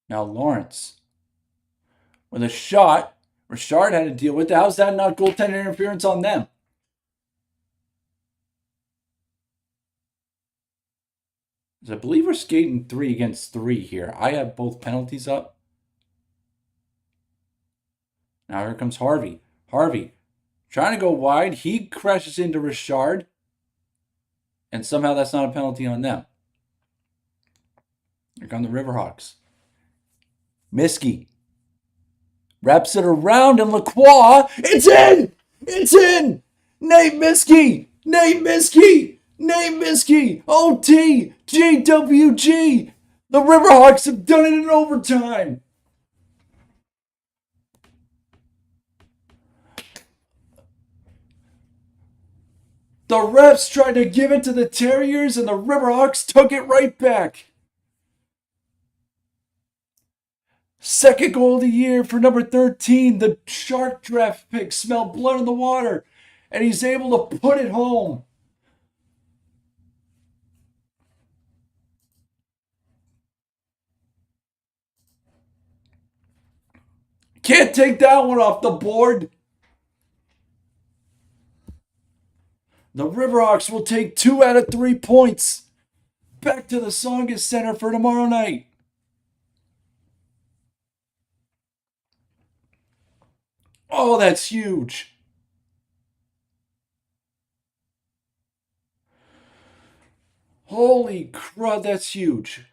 Now Lawrence with a shot. Richard had to deal with it. How's that not goaltender interference on them? I believe we're skating 3 against 3 here. I have both penalties up. Now here comes Harvey. Harvey trying to go wide. He crashes into Richard. And somehow that's not a penalty on them. Here come the Riverhawks. Miskey wraps it around, and Lacroix. It's in! It's in! Nate Miskey! Nate Miskey! Nate Miskey! OT! GWG! The Riverhawks have done it in overtime! The refs tried to give it to the Terriers, and the Riverhawks took it right back. Second goal of the year for number 13. The Shark draft pick smelled blood in the water, and he's able to put it home. Can't take that one off the board. The Riverhawks will take 2 out of 3 points. Back to the Songus Center for tomorrow night. Oh, that's huge. Holy crud, that's huge.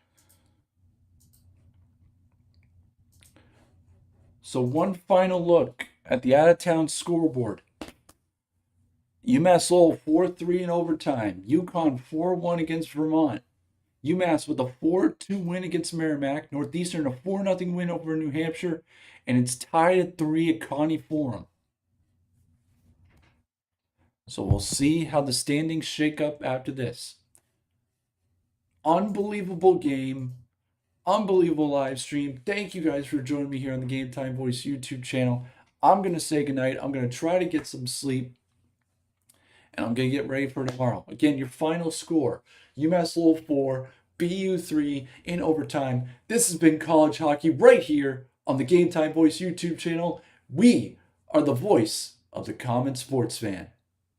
So one final look at the out-of-town scoreboard. UMass Lowell 4-3 in overtime. UConn 4-1 against Vermont. UMass with a 4-2 win against Merrimack. Northeastern a 4-0 win over New Hampshire. And it's tied at 3 at Connie Forum. So we'll see how the standings shake up after this. Unbelievable game. Unbelievable live stream. Thank you guys for joining me here on the Game Time Voice YouTube channel. I'm going to say goodnight. I'm going to try to get some sleep. And I'm going to get ready for tomorrow. Again, your final score. UMass Lowell 4, BU 3 in overtime. This has been college hockey right here on the Game Time Voice YouTube channel. We are the voice of the common sports fan.